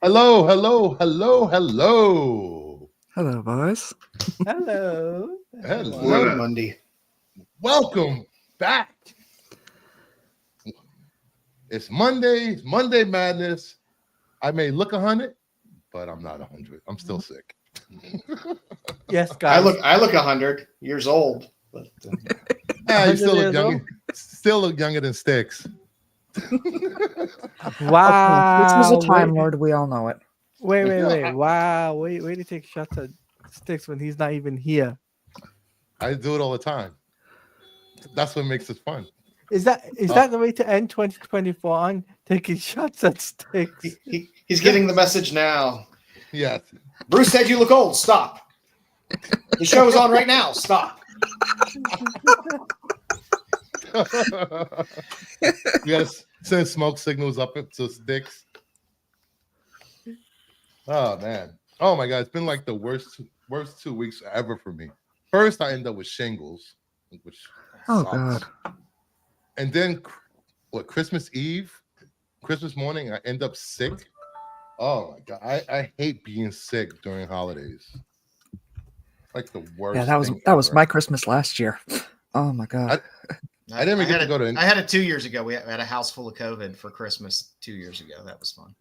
Hello, hello, hello, hello. Hello, boys. Hello. Hello. What Monday? Welcome back. It's Monday Madness. I may look 100, but I'm not 100. I'm still sick. Yes, guys. I look 100 years old, but You still 100 look years young. old? Still look younger than Sticks. Wow. This is a Time Lord. We all know it. Wait. Wow. Wait to take shots at Sticks when he's not even here. I do it all the time. That's what makes it fun. Is that the way to end 2024 on? Taking shots at Sticks? he's getting the message now. Yes. Bruce said you look old. Stop. The show is on right now. Stop. You gotta send smoke signals up to Sticks. Oh man. Oh my god, it's been like the worst 2 weeks ever for me. First, I end up with shingles, which Oh, sucks. God. And then Christmas morning, I end up sick. Oh my god, I hate being sick during holidays. Like the worst. Yeah, that was my Christmas last year. Oh my God. I didn't even get to go to. I had it 2 years ago. We had a house full of COVID for Christmas 2 years ago. That was fun.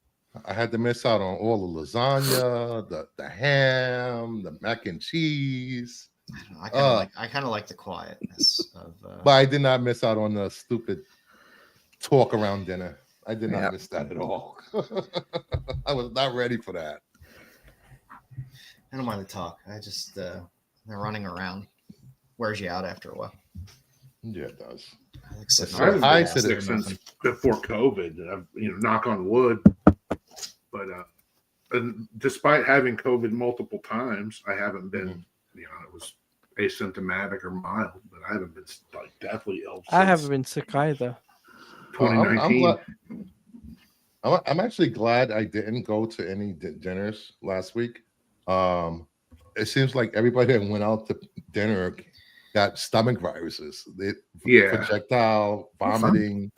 I had to miss out on all the lasagna, the ham, the mac and cheese. I don't know. I kind of like the quietness of. But I did not miss out on the stupid talk around dinner. I did not miss that at all. I was not ready for that. I don't mind the talk. I just they're running around. Wears you out after a while. Yeah, it does. I I've been sick since before COVID. I've, knock on wood. But and despite having COVID multiple times, I haven't been, it was asymptomatic or mild, but I haven't been like deathly ill. I haven't been sick either. 2019. I'm actually glad I didn't go to any dinners last week. It seems like everybody that went out to dinner got stomach viruses. Projectile vomiting,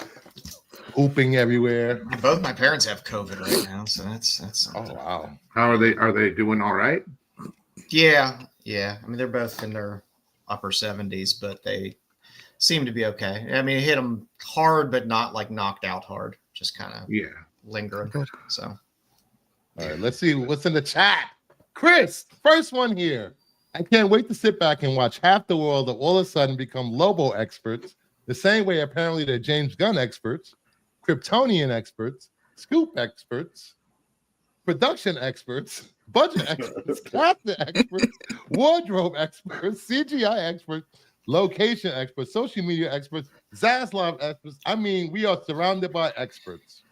pooping everywhere. Both my parents have COVID right now, so that's. Oh wow! How are they? Are they doing all right? Yeah. I mean, they're both in their upper 70s, but they seem to be okay. I mean, it hit them hard, but not like knocked out hard. Just kind of lingering. Good. So, all right, let's see what's in the chat. Chris, first one here. I can't wait to sit back and watch half the world all of a sudden become Lobo experts, the same way apparently they're James Gunn experts, Kryptonian experts, scoop experts, production experts, budget experts, casting experts, wardrobe experts, CGI experts, location experts, social media experts, Zaslav experts. I mean, we are surrounded by experts.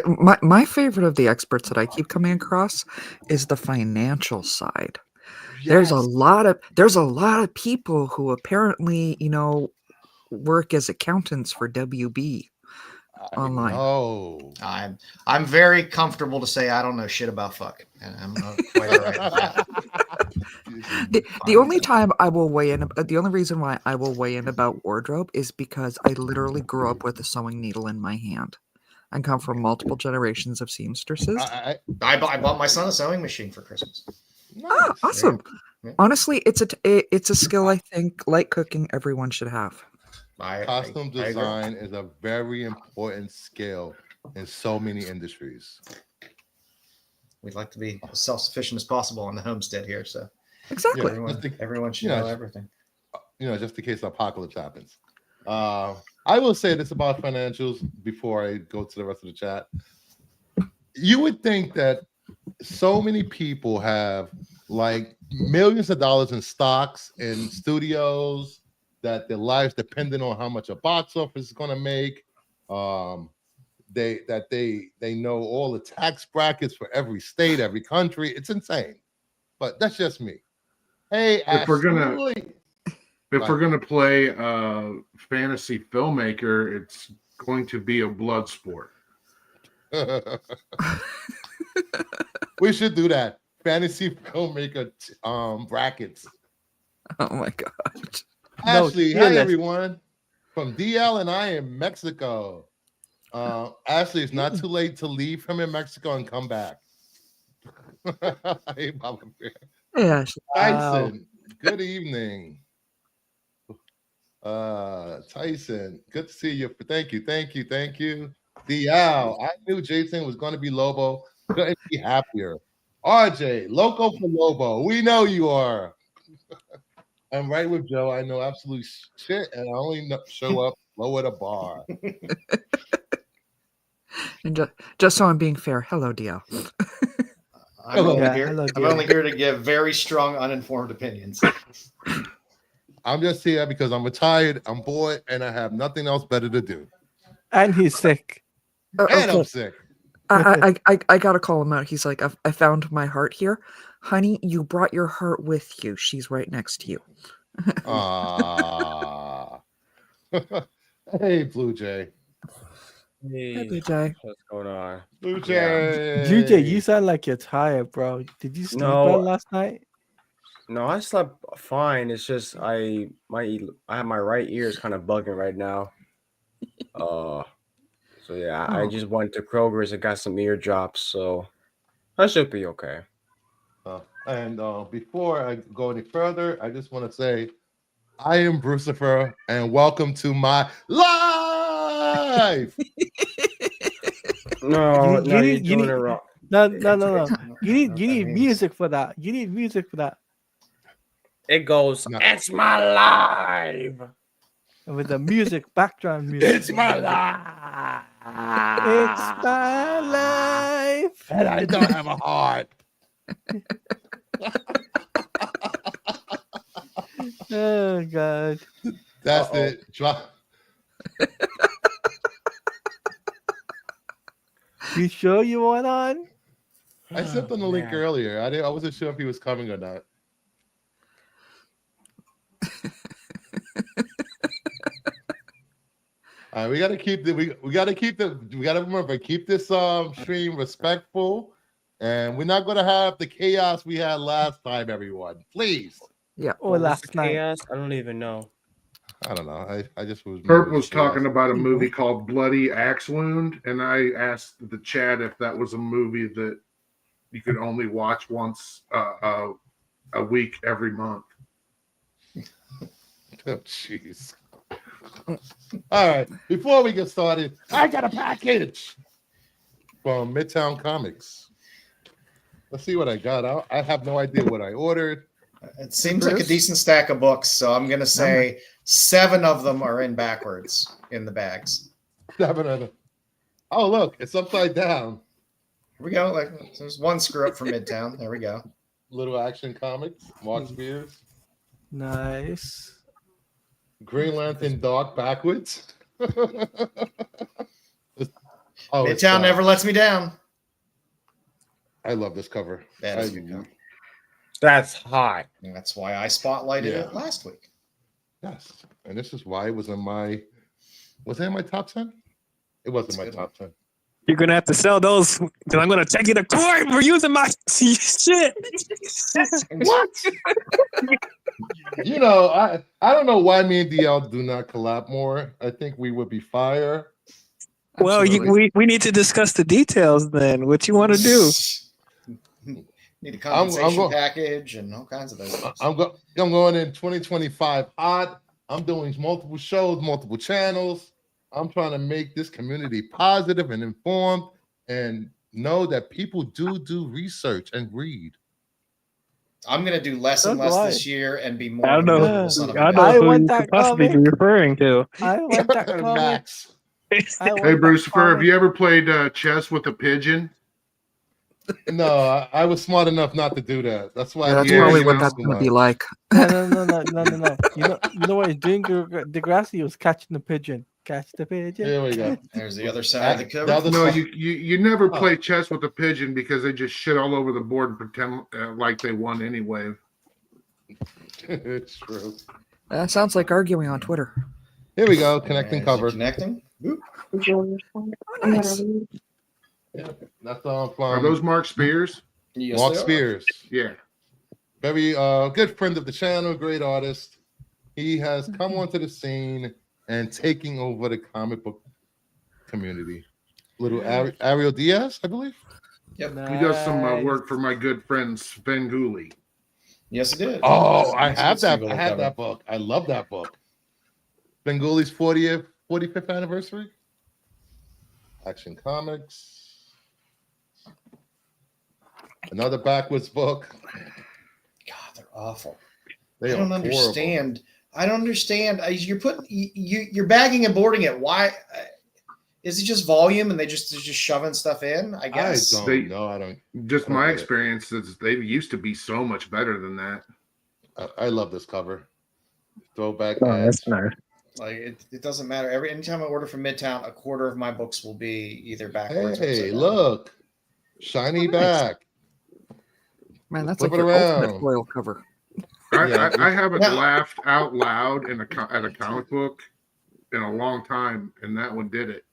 My favorite of the experts that I keep coming across is the financial side. Yes. There's a lot of people who apparently, work as accountants for WB online. Oh, I'm very comfortable to say I don't know shit about fuck, and I'm quite all right with that. The only time I will weigh in, the only reason why I will weigh in about wardrobe is because I literally grew up with a sewing needle in my hand. I come from multiple generations of seamstresses. I bought my son a sewing machine for Christmas. nice. Oh, awesome! Yeah. Honestly, it's a skill I think, like cooking, everyone should have. Costume design is a very important skill in so many industries. We'd like to be as self-sufficient as possible on the homestead here, so Exactly. everyone should know everything. Just in case the apocalypse happens. I will say this about financials before I go to the rest of the chat. You would think that so many people have like millions of dollars in stocks in studios, that their lives dependent on how much a box office is going to make. They know all the tax brackets for every state, every country. It's insane, but that's just me. Hey, if we're gonna play fantasy filmmaker, it's going to be a blood sport. We should do that. Fantasy filmmaker brackets. Oh my God. Ashley, hi everyone. From DL and I in Mexico. Ashley, it's not too late to leave him in Mexico and come back. Hey, Mama Bear. Yes. Tyson, good evening. Tyson, good to see you. Thank you. Dial, I knew Jason was going to be Lobo. Couldn't be happier. RJ, loco for Lobo. We know you are. I'm right with Joe. I know absolute shit, and I only show up low at a bar. And just so I'm being fair, hello, DL. I'm only, Yeah, here, hello, I'm dear. only here to give very strong, uninformed opinions. I'm just here because I'm retired, I'm bored, and I have nothing else better to do. And he's sick. And I'm sick. I gotta call him out. He's like, I found my heart here. Honey, you brought your heart with you. She's right next to you. Ah. Hey, Blue Jay. Hey, Blue Jay. What's going on? Blue Yeah. Jay. GJ, you sound like you're tired, bro. Did you sleep No. well last night? No, I slept fine. It's just I have my right ear is kind of bugging right now. So yeah, I Oh. just went to Kroger's and got some ear drops, so I should be okay. And before I go any further, I just want to say I am Brucifer, and welcome to my life. No, You no, you're need- you doing need- it wrong. No. You What need that means. music for that. You need music for that. It goes, No. it's my life. With the music, background music. It's my life. It's my life. And I don't have a heart. Oh God. That's Uh-oh. it. Drop. You sure you want on? I sent him the link earlier. I wasn't sure if he was coming or not. All right, we gotta keep remember, keep this stream respectful, and we're not gonna have the chaos we had last time, everyone. Please. Yeah. Or What's last the night. chaos? I don't even know. I don't know. I just was. Herb was talking chaos. about a movie called Bloody Axe Wound, and I asked the chat if that was a movie that you could only watch once a week every month. Oh, jeez. All right. Before we get started, I got a package from Midtown Comics. Let's see what I got. I have no idea what I ordered. It seems like a Chris? decent stack of books, so I'm going to say 7 of them are in backwards in the bags. 7 of them. Oh, look, it's upside down. Here we go. Like, there's one screw up from Midtown. There we go. Little Action Comics, Mark Spears, Nice. Green Lantern Dark backwards. It's Midtown never lets me down. I love this cover. That is a good cover. That's hot. And that's why I spotlighted Yeah. it last week. Yes, and this is why it was in my. Was it in my top 10? It wasn't That's my a good top 10. You're gonna have to sell those because I'm gonna take you to court for using my shit. What? You know, I don't know why me and DL do not collab more. I think we would be fire. Well, Absolutely. we need to discuss the details then. What you want to do? Need a compensation go- package and all kinds of those things. I'm going in 2025 hot. I'm doing multiple shows, multiple channels. I'm trying to make this community positive and informed, and know that people do research and read. I'm going to do less and So less do I. this year and be more I don't of a know. miserable son of a I bitch. know I who want you that could possibly be comic. referring to. I want that comic. Max. I Hey, want that Brucifer, have comic. you ever played chess with a pigeon? No, I was smart enough not to do that. That's why. That's Yeah, probably you what know, that's going to be like. No. You know what he's doing, Degrassi? He was catching the pigeon. Catch the pigeon. Here we go. There's the other side of the The cover. other No, side- you never play chess with a pigeon because they just shit all over the board and pretend like they won anyway. It's true. That sounds like arguing on Twitter. Here we go. Connecting Is it cover. Connecting. Oop. Oh, nice. That's all from Are those Mark Spears? Yes, Mark they are. Spears. Yeah. Very good friend of the channel, great artist. He has come onto the scene and taking over the comic book community. Little Ariel Diaz, I believe. Yep. He does some Nice. work for my good friend Sven Gulli. Yes, it did. Oh, I That's a have good that. Spiegelman I have cover. that book. I love that book. Benguli's 45th anniversary. Action Comics. Another backwards book. God, they're awful. They I are don't horrible. understand. I don't understand. You're putting you're bagging and boarding it. Why? Is it just volume and they're just shoving stuff in? I guess. I don't know. I don't. Just I don't my get it. experience is they used to be so much better than that. I love this cover. Throwback Oh, edge. that's nice. Like it doesn't matter. Anytime I order from Midtown, a quarter of my books will be either backwards or Hey, upside down. look. Shiny Oh, nice. back. Man, that's Flip like it your ultimate around. foil cover. I haven't Now- laughed out loud at a comic book in a long time, and that one did it.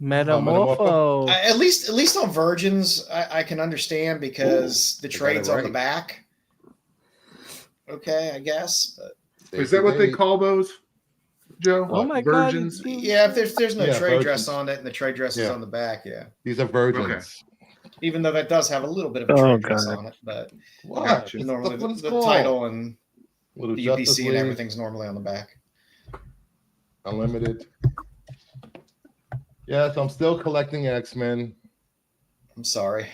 Metamorpho. At least on Virgins, I can understand because the they got trade's it on the right. back. Okay, I guess. But Is that what they Date. call those, Joe? Oh my Virgins? God. yeah, if there's no Yeah, trade Virgins. dress on it and the trade dress is Yeah. on the back, yeah. These are virgins. Even though that does have a little bit of a Oh, trade dress God. on it, but What? Gotcha. That's normally what it's the called. title and Little the Justice UPC and League, everything's normally on the back. Unlimited. Yes, I'm still collecting X-Men. I'm sorry.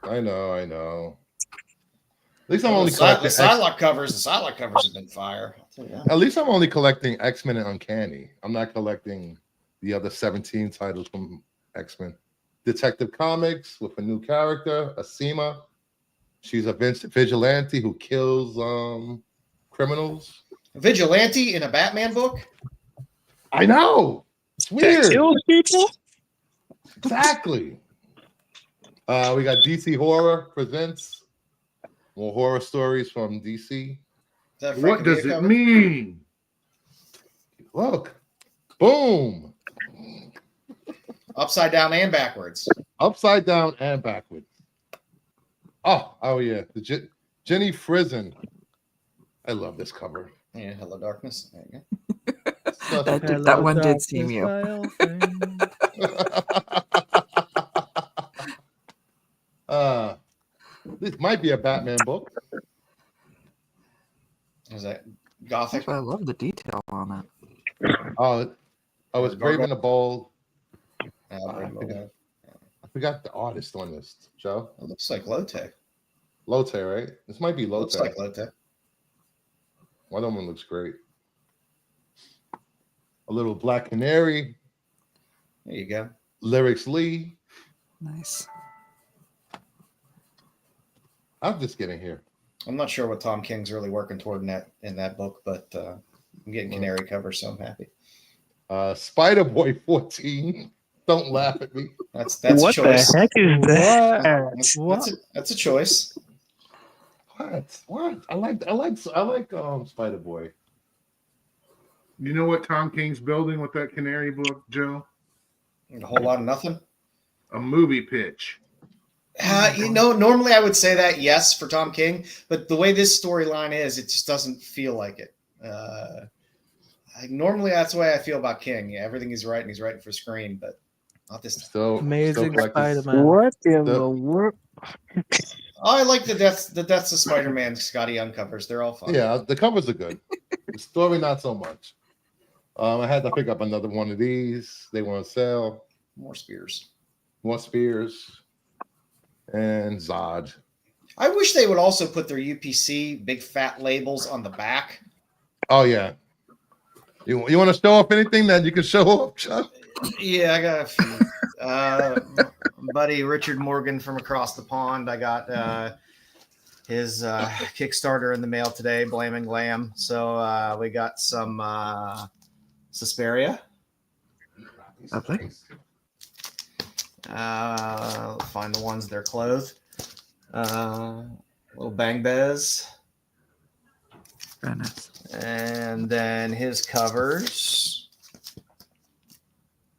I know. At least I'm Well, only the collecting. Psylocke covers have been fire. I'll tell you that. At least I'm only collecting X-Men and Uncanny. I'm not collecting the other 17 titles from X-Men. Detective Comics with a new character, Asima. She's a vigilante who kills criminals. Vigilante in a Batman book? I know. It's That weird. kills people? Exactly. We got DC Horror presents more horror stories from DC. Is that What Frank does Villa it cover? mean? Look, boom, Upside down and backwards. upside down and backwards. Oh yeah, the Jenny Frizen. I love this cover. Yeah, Hello Darkness. There you go. Such- That one did seem you. This might be a Batman book. Is that Gothic? Actually, I love the detail on that. It's Brave and the Bold. It I forgot the artist on this, Joe. looks like Lotte. Lotte, right? This might be Lotte. Looks like Lotte. One of them looks great. A little Black Canary. There you go. Lyrics Lee. Nice. I'm just getting here. I'm not sure what Tom King's really working toward in that book, but I'm getting Canary cover, so I'm happy. Spider Boy 14. Don't laugh at me. That's What a choice. the heck is that? That's a choice. What? I like Spider Boy. You know what Tom King's building with that Canary book, Joe? A whole lot of nothing. A movie pitch. Normally I would say that yes for Tom King, but the way this storyline is, it just doesn't feel like it. Normally that's the way I feel about King. Yeah, everything he's writing for screen, but not this time. So Amazing collecting- Spider-Man. What in The- the world? I like the deaths of Spider-Man Scotty Young covers. They're all fun. Yeah, the covers are good. The story, not so much. I had to pick up another one of these. They were on sale. More Spears. More Spears and Zod. I wish they would also put their UPC big fat labels on the back. Oh yeah. You want to show off anything that you can show off, Chuck? Yeah, I got a few. Buddy Richard Morgan from across the pond. I got his Kickstarter in the mail today, Blam and Glam. So we got some Suspiria. Lovely. Find the ones they're clothed. Little Bang Bez. Very nice. And then his covers.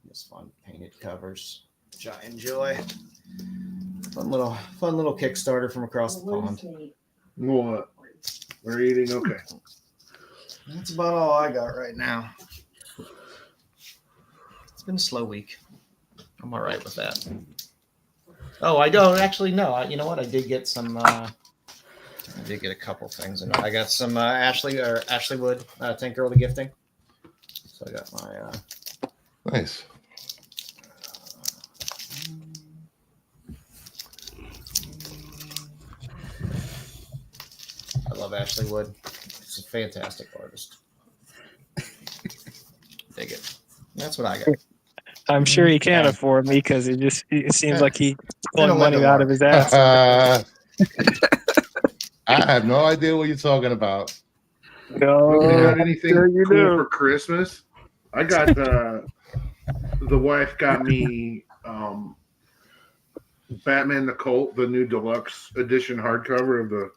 Just fun painted covers, which I enjoy. Fun little Kickstarter from across the pond. What? We're eating? Okay. That's about all I got right now. It's been a slow week. I'm all right with that. Oh, I don't actually know. You know what? I did get some. I did get a couple things. And I got some Ashley Wood. Thank Early Gifting. So I got my. Nice. I love Ashley Wood. She's a fantastic artist. Dig it. That's what I got. I'm sure he can't Yeah. afford me because it seems like he's Gonna pulling let money it out of work. his ass. I have no idea what you're talking about. No, You got anything sure you cool do. for Christmas? I got the wife got me Batman the Cult, the new deluxe edition hardcover of the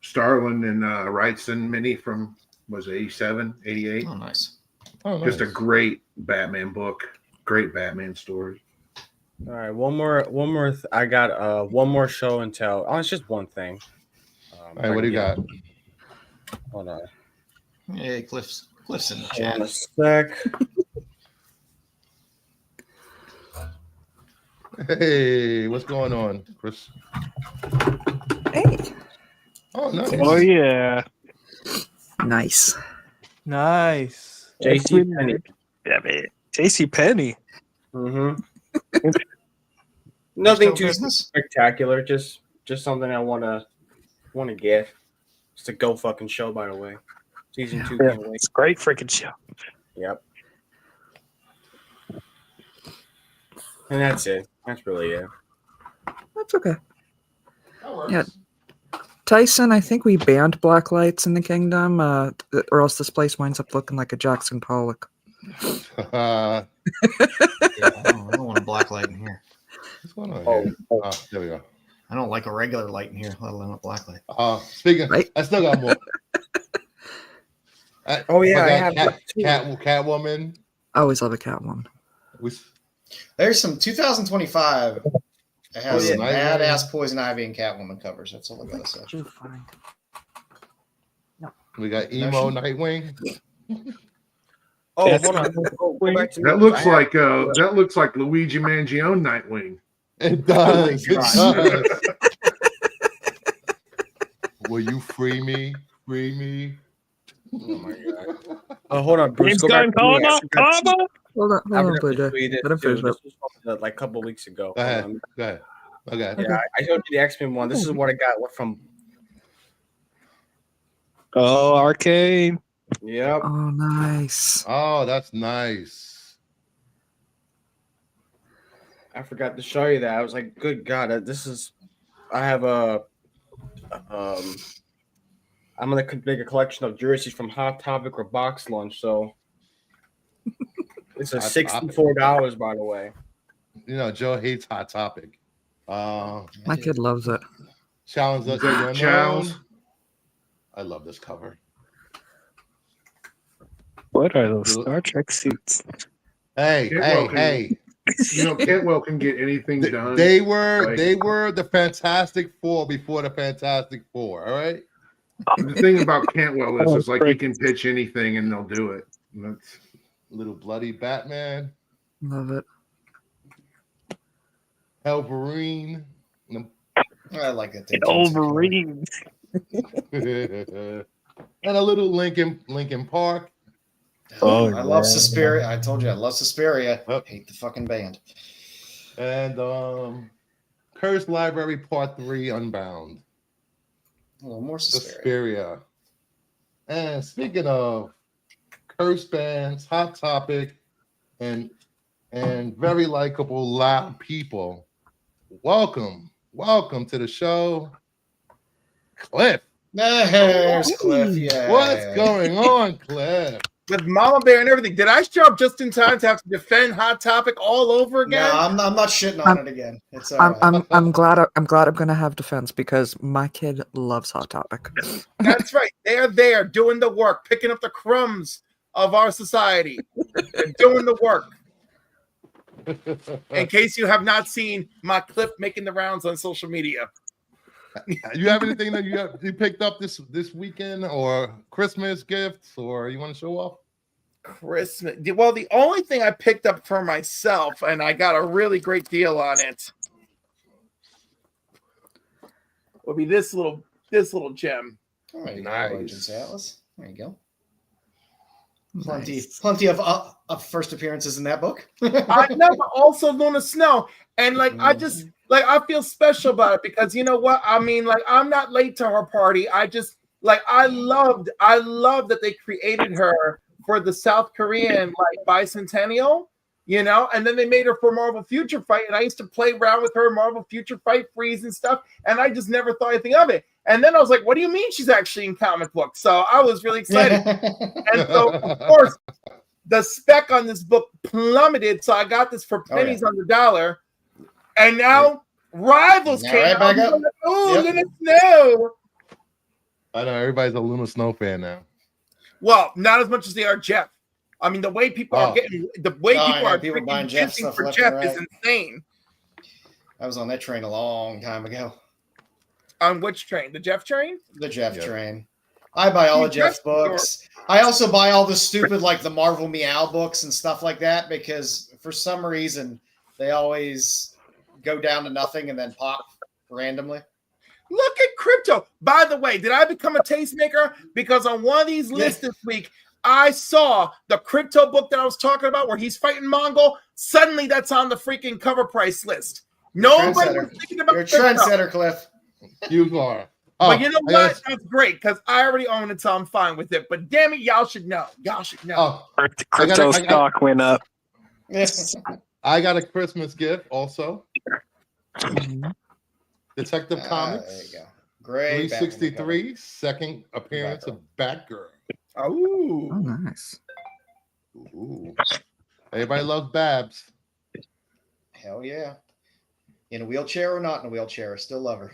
Starlin and Wrightson mini from was it 87, 88. Oh, nice. Oh, Just a nice. great Batman book, great Batman story. All right, one more. I got one more show and tell. Oh, it's just one thing. All right, what do you got? Hold on. Hey, Cliff's in the Hold on a chat. sec. Hey, what's going on, Chris? Hey, Oh, nice. Oh yeah, nice. Nice. JC Penny. Yeah, man. JC Penny. Mm-hmm. Nothing too business. spectacular. Just something I wanna get. It's a go fucking show, by the way. Season 2 Yeah, can't wait. it's a great freaking show. Yep. And that's it. That's really it. That's okay. Yeah. Tyson, I think we banned black lights in the kingdom, or else this place winds up looking like a Jackson Pollock. Yeah, I don't want a black light in here. What's going on here? Oh, there we go. I don't like a regular light in here, let alone a black light. Speaking, Right. I still got more. Oh yeah, I have Catwoman. I always love a Catwoman. There's some 2025. It has some Nightwing. badass Poison Ivy and Catwoman covers. That's all I gotta say. We got emo Nightwing. Oh, That's hold on. Go back to That news. looks like Luigi Mangione Nightwing. It does. It God. does. Will you free me? Free me. Oh my god. Oh, hold on, Bruce. James Go back Gunn, to me. I forgot Hold on, I hold on, forgot to Blue tweet it Let him too. finish This up. was from, like a couple weeks ago. Go ahead. Hold on. Go ahead. Okay. Yeah, I showed you the X-Men one. This is what I got from. Oh, Arcade. Yep. Oh, nice. Oh, that's nice. I forgot to show you that. I was like, good God, this is. I have a. I'm gonna make a collection of jerseys from Hot Topic or Box Lunch. So it's a Hot Topic. $64, by the way. You know, Joe hates Hot Topic. My kid loves it. Challenge us to the Charles. unknown. I love this cover. What are those Star Trek suits? Hey, Cantwell hey. Cantwell can get anything done. They were Like- the Fantastic Four before the Fantastic Four. All right. The thing about Cantwell is like he can pitch anything and they'll do it. And that's Little bloody Batman, Love it. Wolverine, I like that. Wolverine. and a little Linkin Park. Oh, I love yeah. Suspiria. I told you I love Suspiria. Yep. Hate the fucking band. And Cursed Library Part 3 Unbound. A little more Suspiria. Suspiria. And speaking of cursed bands, Hot Topic, and very likable, loud people, welcome to the show, Cliff. There's Cliff. Yeah. What's going on, Cliff? With Mama Bear and everything. Did I show up just in time to have to defend Hot Topic all over again? No, I'm not shitting on it again. It's all right. I'm glad I'm gonna have defense because my kid loves Hot Topic. That's right. They're there doing the work, picking up the crumbs of our society. They're doing the work. In case you have not seen my clip making the rounds on social media. You have anything that you picked up this weekend, or Christmas gifts, or you want to show off? Christmas. Well, the only thing I picked up for myself, and I got a really great deal on it, would be this little gem. Oh, there you go, Nice. Legends Atlas. There you go. Nice. Plenty of first appearances in that book. I know, but also Luna Snow, and like I just like I feel special about it because you know what I mean. Like I'm not late to her party. I just like I loved that they created her for the South Korean like bicentennial, you know, and then they made her for Marvel Future Fight, and I used to play around with her Marvel Future Fight Freeze and stuff, and I just never thought anything of it. And then I was like, what do you mean she's actually in comic books? So I was really excited. And so, of course, the spec on this book plummeted. So I got this for pennies on the dollar. And now Rivals Now came right out. back up. Oh, Yep. Luna Snow. I know everybody's a Luna Snow fan now. Well, not as much as they are Jeff. I mean, the way people are getting, the way Oh, I people know. are People freaking buying Jeff shifting stuff for left Jeff and is right. insane. I was on that train a long time ago. On which train? The Jeff train? The Jeff Yep. train. I buy all of Jeff's Jeff's books. I also buy all the stupid, like the Marvel Meow books and stuff like that, because for some reason they always go down to nothing and then pop randomly. Look at crypto. By the way, did I become a tastemaker? Because on one of these lists this week, I saw the crypto book that I was talking about where he's fighting Mongol. Suddenly that's on the freaking cover price list. Nobody was thinking about You're a crypto. trendsetter, Cliff. You are. But you know I gotta- what? That's great because I already own it, so I'm fine with it. But damn it, y'all should know. Y'all should know. Oh, Crypto I gotta- stock went up. I got a Christmas gift also. Detective Comics. There you go. Great. 363, second appearance of Batgirl. Oh, Oh, nice. Ooh. Everybody loves Babs. Hell yeah. In a wheelchair or not in a wheelchair, I still love her.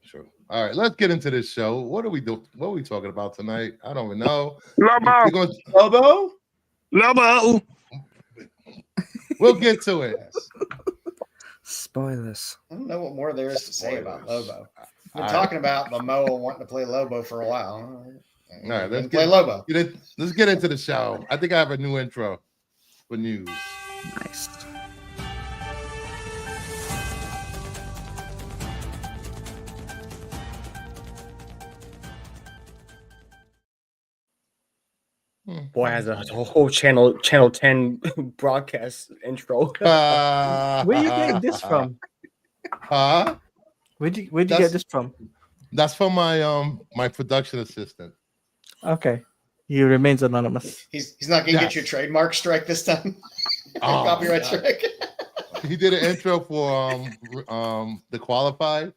Sure. All right, let's get into this show. What are we talking about tonight? I don't even know. Lobo, We're going Lobo? Lobo. we'll get to it. Yes. Spoilers. I don't know what more there is to say about Spoilers. Lobo. We're All talking about Momoa wanting to play Lobo for a while. All right, let's play Lobo. Let's get into the show. I think I have a new intro for news. Nice. Boy has a whole channel 10 broadcast intro. Where you getting this from? Huh? Where'd you That's- get this from? That's from my production assistant. Okay. He remains anonymous. He's not going to Yes. get your trademark strike this time. Oh, Copyright God. strike. He did an intro for the qualified.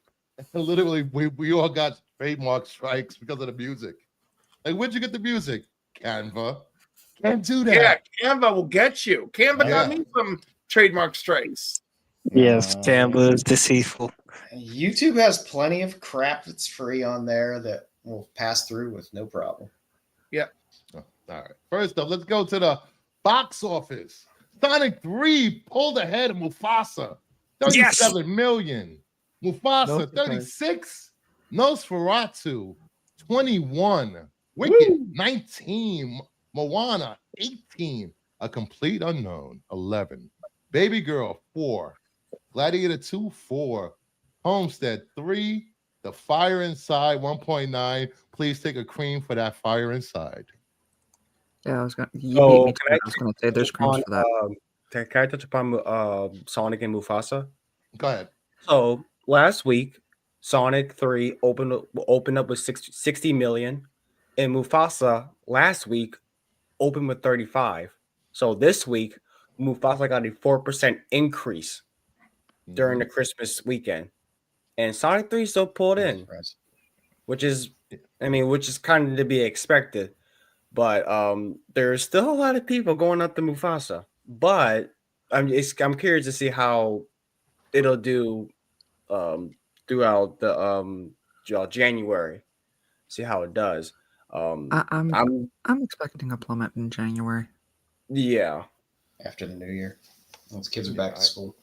Literally, we all got trademark strikes because of the music. Like, where'd you get the music? Canva. Can't do that. Yeah, Canva will get you. Canva Yeah. got me some trademark strikes. Yes, Canva is deceitful. YouTube has plenty of crap that's free on there that will pass through with no problem. All right. First up, let's go to the box office. Sonic 3 pulled ahead of Mufasa. 37 million. Mufasa, No surprise. 36. Nosferatu, 21. Wicked, 19. Moana, 18. A Complete Unknown, 11. Baby Girl, 4. Gladiator 2, 4. Homestead, 3. The Fire Inside, 1.9. Please take a cream for that Fire Inside. Yeah, I was gonna. You Oh, beat me to can it. I was gonna say there's creams for that. Can I touch upon Sonic and Mufasa? Go ahead. So last week, Sonic 3 opened up with 60 million, and Mufasa last week opened with 35. So this week, Mufasa got a 4% increase during the Christmas weekend, and Sonic 3 still pulled in, which is kind of to be expected. But there's still a lot of people going up to Mufasa. But I'm curious to see how it'll do throughout the January. See how it does. I'm expecting a plummet in January. Yeah, After the new year, once kids are back to school.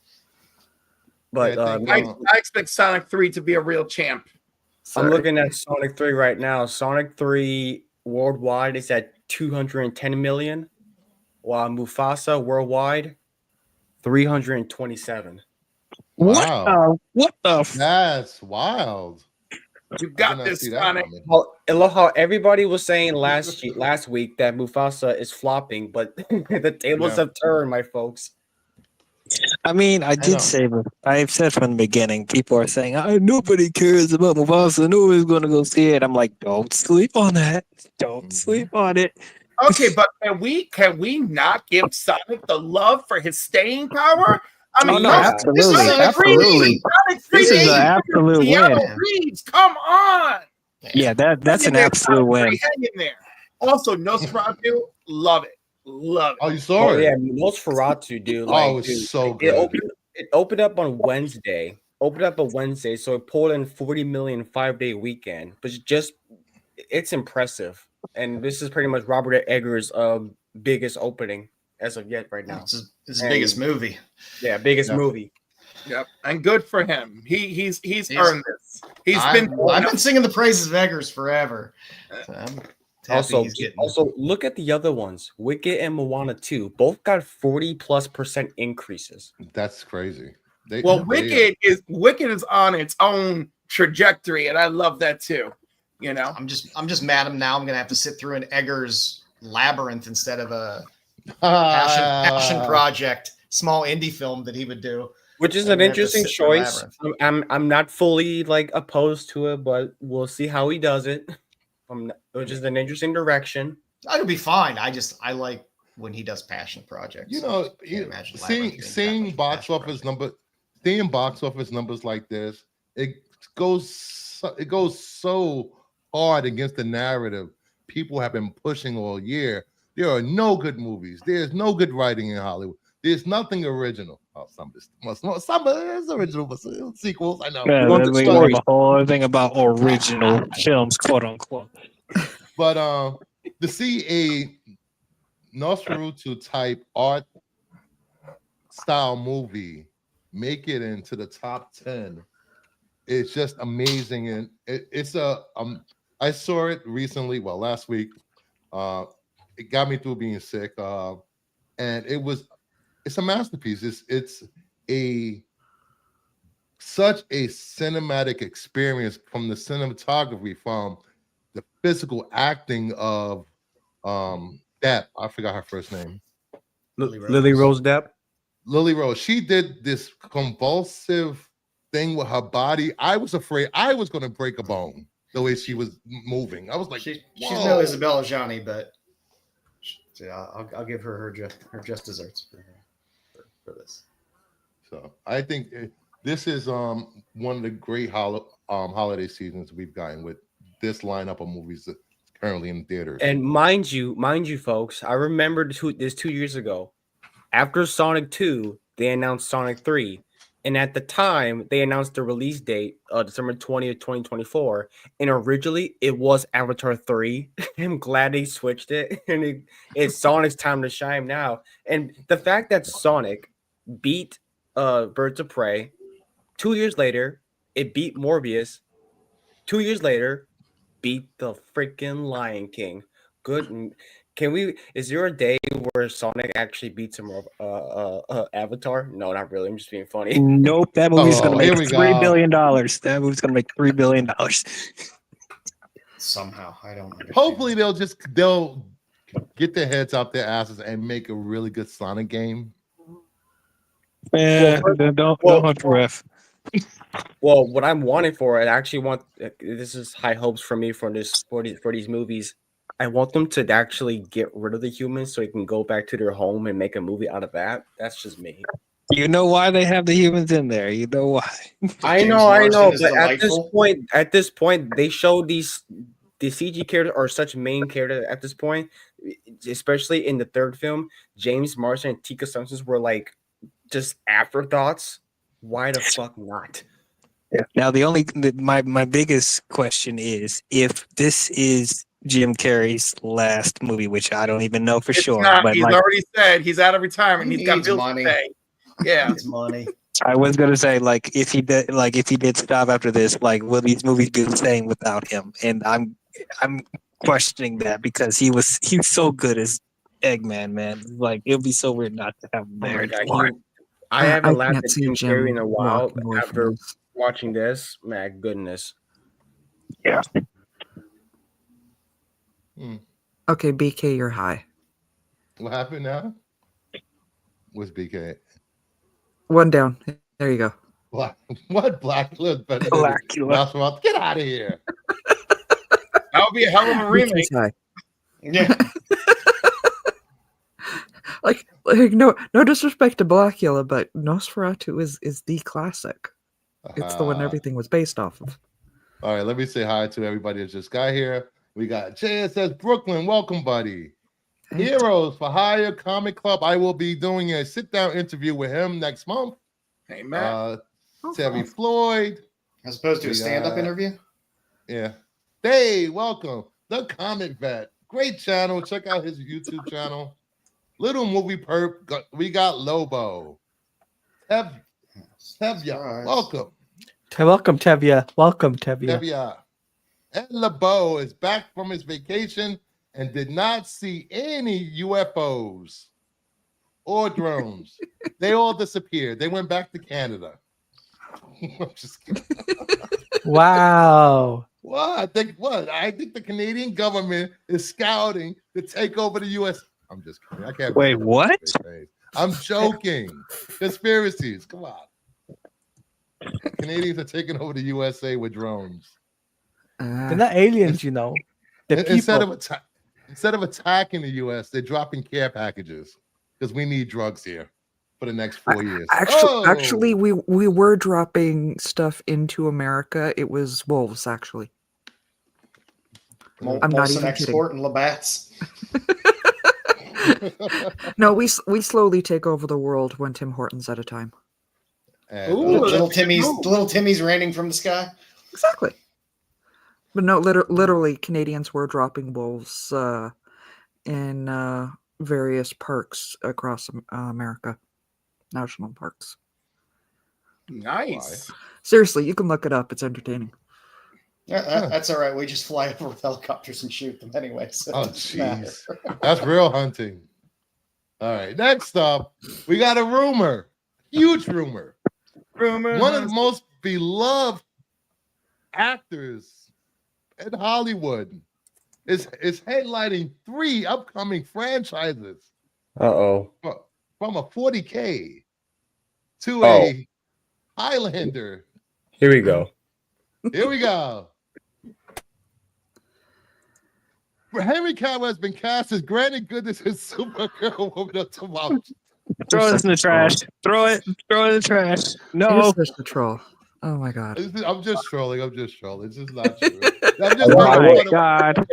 but Yeah, I think, I expect Sonic 3 to be a real champ. I'm Sorry. looking at Sonic 3 right now. Sonic 3 worldwide is at 210 million, while Mufasa worldwide 327. Wow. What the? That's wild. You I did got not this, see that Sonic. coming. Well, I love how everybody was saying last week that Mufasa is flopping, but the tables Yeah. have turned, my folks. I mean, I know. did say, I've said from the beginning, people are saying, nobody cares about Mufasa. Nobody's going to go see it. I'm like, don't sleep on that. Don't sleep on it. Okay, but can we not give Sonic the love for his staying power? I Oh, mean, no, come on, absolutely. this is Sonic Absolutely. Sonic This is 3D an absolute Seattle win. Reeds. Come on, Yeah, that's hang in an there, absolute Sonic 3, win. hang in there. Also, Nosferatu, love it, love it. Oh, you saw Oh it? yeah, Nosferatu, dude. Oh, it's so it good. opened up on Wednesday. Opened up on Wednesday, so it pulled in 40 million 5-day weekend. But it's impressive. And this is pretty much Robert Eggers' biggest opening as of yet right now. It's his biggest movie. Yeah, biggest Yeah. movie. Yep, and good for him. He's earned this. I've been singing the praises of Eggers forever. So I'm happy Also, look at the other ones. Wicked and Moana 2 both got 40+% increases. That's crazy. Wicked is on its own trajectory, and I love that too. You know, I'm just mad. Now I'm gonna have to sit through an Eggers Labyrinth instead of a passion project, small indie film that he would do. Which is an interesting choice. I'm not fully opposed to it, but we'll see how he does it. Which is an interesting direction. That'll be fine. I like when he does passion projects. You know, seeing box office numbers like this, it goes so hard against the narrative people have been pushing all year. There are no good movies. There's no good writing in Hollywood. There's nothing original. Oh, some is original, but sequels. I know. Yeah, we have a whole thing about original films, quote unquote. But to see a Nosferatu type art style movie make it into the top 10, it's just amazing. And I saw it recently, last week. It got me through being sick, and it's a masterpiece. It's such a cinematic experience, from the cinematography, from the physical acting of Depp. I forgot her first name. Lily Rose Depp. Lily Rose. She did this convulsive thing with her body. I was afraid I was going to break a bone the way she was moving. I was like, she's no Isabella Gianni, but I'll give her just desserts for this. So I think this is one of the great holiday seasons we've gotten with this lineup of movies that's currently in theaters. And mind you, folks, I remember this 2 years ago. After Sonic 2, they announced Sonic 3. And at the time, they announced the release date, December 20th, 2024. And originally, it was Avatar 3. I'm glad they switched it. And it's Sonic's time to shine now. And the fact that Sonic beat Birds of Prey, 2 years later, it beat Morbius. 2 years later, beat the freaking Lion King. Good. Is there a day where Sonic actually beats him Avatar? No, not really. I'm just being funny. Nope. That movie's going to make $3 billion. That movie's going to make $3 billion. Somehow. I don't understand. Hopefully they'll get their heads out their asses and make a really good Sonic game. Don't hunt for F. Well, what I'm wanting for it, I actually want, this is high hopes for me for these movies. I want them to actually get rid of the humans so they can go back to their home and make a movie out of that. That's just me. You know why they have the humans in there. You know why. I know. But at this point, they show the CG characters are such main characters at this point, especially in the third film. James Marsden and Tika Sumpter were just afterthoughts. Why the fuck not? Yeah. Now my biggest question is, if this is Jim Carrey's last movie, which I don't even know for sure. But he's already said he's out of retirement. He's got bills money. to pay. Yeah, it's money. I was gonna say, if he did stop after this, will these movies be the same without him? And I'm questioning that, because he's so good as Eggman, man. It would be so weird not to have him there. I haven't laughed can't at see Jim Carrey in a while walking away from after this. watching this. My goodness. Yeah. Okay, BK, you're high. What happened now? What's BK? One down. There you go. What Blackula? Blackula. Get out of here. That would be a hell of a remake. BK's high. Yeah. Like no disrespect to Blackula, but Nosferatu is the classic. It's the one everything was based off of. All right, let me say hi to everybody that just got here. We got JSS Brooklyn. Welcome, buddy. Heroes for Hire Comic Club. I will be doing a sit-down interview with him next month. Hey, Matt. Terry Floyd. As opposed to a stand-up interview? Yeah. Dave, welcome. The Comic Vet. Great channel. Check out his YouTube channel. Little Movie Perp. We got Lobo. Tevya, welcome. Welcome, Tevya. Welcome, Tevya. Tevya. And LeBeau is back from his vacation and did not see any UFOs or drones. They all disappeared. They went back to Canada. I'm just kidding. Wow. What? I think the Canadian government is scouting to take over the U.S. I'm just kidding. I can't. Wait, what? I'm joking. Conspiracies. Come on. Canadians are taking over the USA with drones. They're not aliens, you know. They're Instead people. of attacking the U.S., they're dropping care packages because we need drugs here for the next 4 years. Actually, we were dropping stuff into America. It was wolves, actually. I'm not even export and Labatt's. No, we slowly take over the world one Tim Hortons at a time. Ooh, little Timmy's raining from the sky. Exactly. But no, literally, Canadians were dropping wolves in various parks across America, national parks. Nice. Seriously, you can look it up. It's entertaining. Yeah, that's all right. We just fly over with helicopters and shoot them anyway. So oh, jeez. That's real hunting. All right. Next up, we got a rumor. Huge rumor. One of the most beloved actors in Hollywood is headlining 3 upcoming franchises. Uh-oh. From a 40K to a Highlander. Here we go. Here we go. Henry Cavill has been cast as Granny Goodness and Supergirl Woman of Tomorrow. Throw this in the trash. Throw it in the trash. No. You're such a troll. Oh my god. I'm just trolling. It's just not true. Oh my god.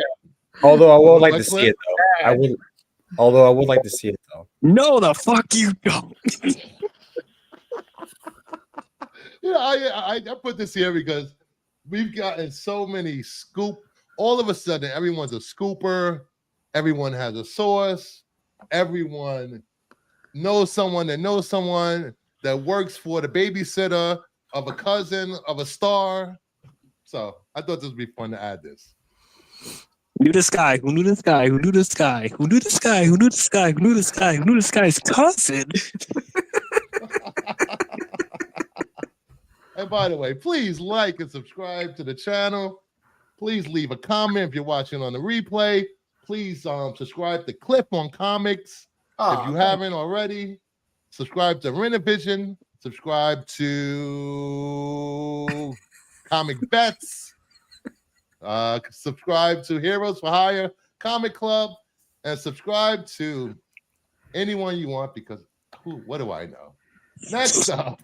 Although I would like to see it though. I would like to see it though. No, the fuck you don't. Yeah, I put this here because we've gotten so many scoop. All of a sudden, everyone's a scooper. Everyone has a source. Everyone knows someone that works for the babysitter of a cousin of a star. So I thought this would be fun to add this. Who knew this guy? Who knew this guy? Who knew this guy? Who knew this guy? Who knew this guy? Who knew this guy? Who knew this guy's cousin? And by the way, please like and subscribe to the channel. Please leave a comment if you're watching on the replay. Please subscribe to Cliff on Comics if you haven't already. Subscribe to Renovision. Subscribe to Comic Bets. Subscribe to Heroes for Hire Comic Club. And subscribe to anyone you want because what do I know? Next up.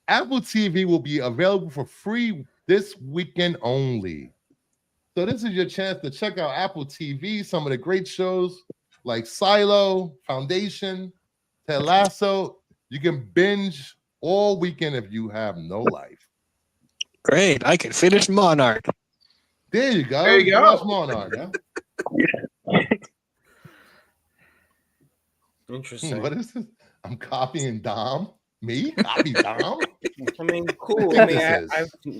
Apple TV will be available for free this weekend only. So this is your chance to check out Apple TV, some of the great shows like Silo, Foundation, Ted Lasso. You can binge all weekend if you have no life. Great, I can finish Monarch. There you go. There you go. Watch Monarch. Interesting. What is this? I'm copying Dom. Me? Copy Dom? I mean, cool. I mean,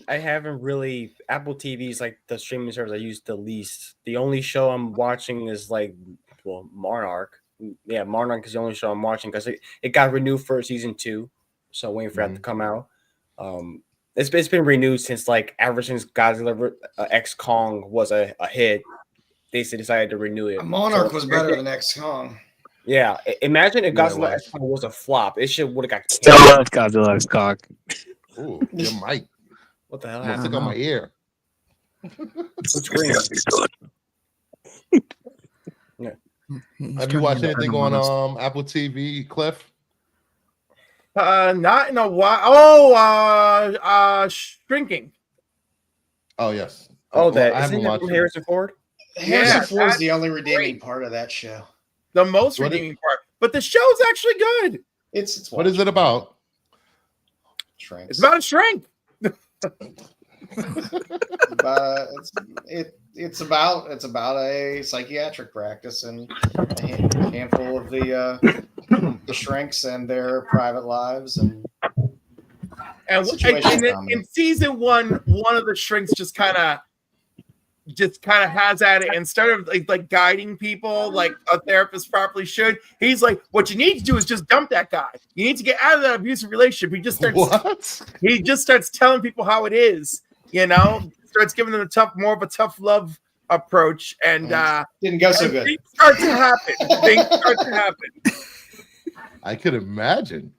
I haven't really. Apple TV is like the streaming service I use the least. The only show I'm watching is like, well, Monarch. Monarch is the only show I'm watching because it got renewed for season 2, so waiting for that to come out. It's been renewed since ever since Godzilla X Kong was a hit. They decided to renew it. Monarch was better than X Kong. Yeah, imagine if Godzilla X Kong was a flop. It should would have got Still love Godzilla X Kong. Ooh, your mic. What the hell I'm gonna happened? stick on my ear. Have you watched anything on Apple TV, Cliff? Not in a while. Oh, Shrinking. Oh yes. Oh, I isn't haven't that watched from it. Harrison Ford? Harrison Yeah, Ford's the only redeeming part of that show. The most What redeeming part. But the show's actually good. It's What is it about? Shrinks. It's about a shrink. But it's about a psychiatric practice and a handful of the shrinks and their private lives and in season 1, one of the shrinks just kind of has at it. Instead of like guiding people like a therapist properly should, he's like, what you need to do is just dump that guy. You need to get out of that abusive relationship. He just starts telling people how it is, starts giving them more of a tough love approach, and didn't go so good. Things start to happen. I could imagine.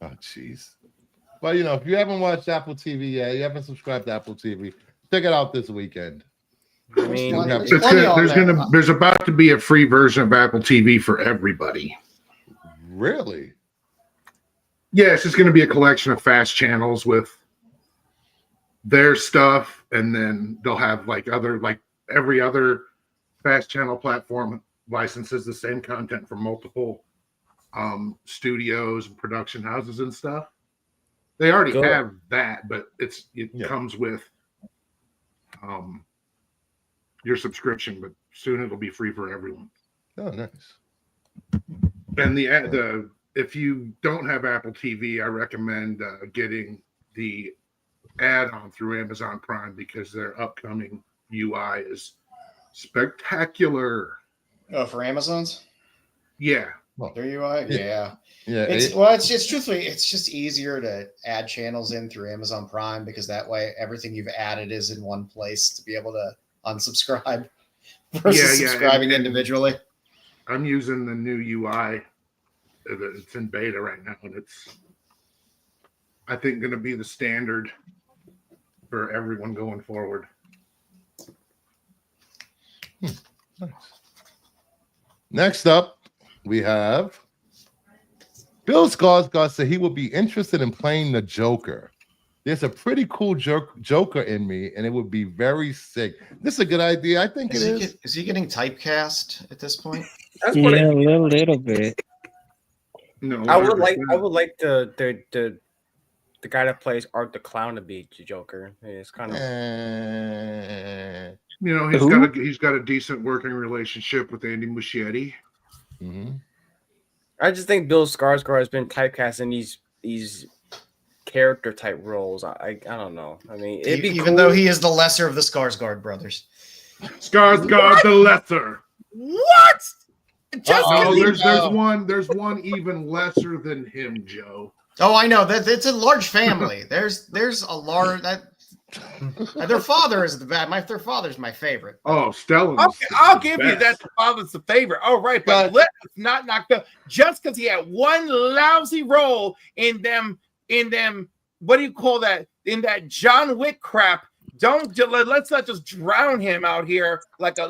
Oh jeez. But if you haven't watched Apple TV yet, you haven't subscribed to Apple TV, check it out this weekend. I mean, there's about to be a free version of Apple TV for everybody. Really? Yeah, it's just going to be a collection of fast channels with their stuff, and then they'll have every other fast channel platform licenses the same content from multiple studios and production houses and stuff. They already have that, but it comes with your subscription, but soon it'll be free for everyone. Oh, nice. And if you don't have Apple TV, I recommend getting the add-on through Amazon Prime because their upcoming UI is spectacular. Oh, for Amazon's? Yeah. Their UI? Yeah. Yeah. It's truthfully, it's just easier to add channels in through Amazon Prime because that way everything you've added is in one place to be able to unsubscribe versus subscribing individually. I'm using the new UI. It's in beta right now, and it's, I think, going to be the standard for everyone going forward. Nice. Next up, we have Bill Skarsgård said he would be interested in playing the Joker. There's a pretty cool Joker in me, and it would be very sick. This is a good idea. I think Is he getting typecast at this point? A little bit. No, I would like the guy that plays Art the Clown to be the Joker. It's kind of he's got a decent working relationship with Andy Muschietti. Mm-hmm. I just think Bill Skarsgård has been typecast in these character type roles. I don't know. I mean, it'd be even though he is the lesser of the Skarsgård brothers. Skarsgård the lesser. What? There's one even lesser than him, Joe. Oh, I know that it's a large family. There's a large their father is their father's my favorite. Oh, Stellan. Okay, I'll give you that. The father's the favorite. Oh, right, but let's not knock the just because he had one lousy role in them. What do you call that? In that John Wick crap. Let's not just drown him out here like a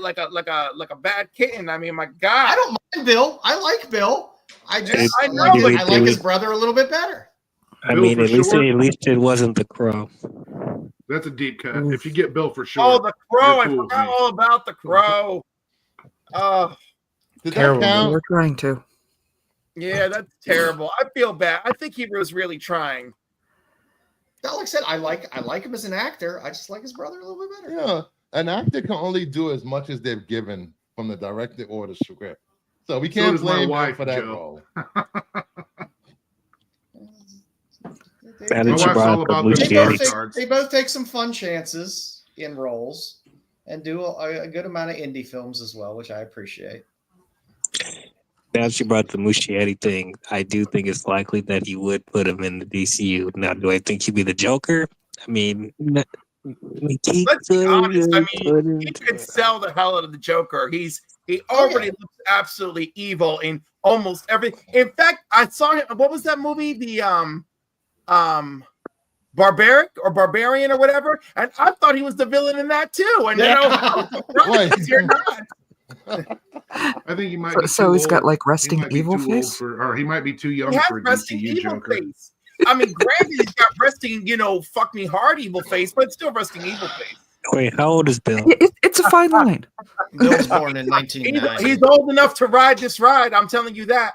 bad kitten. I mean, my God. I don't mind Bill. I like Bill. I like his brother a little bit better. I mean, at least it wasn't the Crow. That's a deep cut. If you get Bill for sure. Oh, the Crow! I forgot all about the Crow. Did that count? We're trying to. Yeah, that's terrible. I feel bad. I think he was really trying. Like I said, I like him as an actor. I just like his brother a little bit better. Yeah, an actor can only do as much as they've given from the director or the script. So we can't blame him for that role. They both take some fun chances in roles and do a good amount of indie films as well, which I appreciate. As you brought the Muschietti thing, I do think it's likely that he would put him in the DCU. Now, do I think he'd be the Joker? I mean, he Let's be honest. I could put mean, him. he could sell the hell out of the Joker. He Oh, already yeah. looks absolutely evil in almost every. In fact, I saw him. What was that movie? The Barbaric or Barbarian or whatever. And I thought he was the villain in that too. And Yeah. I was surprised you're not. I think he might So, be so too he's got old. like He resting might be evil too old face. or he might be too young He has for a resting DCU evil Joker. face. I mean, granted, he's got resting, fuck me hard evil face, but it's still resting evil face. Wait, how old is Bill? It's a fine line. Bill was born in 1990. He's old enough to ride this ride. I'm telling you that.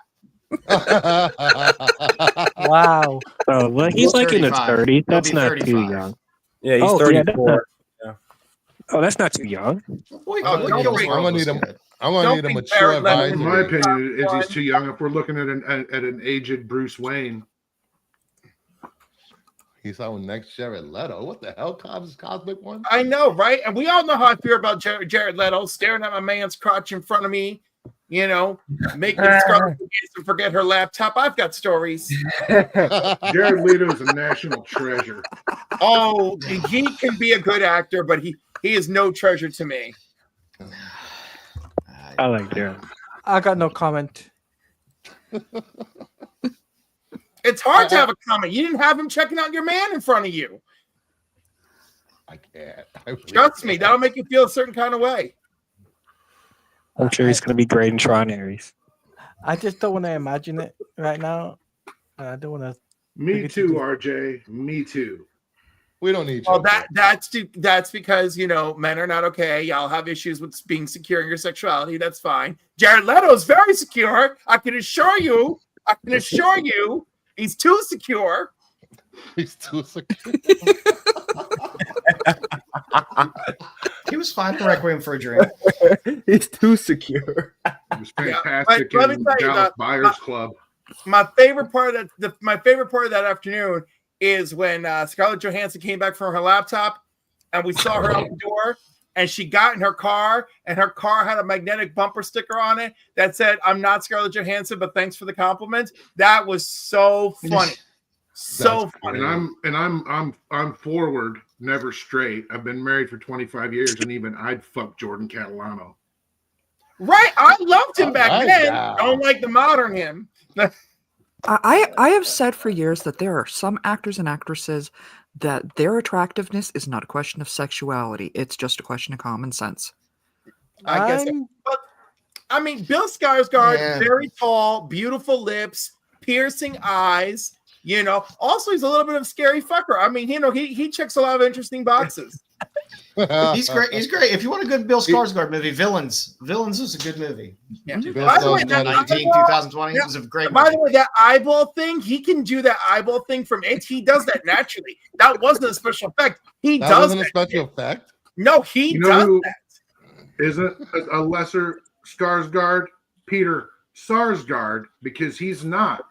Wow. Oh, well, he's like in his 35. 30s. He'll That's be not too 35. young. Yeah, he's Oh, yeah, that's 34. Oh, that's not too young. Boy, Oh, Boy don't Kills bring- World I'm gonna was need him. good. I'm gonna Don't need a think mature Jared Leto In my advisory. opinion, is he's too young. If we're looking at an aged Bruce Wayne, He's our next Jared Leto. What the hell, Cosmic One? I know, right? And we all know how I feel about Jared Leto staring at my man's crotch in front of me, making Scarlett Johansson forget her laptop. I've got stories. Jared Leto is a national treasure. Oh, he can be a good actor, but he is no treasure to me. I like Jared. I got no comment. It's hard to have a comment. You didn't have him checking out your man in front of you. I can't. I really Trust me, can't. that'll make you feel a certain kind of way. I'm sure he's going to be great in Tron Ares. I just don't want to imagine it right now. I don't want to. Me too, RJ. Me too. We don't need. Well, Joker. that's because men are not okay. Y'all have issues with being secure in your sexuality. That's fine. Jared Leto is very secure. I can assure you. He's too secure. He's too secure. He was fine in Requiem for a Dream. He's too secure. It was fantastic but let me in tell you, Dallas Buyers Club. My favorite part of that afternoon is when Scarlett Johansson came back from her laptop, and we saw her out the door, and she got in her car, and her car had a magnetic bumper sticker on it that said, "I'm not Scarlett Johansson, but thanks for the compliment." That was so funny. So That's funny. And I'm forward, never straight. I've been married for 25 years, and even I'd fuck Jordan Catalano. Right. I loved him back Right then. now. Don't like the modern him. I have said for years that there are some actors and actresses that their attractiveness is not a question of sexuality. It's just a question of common sense. I guess. I'm- But I mean, Bill Skarsgård, Yeah. very tall, beautiful lips, piercing eyes. Also he's a little bit of a scary fucker. I mean, he checks a lot of interesting boxes. He's great. He's great. If you want a good Bill Skarsgård movie, Villains is a good movie. Yeah. Bill By the way, Skarsgård that is- 2020 it was a great By movie. the way, that eyeball thing, he can do that eyeball thing from it. He does that naturally. That wasn't a special effect. He That does wasn't a that. special effect. No, he You know does who- that. Isn't a lesser Skarsgård Peter Sarsgaard, because he's not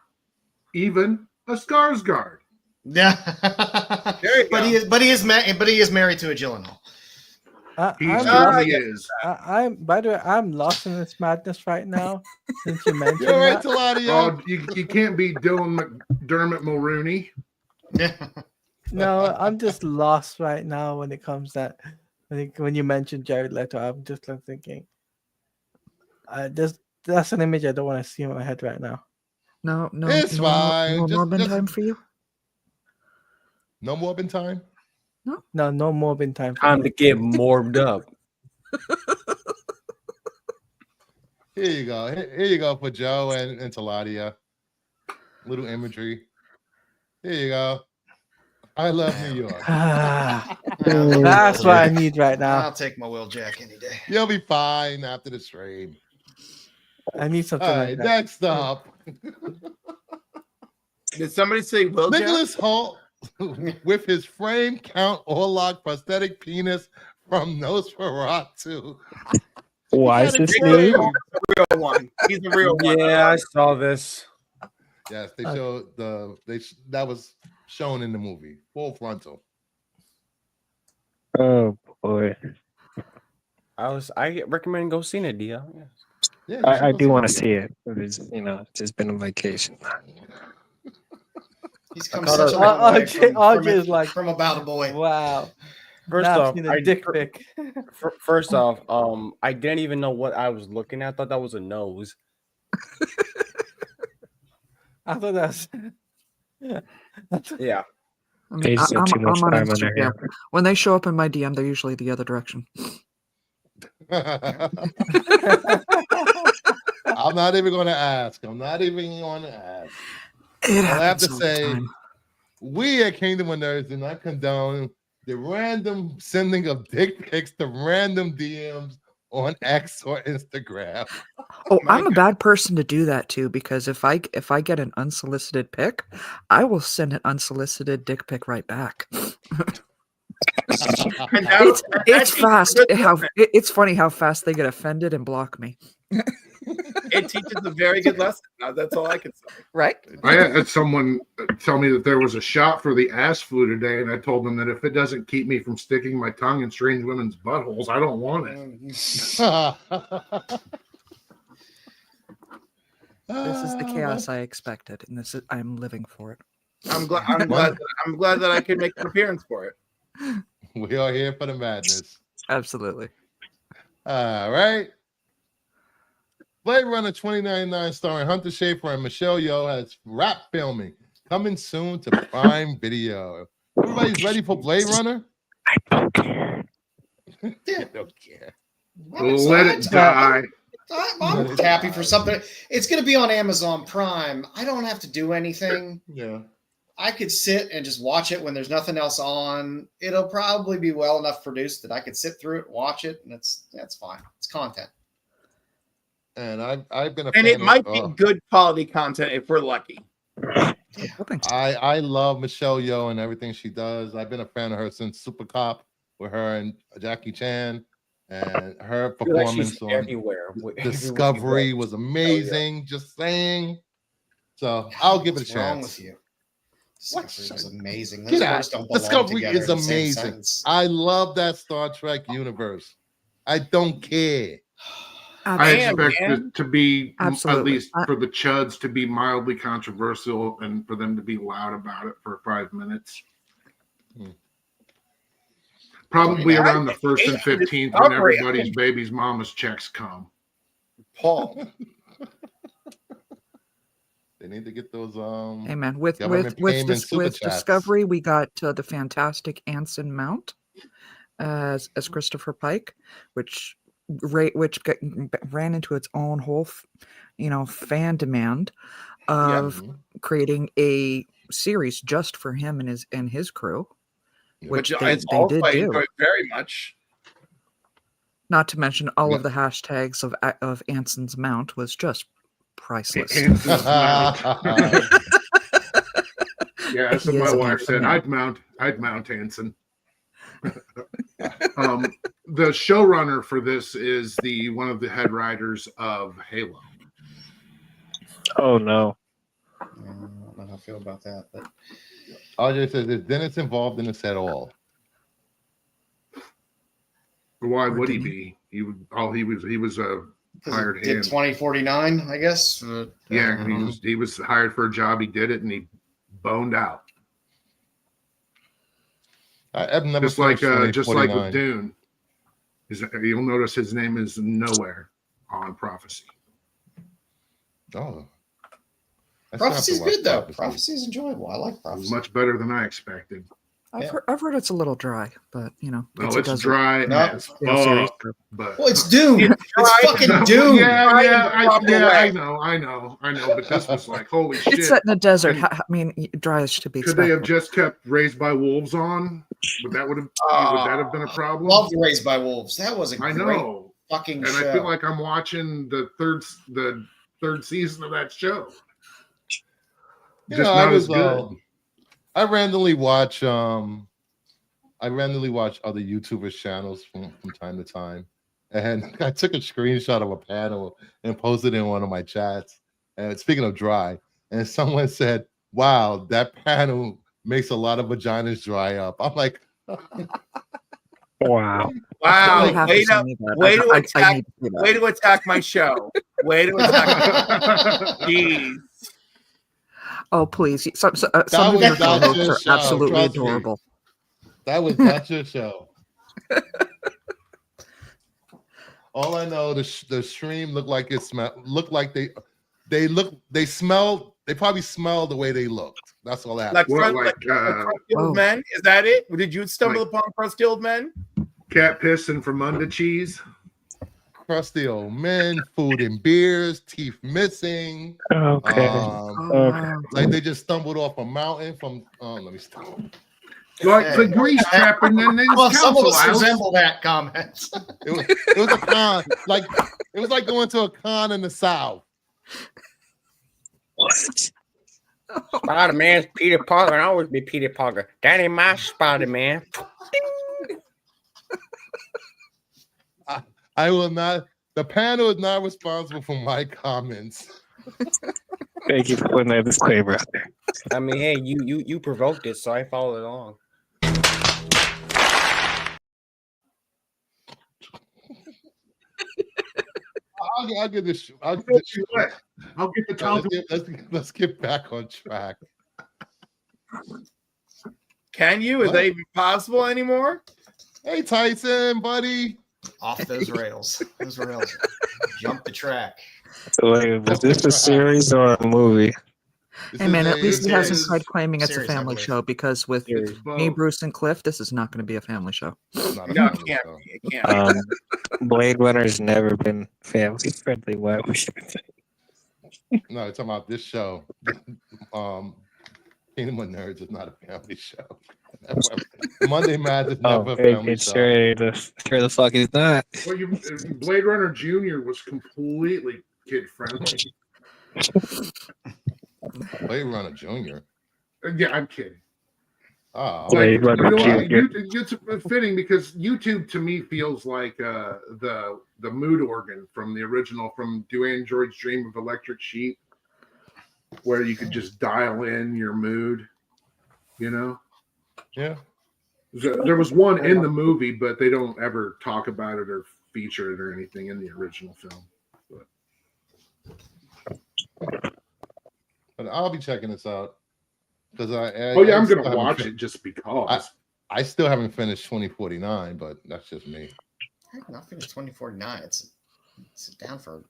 even a Skarsgård. Yeah, There you but go. he is married to a Gyllenhaal. He I'm, certainly is. I'm. By the way, I'm lost in this madness right now. Since you mentioned You're right, that. Teladio. Oh, you can't be Dylan McDermott Mulrooney. Yeah, No, I'm just lost right now when it comes that when you mentioned Jared Leto. I'm just like thinking, that's an image I don't want to see in my head right now. No, It's fine. No Just- Morbin just- time for you. No more in time. No more been time. For Time me. to get morbed up. Here you go. Here you go for Joe and Teladia. Little imagery. Here you go. I love New York. That's what I need right now. I'll take my Will Jack any day. You'll be fine after the stream. I need something All like right, that. next up, Did somebody say Will Jack? Nicholas Hoult with his frame count Orlok prosthetic penis from Nosferatu. Why is this He's new? a real one. He's a real one. Yeah, I saw this. Yes, they showed that was shown in the movie, full frontal. Oh boy. I recommend go see it, Dia. Yeah, you should I go do want to it. see it. It's, just been on vacation. He's come caught such a her- long way RJ is like, from About a Boy. wow. First Now I've off, seen a dick pic. First off, I didn't even know what I was looking at. I thought that was a nose. I thought that's. Yeah. I mean, They spend too much I'm on time on their Instagram. hair. When they show up in my DM, they're usually the other direction. I'm not even going to ask. I'm not even going to ask. It I'll have happens to all the say, time. we at Kingdom of Nerds do not condone the random sending of dick pics to random DMs on X or Instagram. Oh, My I'm a bad person to do that too, because if I get an unsolicited pic, I will send an unsolicited dick pic right back. And It's fast. It's funny how fast they get offended and block me. it teaches a very good lesson. That's all I can say. Right? I had someone tell me that there was a shot for the ass flu today, and I told them that if it doesn't keep me from sticking my tongue in strange women's buttholes, I don't want it. This is the chaos I expected, and I'm living for it. I'm glad that I can make an appearance for it. We are here for the madness. Absolutely. All right. Blade Runner 2099 starring Hunter Schafer and Michelle Yeoh has wrap filming coming soon to Prime Video. Everybody's ready for Blade Runner? I don't care. I don't care. Let it die. I'm happy for something. It's going to be on Amazon Prime. I don't have to do anything. Yeah. I could sit and just watch it when there's nothing else on. It'll probably be well enough produced that I could sit through it, watch it, and that's fine. It's content. And I've been a And fan it might of, be good quality content if we're lucky. I love Michelle Yeoh and everything she does. I've been a fan of her since Super Cop with her and Jackie Chan, and her performance on everywhere. Discovery was amazing. Just saying. So I'll give it a What's wrong chance. with you? What? Discovery was amazing. Get Those out. words don't belong Discovery together is in the same amazing. sentence. I love that Star Trek universe. I don't care. I Absolutely. expect it to be, Absolutely. at least for the Chuds, to be mildly controversial and for them to be loud about it for 5 minutes. Probably around the 1st and 15th when everybody's baby's mama's checks come. Paul. They need to get those Hey man, with government payment super chats. Discovery, we got the fantastic Anson Mount as Christopher Pike, which ran into its own whole, fan demand of creating a series just for him and his crew, which they did do. Very much. Not to mention all of the hashtags of Anson's Mount was just priceless. Yeah, that's what my wife said. I'd mount Hanson. The showrunner for this is one of the head writers of Halo. Oh no. I don't know how I feel about that, but RJ says, is Dennis involved in this at all? Why would he be? He was a hired did hand. 2049, I guess. Yeah, he was hired for a job. He did it, and he boned out. I've never Just like with 2049. Dune. You'll notice his name is nowhere on Prophecy. Oh, Prophecy's good though. Prophecy's enjoyable. I like Prophecy. Much better than I expected. I've heard it's a little dry, but it's dry as fuck. But well, it's Dune. It's fucking Dune. I know. But this was like, holy shit! It's set in a desert. I mean, dry is to be expected. Could they have just kept Raised by Wolves on? Would that have been a problem? Love Raised by Wolves. That was a great fucking show. And I feel like I'm watching the third season of that show. Just not as good. I randomly watch other YouTubers' channels from time to time. And I took a screenshot of a panel and posted it in one of my chats. And speaking of dry, and someone said, wow, that panel makes a lot of vaginas dry up. I'm like, wow. Way to attack my show. Wait a second. Jeez. Oh, please. Some was of your not co-hosts your are show, absolutely trust me. adorable. That was not your show. All I know, the stream looked like it looked like they probably smelled the way they looked. That's all that. Like, What, crusty Whoa. old men? Is that it? Did you stumble upon crusty old men? cat piss and Fremunda cheese? Crusty old men, food and beers, teeth missing. Okay. Oh, Like they just stumbled off a mountain from. Let me stop. Like the grease trap and then they Well, some of council us house. resemble that comment. It was a con. Like it was like going to a con in the South. What? Spider-Man's Peter Parker and always be Peter Parker. That ain't my Spider-Man. I will not. The panel is not responsible for my comments. Thank you for putting that disclaimer out there. I mean, hey, you provoked it, so I followed along. I'll get this. I'll get the towel. Let's get back on track. Can you? Is that even possible anymore? Hey Tyson, buddy. Off those rails. Those rails. Jump the track. So wait, was this a series or a movie? hey man, at least he hasn't series- tried claiming it's a series, I family believe. show, because with Series. me, Bruce, and Cliff, this is not going to be a family show. It's not a No, it family can't show. be. It can't be. Blade Runner's never been family friendly. Why would you? No, it's talking about this show. Kingdom of Nerds is not a family show. Monday Math is never a family show. Sure the fuck is not. Well, Blade Runner Jr. was completely kid friendly. Blade Runner Jr. Yeah, I'm kidding. Oh, Blade Runner Jr. It's fitting because YouTube to me feels like the mood organ from the original, from Do Androids Dream of Electric Sheep, where you could just dial in your mood, you know? yeah. There was one in the movie, but they don't ever talk about it or feature it or anything in the original film. But I'll be checking this out because I'm going to watch it just because. I still haven't finished 2049, but that's just me. I have not finished 2049. It's down for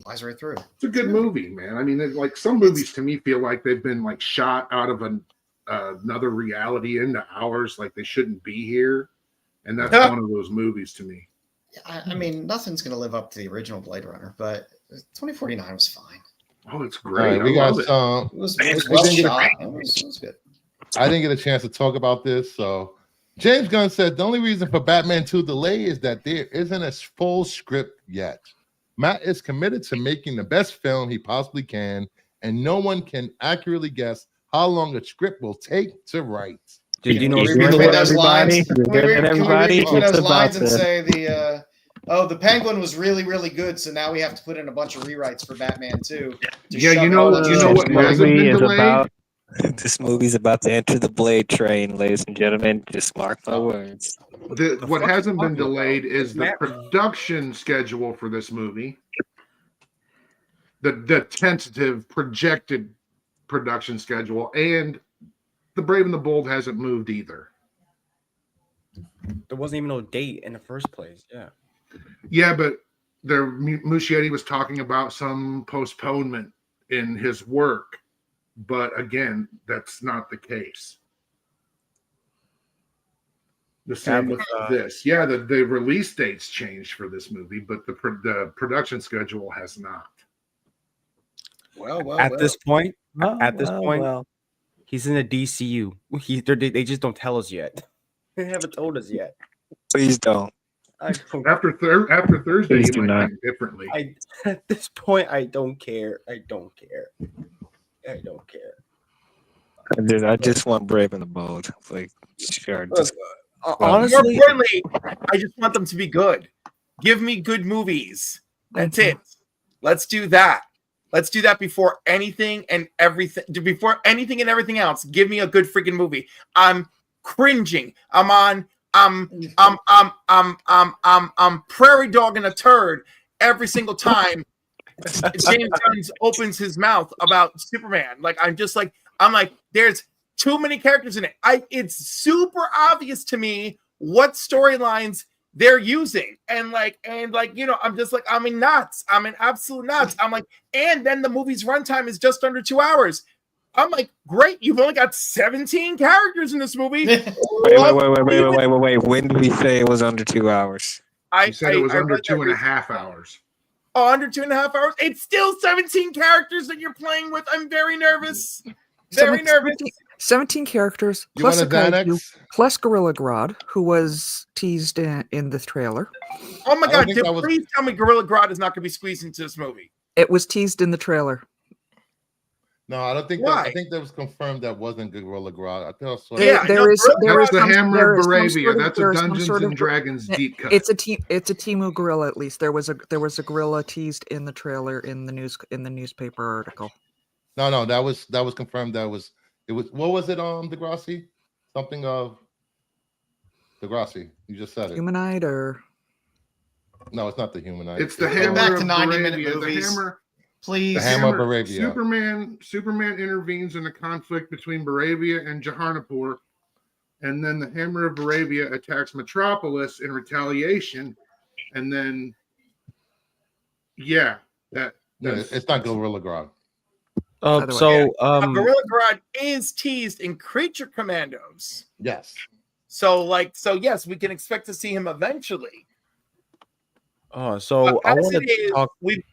flies right through. It's a good movie, man. I mean, like some movies to me feel like they've been like shot out of another reality into ours, like they shouldn't be here, and that's one of those movies to me. I mean, nothing's going to live up to the original Blade Runner, but 2049 was fine. Oh, it's All great. right, we I got love it. some. It was We well didn't get a- shot. It was good. I didn't get a chance to talk about this, so James Gunn said the only reason for Batman 2 delay is that there isn't a full script yet. Matt is committed to making the best film he possibly can, and no one can accurately guess how long a script will take to write. Did you know? You Can we heard read that, those everybody? lines? You Can we heard read that, everybody? between It's those about lines and to- say the Penguin was really, really good, so now we have to put in a bunch of rewrites for Batman 2. Yeah, you know what hasn't been Movie is delayed? about. This movie's about to enter the Blade train, ladies and gentlemen. Just mark my words. What hasn't been talking about? delayed is the Matt- production schedule for this movie. The tentative projected production schedule, and The Brave and the Bold hasn't moved either. There wasn't even no date in the first place. Yeah. Yeah, but Muschietti was talking about some postponement in his work, but again, that's not the case. The same with this. Yeah, the release dates changed for this movie, but the production schedule has not. At this point, Well, he's in the DCU. They just don't tell us yet. They haven't told us yet. Please don't. After Thursday, Please you do might not. think differently. At this point, I don't care. I don't care. I just want Brave and the Bold. Like, sure. Look, Just, More honestly, importantly, I just want them to be good. Give me good movies. That's it. Let's do that. Let's do that before anything and everything. Before anything and everything else, give me a good freaking movie. I'm cringing. I'm prairie dog in a turd, every single time James Gunn opens his mouth about Superman. Like I'm like, there's too many characters in it. It's super obvious to me what storylines they're using, and I'm just like, I'm in knots. I'm in absolute knots. I'm like, and then the movie's runtime is just under 2 hours. I'm like, great, you've only got 17 characters in this movie. Wait. When did we say it was under 2 hours? You said it was under 2.5 hours. Oh, under 2.5 hours? It's still 17 characters that you're playing with. I'm very nervous. Very nervous. 17 characters You want plus a a kaiju, Xanax? plus Gorilla Grodd, who was teased in the trailer. Oh my I don't god, think that was- please tell me Gorilla Grodd is not going to be squeezed into this movie. It was teased in the trailer. No, I don't think Why? that. I think that was confirmed. That wasn't Gorilla Grodd. I think I saw Yeah, There no, is Gorilla That's the some- Hammer there of is some Baravia. sort of- That's there a is some Dungeons sort and of- Dragons deep cut. It's a Timu gorilla. At least there was a gorilla teased in the trailer in the newspaper article. No, that was confirmed. It was what was it? Degrassi, something of Degrassi. You just said it. Humanoid or No, it's not the humanoid. It's the It's, Hammer back of to 90-minute Baravia. movies. The Hammer. Please. The Hammer of Baravia. Superman intervenes in a conflict between Baravia and Jahanapur, and then the Hammer of Baravia attacks Metropolis in retaliation, and then it's not Gorilla Grodd. By the way, Gorilla Grodd is teased in Creature Commandos. Yes. So yes, we can expect to see him eventually. So I As want it to is, talk. We've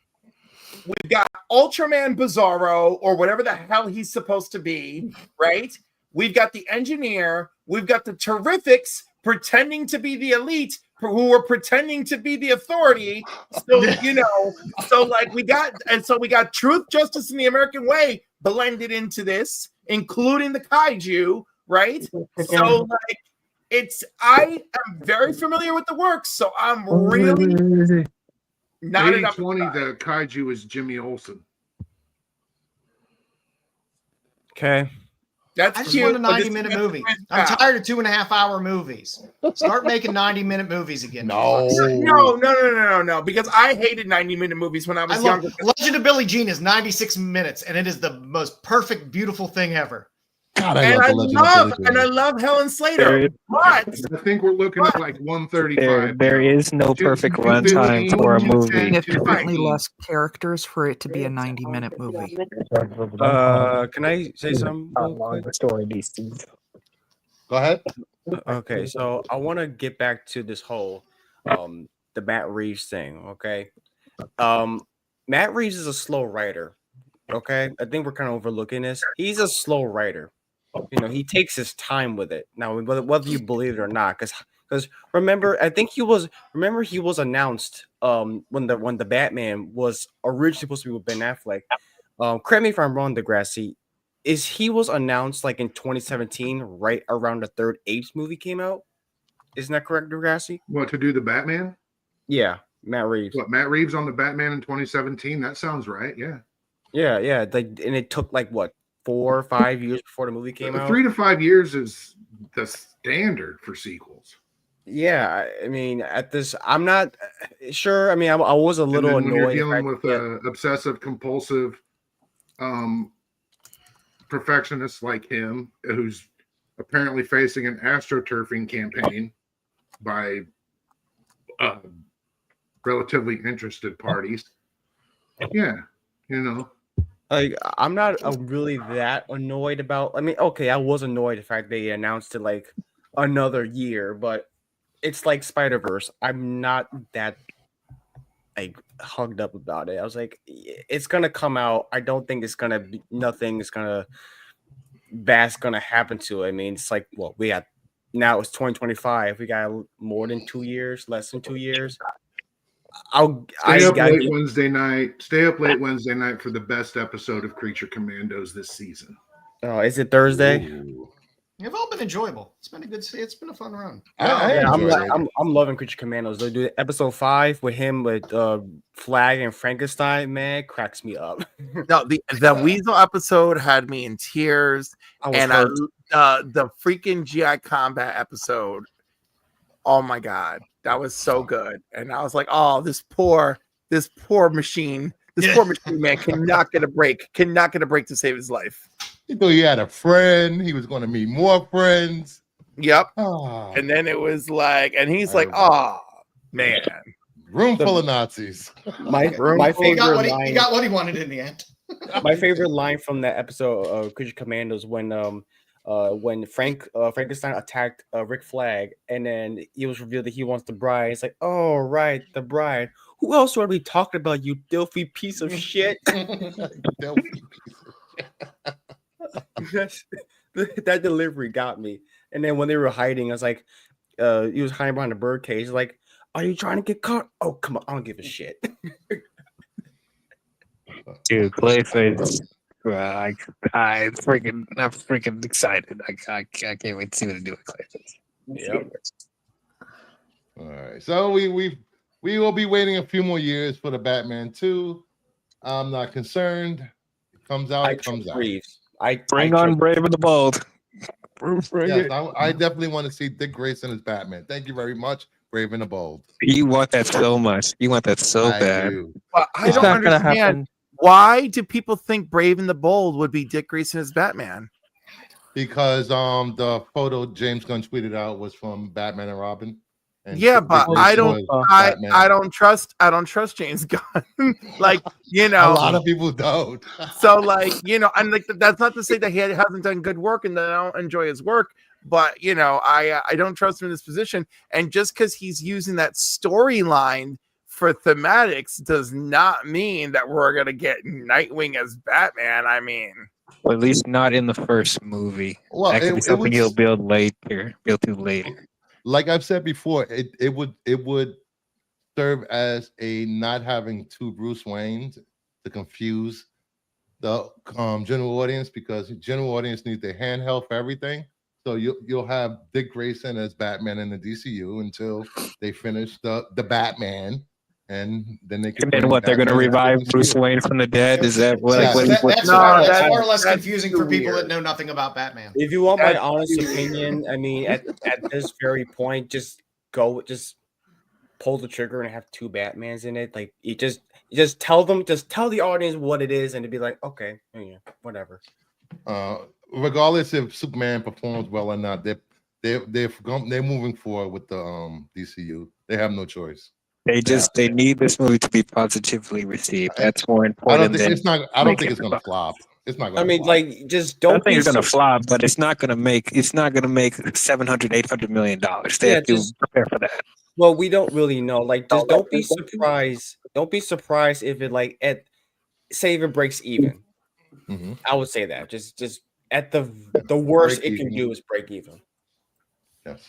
got Ultraman Bizarro, or whatever the hell he's supposed to be, right? We've got the Engineer. We've got the Terrifics pretending to be the Elite, who are pretending to be the Authority. So we got Truth, Justice, and the American Way blended into this, including the Kaiju, right? So I am very familiar with the works, so I'm really not enough. 20, the Kaiju is Jimmy Olsen. Okay. That's I just cute, want a but this 90-minute is movie. different I'm style. tired of 2.5-hour movies. Start making 90-minute movies again. No. No, because I hated 90-minute movies when I was younger. Legend of Billie Jean is 96 minutes, and it is the most perfect, beautiful thing ever. God, I love love Helen Slater. But I think we're looking at like 135. There is no perfect 215, runtime for a 210, movie. significantly 215. less characters for it to be a 90-minute movie. Can I say something? How long the story needs to be. Go ahead. Okay, so I want to get back to this whole the Matt Reeves thing. Okay, Matt Reeves is a slow writer. Okay, I think we're kind of overlooking this. He's a slow writer. He takes his time with it. Now, whether you believe it or not, because remember, I think he was announced when the Batman was originally supposed to be with Ben Affleck. Correct me if I'm wrong, Degrassi. He was announced like in 2017, right around the third Apes movie came out? Isn't that correct, Degrassi? What, to do the Batman? Yeah, Matt Reeves. What, Matt Reeves on the Batman in 2017? That sounds right. Yeah. Yeah. And it took like what, 4 or 5 years before the movie came out? 3 to 5 years is the standard for sequels. Yeah, I mean, I'm not sure. I mean, I was a little And then when annoyed. you're dealing with an obsessive compulsive perfectionist like him, who's apparently facing an astroturfing campaign by relatively interested parties. Yeah, Like, I'm not really that annoyed about. I mean, okay, I was annoyed the fact they announced it like another year, but it's like Spider-Verse. I'm not that like hugged up about it. I was like, it's gonna come out. I don't think it's gonna be nothing is gonna bad's gonna happen to it. I mean, it's like, well, we got now it's 2025. We got more than 2 years, less than 2 years. Stay up late Wednesday night for the best episode of Creature Commandos this season. Oh, is it Thursday? Ooh. They've all been enjoyable. It's been a fun run. I'm loving Creature Commandos. They do episode 5 with him with Flag and Frankenstein. Man, cracks me up. No, the Weasel episode had me in tears, and the freaking GI Combat episode. Oh my god, that was so good, and I was like, "Oh, this poor this poor machine man cannot get a break to save his life. He thought he had a friend. He was going to meet more friends. Yep. Ah, And then it was like, and he's like, Terrible. oh man, room full of Nazis. My He favorite he line. got what he wanted in the end. My favorite line from that episode of Creature Commandos when Frankenstein attacked Rick Flag, and then it was revealed that he wants the bride. It's like, oh right, the bride. Who else would we talking about? You filthy piece of shit. That delivery got me. And then when they were hiding, I was like, he was hiding behind the birdcage. He's like, are you trying to get caught? Oh come on, I don't give a shit. Dude, Clayface. I'm freaking excited. I can't wait to see what they do with Clayface. Yep. All right, so we will be waiting a few more years for the Batman 2. I'm not concerned. It comes out. It comes out. Bring on Brave and the Bold. Yes, I definitely want to see Dick Grayson as Batman. Thank you very much, Brave and the Bold. You want that so much. You want that so bad. Do. But I It's don't not gonna understand. happen. Why do people think Brave and the Bold would be Dick Grayson as Batman? Because the photo James Gunn tweeted out was from Batman and Robin. And Yeah, Dick but Grayson I don't was I Batman. don't trust James Gunn. Like, you A know, lot of people don't. so like, you know, and like that's not to say that he hasn't done good work and that I don't enjoy his work, but you know, I don't trust him in this position. And just because he's using that storyline for thematics does not mean that we're gonna get Nightwing as Batman. I mean, Well, at least not in the first movie. Well, That could be it something would- he'll build to later. Like I've said before, it would serve as a not having two Bruce Waynes to confuse the general audience, because the general audience needs their handheld for everything. So you'll have Dick Grayson as Batman in the DCU until they finish the Batman, and then they can. And then bring what? They're going to Batman into revive the Bruce DCU. Wayne from the dead? Is that what? Yeah, Like, so what That's No, far that's- less that's confusing too for people weird. that know nothing about Batman. If you want my That's honest weird. opinion, I mean, at this very point, just pull the trigger and have two Batmans in it. Like you just tell the audience what it is, and to be like, okay, yeah, whatever. Regardless if Superman performs well or not, they're moving forward with the DCU. They have no choice. they need this movie to be positively received. That's more I important don't think than it's not. I don't think making it's gonna it flop. It's not gonna. I mean, flop. like, just I don't think be it's gonna sur- flop, but it's not gonna make $700-800 million. They Yeah, have to just- prepare for that. Well, we don't really know. Like, just don't be surprised. Don't be surprised if it say if it breaks even. Mhm. I would say that. Just at the worst Break it can even. do is break even. Yes.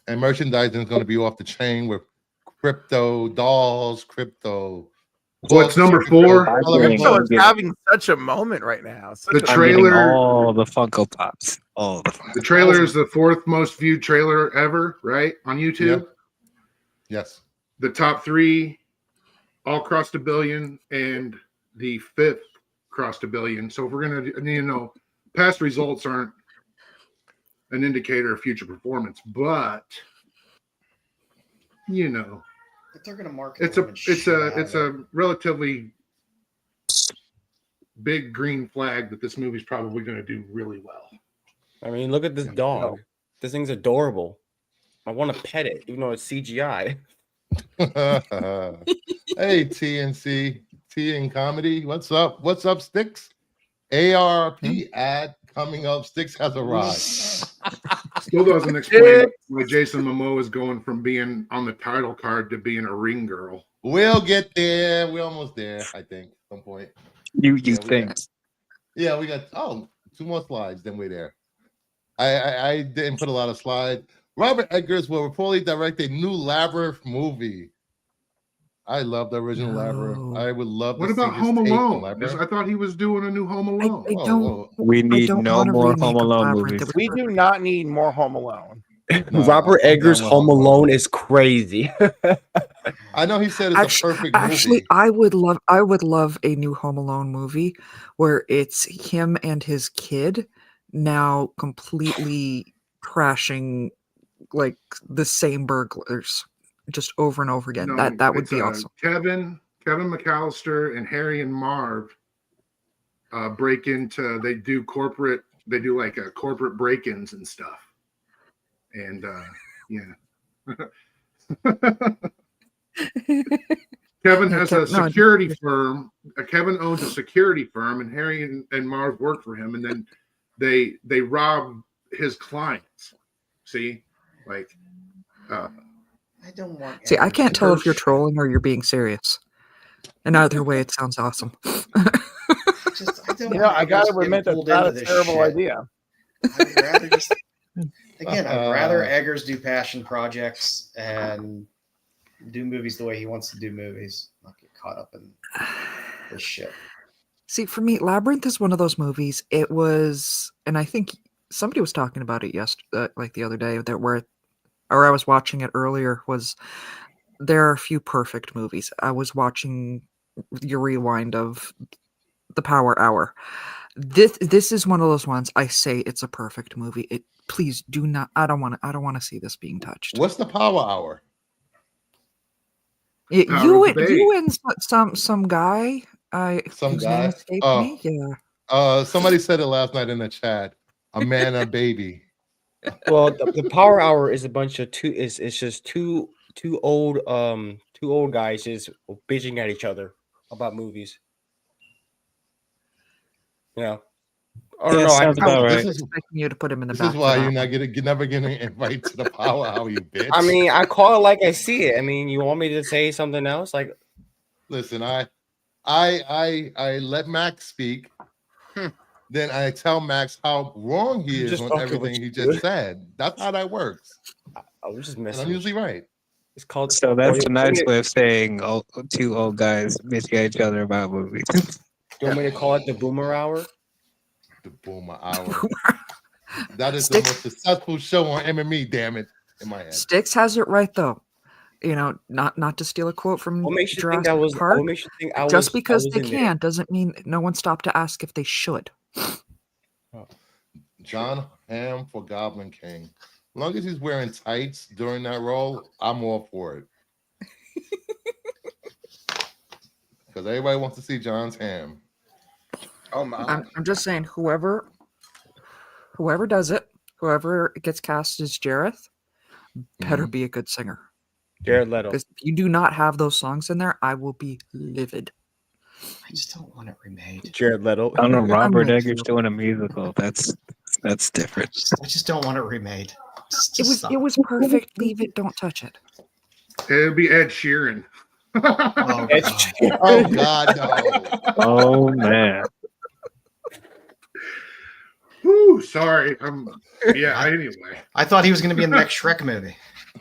And merchandising is going to be off the chain with crypto dolls, crypto. What's number crypto 4? coloring getting- So books. it's getting- having such a moment right now. Such The a- I'm getting trailer- all the Funko Pops. All the Funko The trailer is the 4th most viewed trailer ever, right? On YouTube. Yes. The top 3 all crossed a billion, and the 5th crossed a billion. So if we're gonna, past results aren't an indicator of future performance, but But they're going to market. it's a relatively big green flag that this movie's probably going to do really well. I mean, look at this dog. This thing's adorable. I want to pet it, even though it's CGI. Hey, TNC, T in comedy. What's up? What's up, Sticks? ARP ad coming up. Sticks has arrived. Still doesn't explain why Jason Momoa is going from being on the title card to being a ring girl. We'll get there. We're almost there, I think, at some point. You we think? Yeah, we got 2 more slides, then we're there. I didn't put a lot of slides. Robert Eggers will reportedly direct a new Labyrinth movie. I love the original Labyrinth. I would love What to about see his Home take on Alone? Labyrinth. I thought he was doing a new Home Alone. I don't. We need don't no want a more remake Home of Alone Labyrinth. movies. It was We do not need more Home Alone. No, Robert I'm Eggers' done with Home Alone is crazy. I know he said it's a perfect Actually, movie. I would love a new Home Alone movie where it's him and his kid now completely crashing like the same burglars. just over and over again. No, That would it's, be awesome. Kevin McAllister, and Harry and Marv break into. They do like a corporate break-ins and stuff. And yeah. Kevin has a security firm. Kevin owns a security firm, and Harry and Marv work for him, and then they rob his clients. See, like I don't want. See, I can't tell if you're trolling or you're being serious. And either way, it sounds awesome. I gotta admit that's not a terrible idea. I'd rather just I'd rather Eggers do passion projects and do movies the way he wants to do movies, not get caught up in this shit. See, for me, Labyrinth is one of those movies. It was, and I think somebody was talking about it yesterday, like the other day, or I was watching it earlier. There are a few perfect movies. I was watching your rewind of the Power Hour. This is one of those ones. I say it's a perfect movie. Please do not. I don't want to see this being touched. What's the Power Hour? You and some guy. Whose name escaped me. Yeah. Somebody said it last night in the chat. A man, a baby. Well, the Power Hour is a bunch of it's just two old guys just bitching at each other about movies. Yeah. I don't know. Sounds about right. I was expecting you to put him in the back. This is why you're never getting invited to the Power Hour, you bitch. I mean, I call it like I see it. I mean, you want me to say something else? Like, listen, I let Max speak. Then I tell Max how wrong he is on everything he just said. That's how that works. I was just messing. I'm usually right. It's called. So that's a nice way of saying two old guys bitching at each other about movies. Do you want me to call it the Boomer Hour? The Boomer Hour. That is the most successful show on MME. Damn it, in my head. Styx has it right though. You know, not to steal a quote from Jurassic Park. Just because they can doesn't mean no one stopped to ask if they should. John Hamm for Goblin King. As long as he's wearing tights during that role, I'm all for it. Because everybody wants to see John's ham. Oh my! I'm just saying, whoever does it, whoever gets cast as Jareth, better be a good singer. Jared Leto. Because if you do not have those songs in there, I will be livid. I just don't want it remade. Jared Leto. I don't know. Robert Eggers doing a musical. That's different. I just don't want it remade. It was perfect. Leave it. Don't touch it. It'll be Ed Sheeran. Oh God, no. Oh man. Whoo, sorry. Anyway. I thought he was going to be in the next Shrek movie.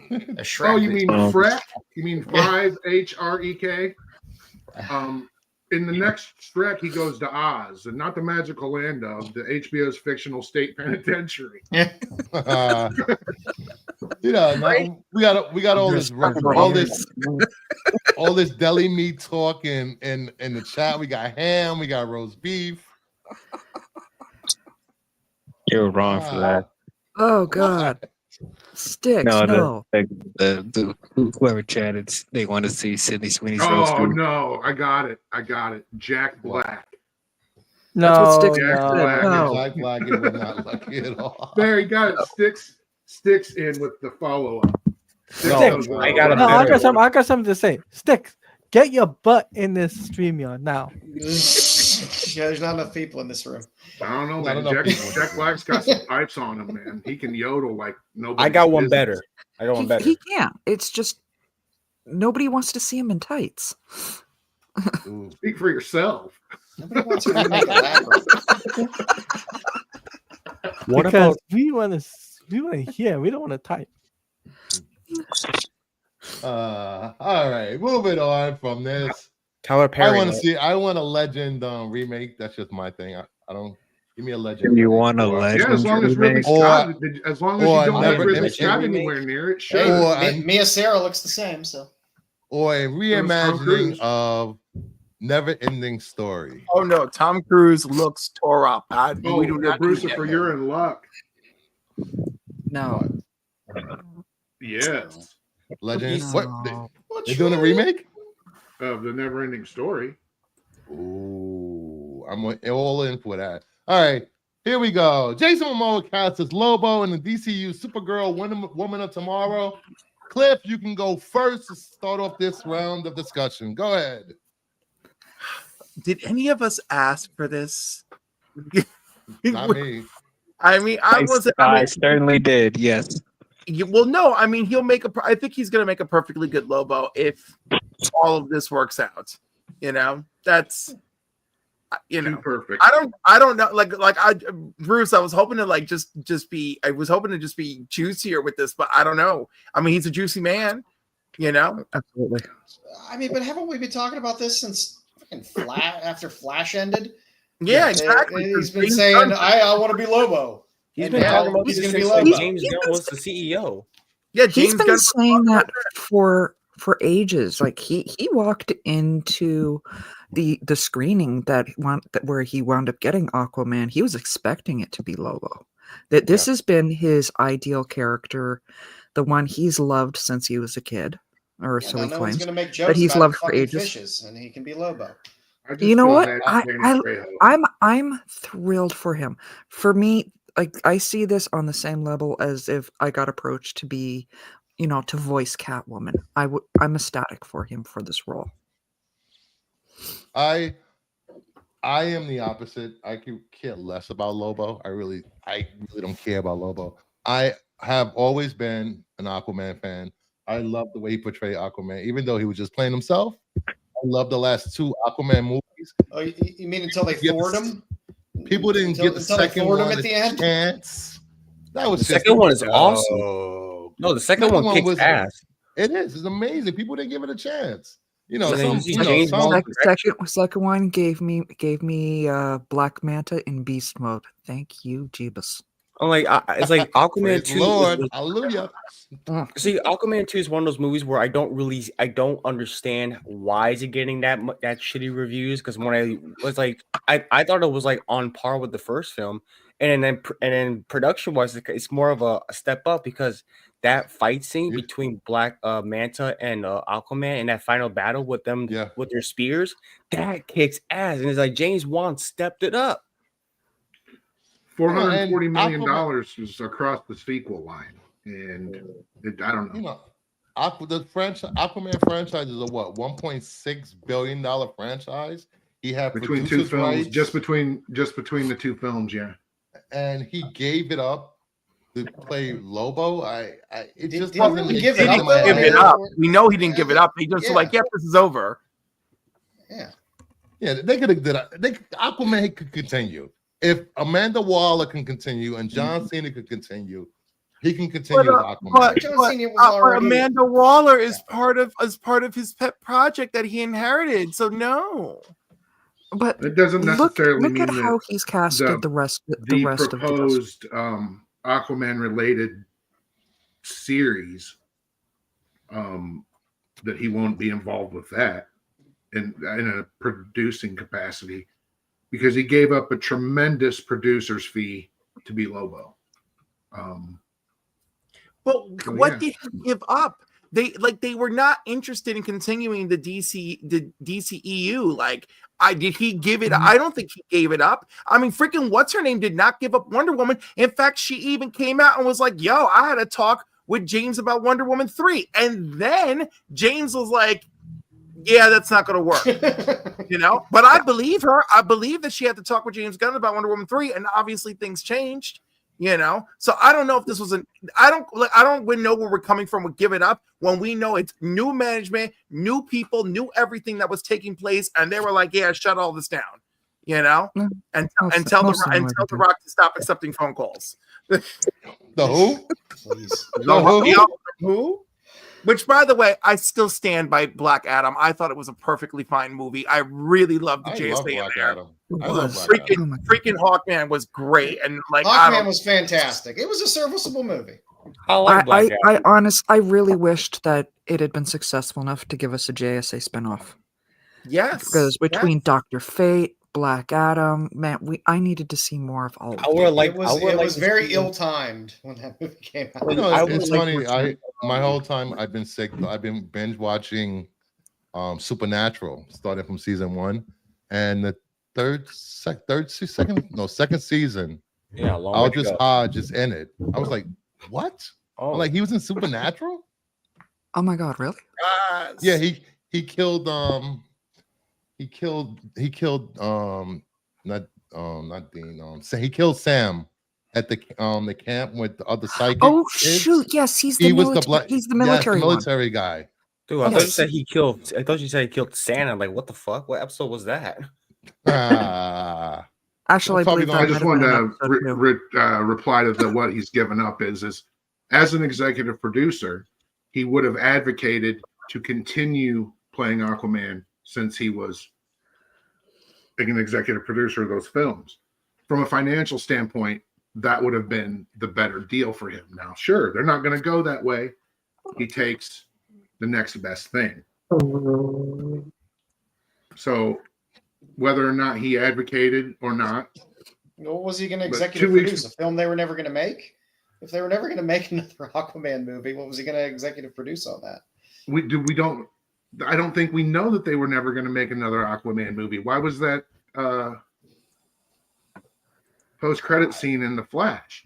A Shrek. Oh, you mean Shrek? You mean 5HREK? In the next Shrek, he goes to Oz, and not the magical land of the HBO's fictional state penitentiary. We got all this deli meat talk in the chat. We got ham, we got roast beef. You're wrong for that. Oh God. Styx, no. The whoever chatted, they want to see Sydney Sweeney's. Oh no, I got it. Jack Black. No, that's what Styx Jack Black is not lucky at all. There, you got it. Sticks in with the follow up. I got something to say. Styx, get your butt in this StreamYard now. Yeah, there's not enough people in this room. I don't know, man. Jack Black's got some pipes on him, man. He can yodel like nobody. I got one better. He can. It's just nobody wants to see him in tights. Speak for yourself. Nobody wants to remake a Labyrinth. Because we want to hear. We don't want to type. All right, moving on from this. Tyler Perry. I want a Legend remake. That's just my thing. I don't give me a Legend. You want a Legend? Yeah, as long as Ridley Scott, as long as you don't have Ridley Scott anywhere near it, sure. Mia Sarah looks the same, so. Or a reimagining of Never Ending Story. Oh no, Tom Cruise looks tore up. We do not. Brucifer, you're in luck. No. Yes. Legend. He's- What? No. They're doing a remake? Of the Never-Ending Story. Ooh, I'm all in for that. All right, here we go. Jason Momoa cast as Lobo in the DCU Supergirl Woman of Tomorrow. Cliff, you can go first to start off this round of discussion. Go ahead. Did any of us ask for this? Not me. I mean, I wasn't. I certainly did. Yes. Well, no. I mean, he'll make a. I think he's going to make a perfectly good Lobo if all of this works out. You know, that's. You Too know, perfect. I don't know. Bruce, I was hoping to just be. I was hoping to just be juicier with this, but I don't know. I mean, he's a juicy man. You know, Absolutely. I mean, but haven't we been talking about this since after Flash ended? Yeah, exactly. He's been saying, "I want to be Lobo." He's And been now talking about he's this gonna be since like, Lobo. James Gunn was the CEO. Yeah, He's James been Gunn. saying that for ages. Like he walked into the screening where he wound up getting Aquaman. He was expecting it to be Lobo. That this has been his ideal character, the one he's loved since he was a kid, or Yeah, so now he no one's claims. gonna make jokes he's about loved him for fucking ages. fishes, and he can be Lobo. I just You know feel what? bad for Danny Trejo. I'm thrilled for him. For me, like I see this on the same level as if I got approached to be, to voice Catwoman. I'm ecstatic for him for this role. I am the opposite. I could care less about Lobo. I really don't care about Lobo. I have always been an Aquaman fan. I love the way he portrayed Aquaman, even though he was just playing himself. I love the last two Aquaman movies. Oh, you mean until they thwarted him? People didn't get the until they second thwarted him one at the a end? chance. That was The just second one is a awesome. joke. No, the second one kicks was ass. It is. It's amazing. People didn't give it a chance. And then you see James some Bond. Second one gave me Black Manta in beast mode. Thank you, Jeebus. I'm like, it's like Aquaman Praise 2. Lord, hallelujah. See, Aquaman 2 is one of those movies where I don't understand why is it getting that shitty reviews. Because when I was like, I thought it was like on par with the first film, and then production wise, it's more of a step up because that fight scene between Black Manta and Aquaman in that final battle with them with their spears, that kicks ass, and it's like James Wan stepped it up. $440 million is across the sequel line, and I don't know. The Aquaman franchise is a what? $1.6 billion franchise. He had between two films, just between the two films, yeah. And he gave it up to play Lobo. It just didn't doesn't really make give sense it in my Give head. it up. We know he didn't give it up. He just like, yep, this is over. Yeah. Yeah, they could have did it. Aquaman could continue. If Amanda Waller can continue and John Cena could continue, he can continue as Aquaman. But Amanda Waller is part of his pet project that he inherited. So no. But it doesn't necessarily look mean at how he's casted the rest of the proposed Aquaman related series. That he won't be involved with that in a producing capacity, because he gave up a tremendous producer's fee to be Lobo. But what did he give up? They were not interested in continuing the DCEU. Like, did he give it? I don't think he gave it up. I mean, freaking what's her name did not give up Wonder Woman. In fact, she even came out and was like, "Yo, I had a talk with James about Wonder Woman 3," and then James was like, "Yeah, that's not going to work." But I believe her. I believe that she had to talk with James Gunn about Wonder Woman 3, and obviously things changed. So I don't know if this was I don't know where we're coming from with Give It Up when we know it's new management, new people, new everything that was taking place, and they were like, "Yeah, shut all this down," and tell the Rock to stop accepting phone calls. The who? Please. Who? Which, by the way, I still stand by Black Adam. I thought it was a perfectly fine movie. I really loved the JSA in there. Freaking Hawkman was great, and like Hawkman was fantastic. It was a serviceable movie. I really wished that it had been successful enough to give us a JSA spinoff. Yes, because between Dr. Fate, Black Adam. Man, I needed to see more of all of I would them. like. it was very ill-timed when that movie came out. You know, I it's would like funny. to- My whole time I've been sick. I've been binge watching Supernatural, starting from season 1, and the second season. Yeah, long way to Aldous go. Hodge is in it. I was like, what? Oh, I'm like, he was in Supernatural? Oh my god, really? Yeah, he killed not Dean, he killed Sam at the camp with the other psychic Oh kids. shoot! Yes, he's the He was military. He's the yes, military one. military guy. dude, I thought you Yes. said he killed. I thought you said he killed Santa. Like, what the fuck? What episode was that? Ah, Actually, I Probably believe gonna- that I just might have wanted been an to episode too. reply to what he's given up is as an executive producer, he would have advocated to continue playing Aquaman since he was an executive producer of those films. From a financial standpoint, that would have been the better deal for him. Now, sure, they're not going to go that way. He takes the next best thing. So whether or not he advocated or not, What was he going to But executive 2 weeks- produce? A film they were never going to make? If they were never going to make another Aquaman movie, what was he going to executive produce on that? I don't think we know that they were never going to make another Aquaman movie. Why was that post-credit scene in The Flash?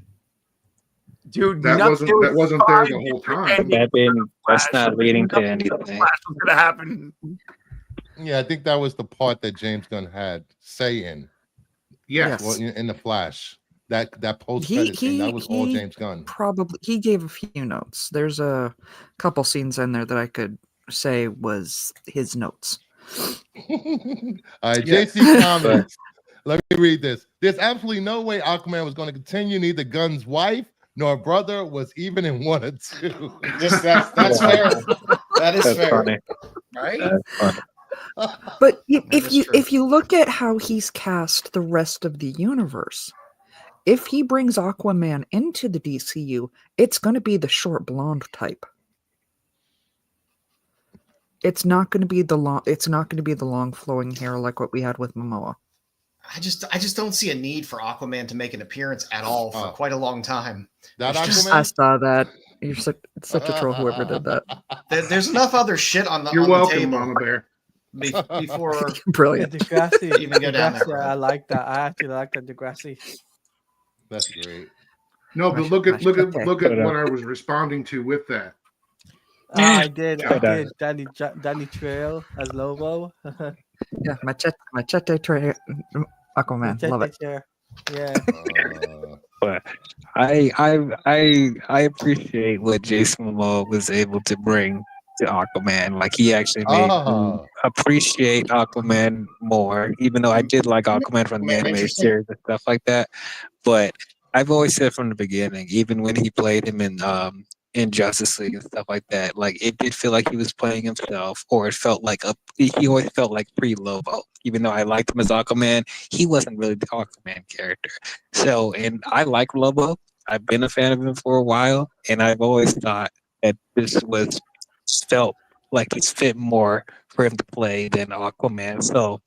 Dude, That nothing wasn't there the was whole fine. time. That's not leading to Nothing anything. Flash was gonna happen. yeah, I think that was the part that James Gunn had say in. Yes. Well, in the Flash, that post He- credit scene, that he- was all he- James Gunn. Probably he gave a few notes. There's a couple scenes in there that I could say was his notes. All right, Yeah. JC comments. Let me read this. There's absolutely no way Aquaman was going to continue. Neither Gunn's wife nor brother was even in 1 or 2. Just that's fair. That is That's fair. funny. Right? That's funny. But That if is you true. if you look at how he's cast the rest of the universe, if he brings Aquaman into the DCU, it's going to be the short blonde type. It's not going to be the long. It's not going to be the long flowing hair like what we had with Momoa. I just don't see a need for Aquaman to make an appearance at all for Oh. quite a long time. That It's just- I Aquaman? saw that. You're such a troll. Whoever did that. There's enough other shit on the You're on the welcome, table Mama Bear. before Yeah, Brilliant. Degrassi. Even go down that Degrassi, road. I like that. I actually like that Degrassi. That's great. No, but Rush- look at rush, look at okay. look at But, what I was responding to with that. I did. I Shut up. did. Danny Trail as Lobo. Yeah, Machete Tray Aquaman. Love it. Yeah. But I appreciate what Jason Momoa was able to bring to Aquaman. Like he actually made me Oh. appreciate Aquaman more, even though I did like Aquaman from the animated Interesting. series and stuff like that. But I've always said from the beginning, even when he played him in Justice League and stuff like that, like it did feel like he was playing himself, or it felt like he always felt like pre-Lobo. Even though I liked him as Aquaman, he wasn't really the Aquaman character. So, and I like Lobo. I've been a fan of him for a while, and I've always thought that this was felt like it's fit more for him to play than Aquaman. So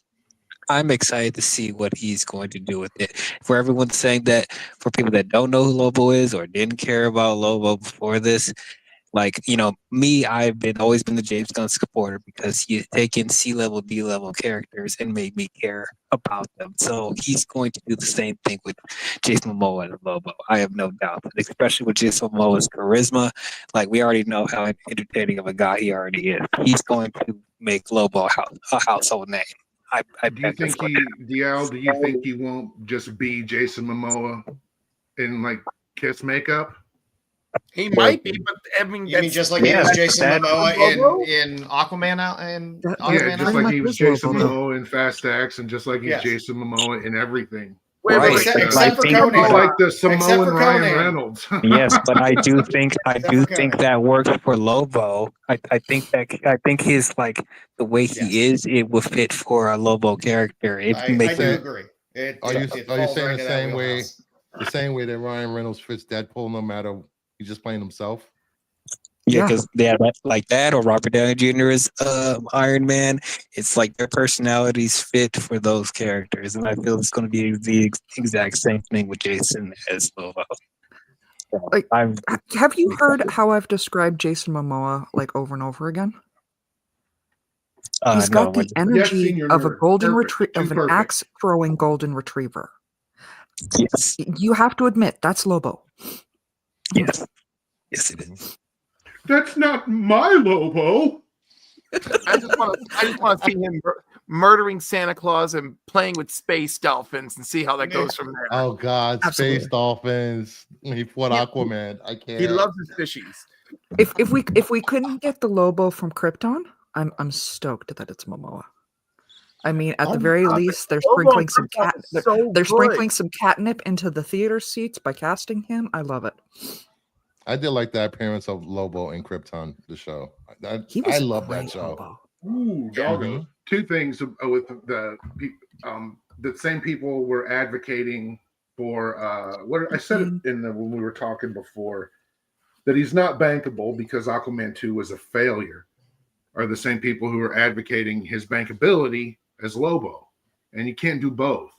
I'm excited to see what he's going to do with it. For everyone saying that, for people that don't know who Lobo is or didn't care about Lobo before this, like, you know, me, always been the James Gunn supporter because he's taken C-level, D-level characters and made me care about them. So he's going to do the same thing with Jason Momoa and Lobo. I have no doubt, especially with Jason Momoa's charisma. Like, we already know how entertaining of a guy he already is. He's going to make Lobo a household name. I Do you think do you think he won't just be Jason Momoa in like Kiss makeup? He might be, but I mean, You mean just like he Yeah, was that's Jason bad. Momoa in Aquaman out and That- Aquaman Yeah, just Pretty like much he was is Jason Lobo. Momoa in Fast X, and just like he's Yes. Jason Momoa in everything. wait, Right. wait, Except, wait. except for Like, He's Conan. like the Except Samoan for Ryan Conan. Reynolds. Yes, but I do think for Conan. that works for Lobo. I think his, like, the way he is, it will fit for a Lobo character. It I makes do it- agree. Are you It are you falls saying right the in that same way? wheelhouse. The same way that Ryan Reynolds fits Deadpool, no matter he's just playing himself. Yeah, because like that, or Robert Downey Jr. is Iron Man. It's like their personalities fit for those characters, and I feel it's going to be the exact same thing with Jason as Lobo. So Like, I'm have you heard how I've described Jason Momoa like over and over again? He's no, got the Yes, energy senior of a nerd. golden Perfect. of Too an perfect. axe throwing golden retriever. yes, You have to admit that's Lobo. yes, yes, it is. That's not my Lobo. I just want to see him murdering Santa Claus and playing with space dolphins and see how that goes from there. Oh God, Absolutely. Space Dolphins. When he fought Aquaman. I can't. He loves his fishies. If we couldn't get the Lobo from Krypton, I'm stoked that it's Momoa. I mean, at the very least, they're Lobo sprinkling some Krypton is so they're good. sprinkling some catnip into the theater seats by casting him. I love it. I did like the appearance of Lobo in Krypton, the show. He was I a love that great show. Lobo. Ooh, doggo. Two things with the same people were advocating for what I said it when we were talking before, that he's not bankable because Aquaman 2 was a failure, are the same people who are advocating his bankability as Lobo, and you can't do both,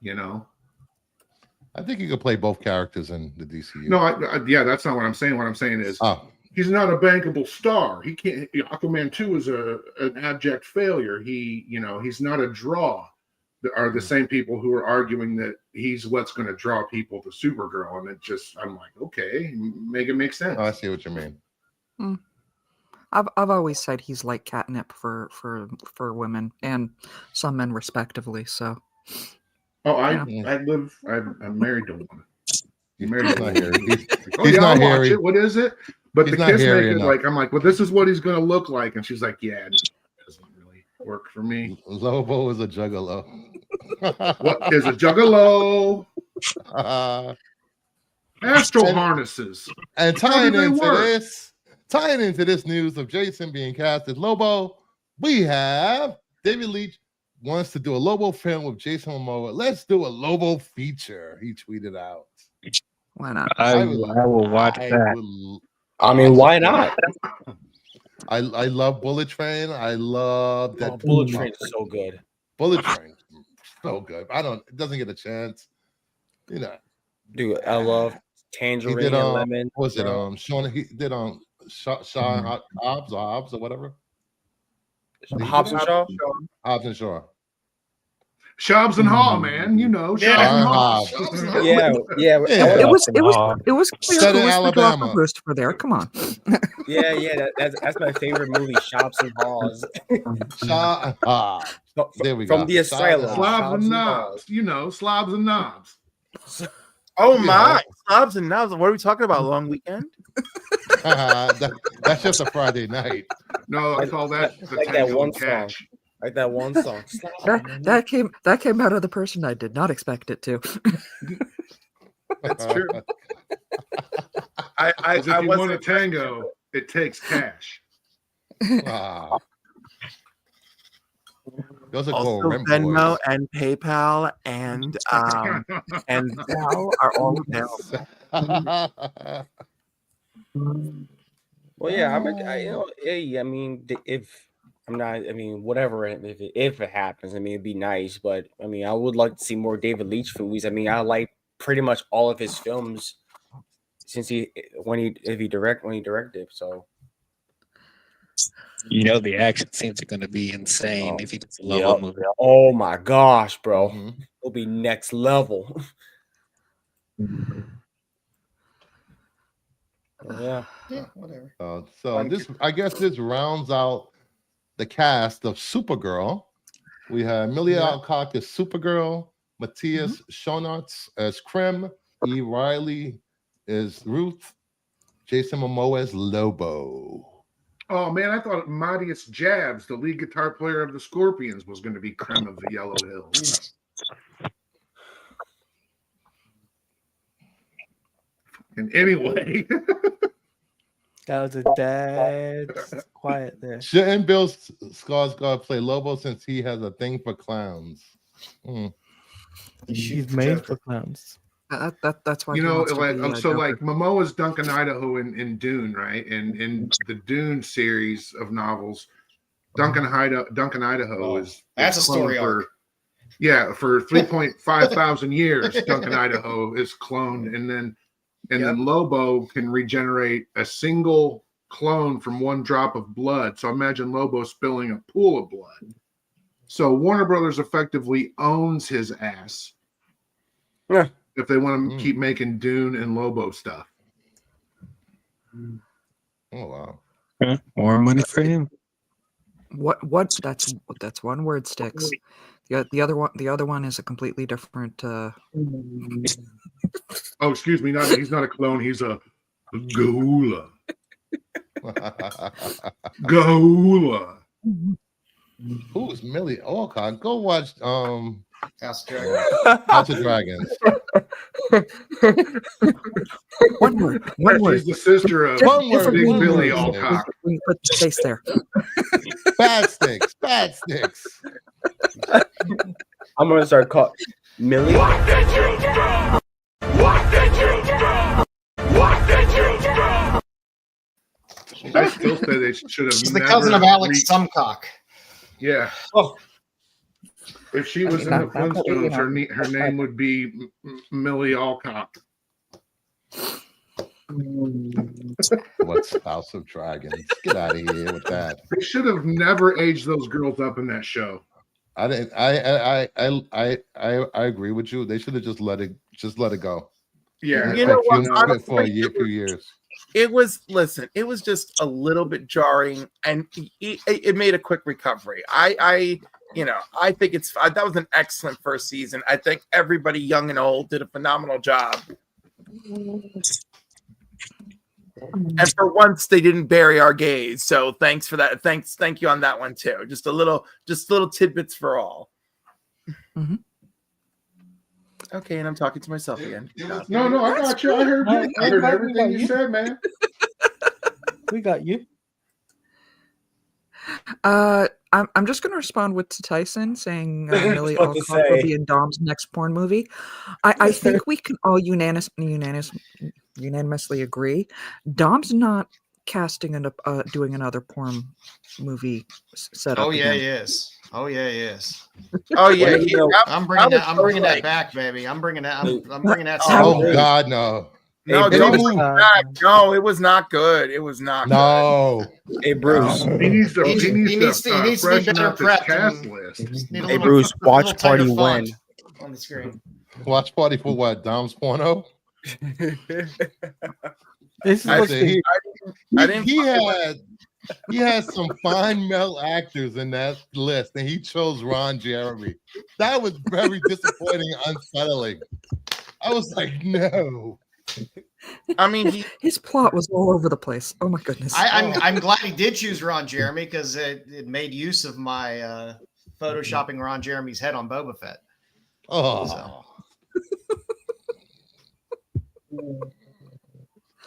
you know. I think you could play both characters in the DCU. No, yeah, that's not what I'm saying. What I'm saying is he's not a bankable star. He can't. Aquaman 2 is an abject failure. He's not a draw. There are the same people who are arguing that he's what's going to draw people to Supergirl, and I'm like, okay, make it make sense. Oh, I see what you mean. I've always said he's like catnip for women and some men respectively. So. Oh, I'm married to one. He's not here. He's not I'll watch hairy. it. What is it? But He's the not kiss hairy maker, enough. I'm like, well, this is what he's going to look like, and she's like, yeah, it doesn't really work for me. Lobo is a juggalo. What is a juggalo? Astral harnesses. And tying into this news of Jason being cast as Lobo, we have David Leitch wants to do a Lobo film with Jason Momoa. Let's do a Lobo feature. He tweeted out. Why not? I will watch that. I mean, why not? I love Bullet Train. I love that. Bullet Train is so good. Bullet Train, so good. It doesn't get a chance. You know, Dude, I love Tangerine he did, and Lemon. What was it? Sean, he did Shaw Hobbs or whatever. Hobbs and Shaw? Hobbs and Shaw. Shobbs and Haw, man. You know, Shobbs and Haw. Yeah. It was clear Set who in was Alabama. the Christopher there. Come on. Yeah. That's my favorite movie, Shops and Haws. Shaw and Hobbs. There we From go. the asylum. Slobs and knobs. You know, slobs and knobs. Oh my, slobs and knobs. What are we talking about? Long weekend? That's just a Friday night. No, I call that the like that one song. Like that one song. that came out of the person I did not expect it to. That's true. If you want a tango, it takes cash. Those are also, cool. Venmo and PayPal and Zelle are all available. Well, yeah, I mean, if I'm not, I mean, whatever, if it happens, I mean, it'd be nice, but I mean, I would like to see more David Leitch movies. I mean, I like pretty much all of his films since when he directed. So, you know, the action scenes are going to be insane if he does a Lobo movie. Oh my gosh, bro, it'll be next level. Yeah, whatever. I guess this rounds out the cast of Supergirl. We have Emilia Alcock as Supergirl, Matthias Schoenaerts as Krem, E. Riley as Ruth, Jason Momoa as Lobo. Oh man, I thought Matthias Jabs, the lead guitar player of the Scorpions, was going to be Krem of the Yellow Hills. And anyway, that was a dead quiet there. Shouldn't Bill Skarsgård play Lobo since he has a thing for clowns? He's made for clowns. That's why You he know, wants to like be, so, Joker. like Momoa's Duncan Idaho in Dune, right? And in the Dune series of novels, Duncan Idaho is That's a story cloned arc. for 3.5 thousand years. Duncan Idaho is cloned, and then Lobo can regenerate a single clone from one drop of blood. So imagine Lobo spilling a pool of blood. So Warner Brothers effectively owns his ass. Yeah. If they want to keep making Dune and Lobo stuff. Oh wow. More money for him. What? That's one word, Sticks. The other one is a completely different. Oh, excuse me. He's not a clone. He's a Gahula. Gahula. Who's Millie Alcott? Go watch House of Dragons. House of Dragons. One word. She's the sister of One word, Big one Billy word. Alcock. We can put the space there. Bad Sticks. Bad Sticks. I'm gonna start calling Millie. What did you do? What did you do? What did you do? I still say they should have. She's the cousin of Alex Sumcock. Yeah. Oh. If she was in the Flintstones, her name would be Millie Alcock. What's House of Dragons? Get out of here with that. They should have never aged those girls up in that show. I didn't. I agree with you. They should have just let it go. Yeah. You know what? For a few years. It was just a little bit jarring, and it made a quick recovery. I think that was an excellent first season. I think everybody, young and old, did a phenomenal job. And for once, they didn't bury our gays. So thanks for that. Thank you on that one too. Just little tidbits for all. Mm-hmm. Okay, and I'm talking to myself again. No, I got you. I heard you. I heard everything you said, man. We got you. I'm just going to respond with to Tyson saying Millie What to Alcock will say. be in Dom's next porn movie. I think we can all unanimously agree. Dom's not casting and doing another porn movie setup. Oh yeah, again. he is. Oh yeah, he is. Oh yeah, Well, you know, I'm bringing that back, baby. I'm bringing that. I'm bringing that. Oh back. God, no. No, Hey, don't Bruce. move back. No, it was not good. It was not No. Hey Bruce. He needs to. He needs to be freshen better up his prepped cast and- list. Just need a Hey little- Bruce, a little watch tighter party when. font on the screen. Watch party for what? Dom's porno? This is I what's said he, I didn't. he had some fine male actors in that list, and he chose Ron Jeremy. That was very disappointing, unsettling. I was like, no. I mean, His plot was all over the place. Oh my goodness. I'm glad he did choose Ron Jeremy because it made use of my photoshopping Ron Jeremy's head on Boba Fett. Oh.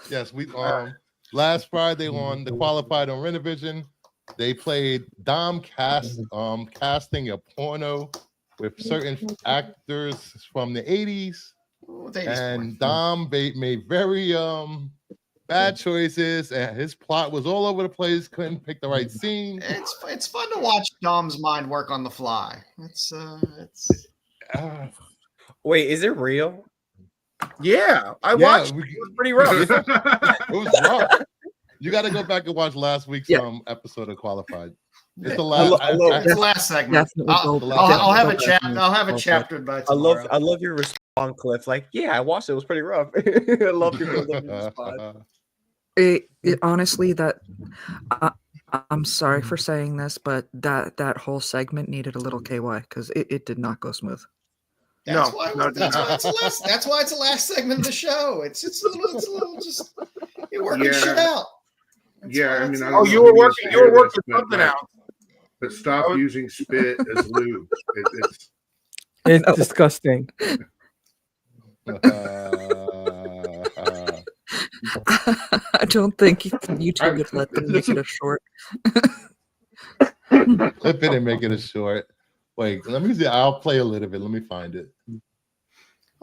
Yes, we last Friday on the Qualified on Renovision, they played Dom casting a porno with certain actors from the 80s. And Dom made very bad choices, and his plot was all over the place. Couldn't pick the right scene. It's fun to watch Dom's mind work on the fly. It's Wait, is it real? yeah, I watched. It was pretty rough. It was rough. You got to go back and watch last week's episode of Qualified. It's the last. it's the last segment. I'll have a chapter. I'll have a chapter by tomorrow. I love your response, Cliff. Like, yeah, I watched it. It was pretty rough. I love your response. It honestly, that I'm sorry for saying this, but that whole segment needed a little KY because it did not go smooth. That's why it's the last segment of the show. It's a little just you're working shit out. I mean, You were working something out. But stop using spit as lube. It's disgusting. I don't think YouTube would let them make it a short. Clip it and make it a short. Wait, let me see. I'll play a little bit. Let me find it.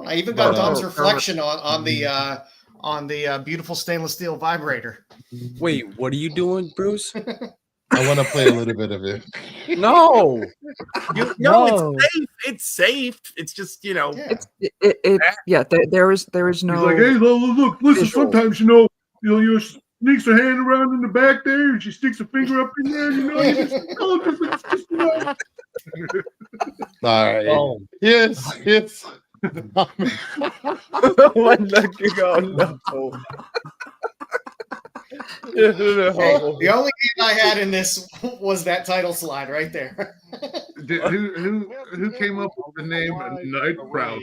I even got But, Dom's reflection on the beautiful stainless steel vibrator. Wait, what are you doing, Bruce? I want to play a little bit of it. No. No, No. it's safe. It's safe. It's just Yeah. There is no. He's like, hey, look, listen. visual. Sometimes you sneaks her hand around in the back there, and she sticks a finger up in there. You just, All right. Oh. Yes. One look you go. No. Hey, the only game I had in this was that title slide right there. Who came up with the name Night Prowler?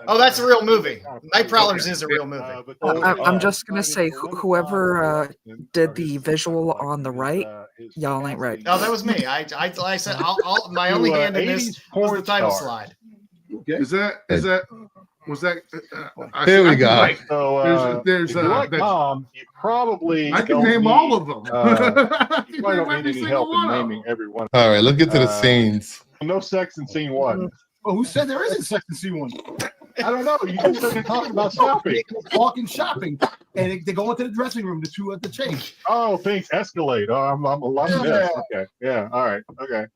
Oh, that's a real movie. Night Prowlers is a real movie. I'm just gonna say whoever did the visual on the right, y'all ain't right. No, that was me. I said my only hand in this was the title slide. Was that? Here we go. Like, So there's if you like that's- Tom, you probably I can don't name need, all of them. you probably don't need any help in naming every one. All right, let's get to the scenes. No sex in scene one. Well, who said there isn't sex in scene one? I don't know. You just started talking about shopping. Walking shopping, and they go into the dressing room. The two at the change. Oh, things escalate. Oh, I'm loving this. Okay. Yeah. All right. Okay.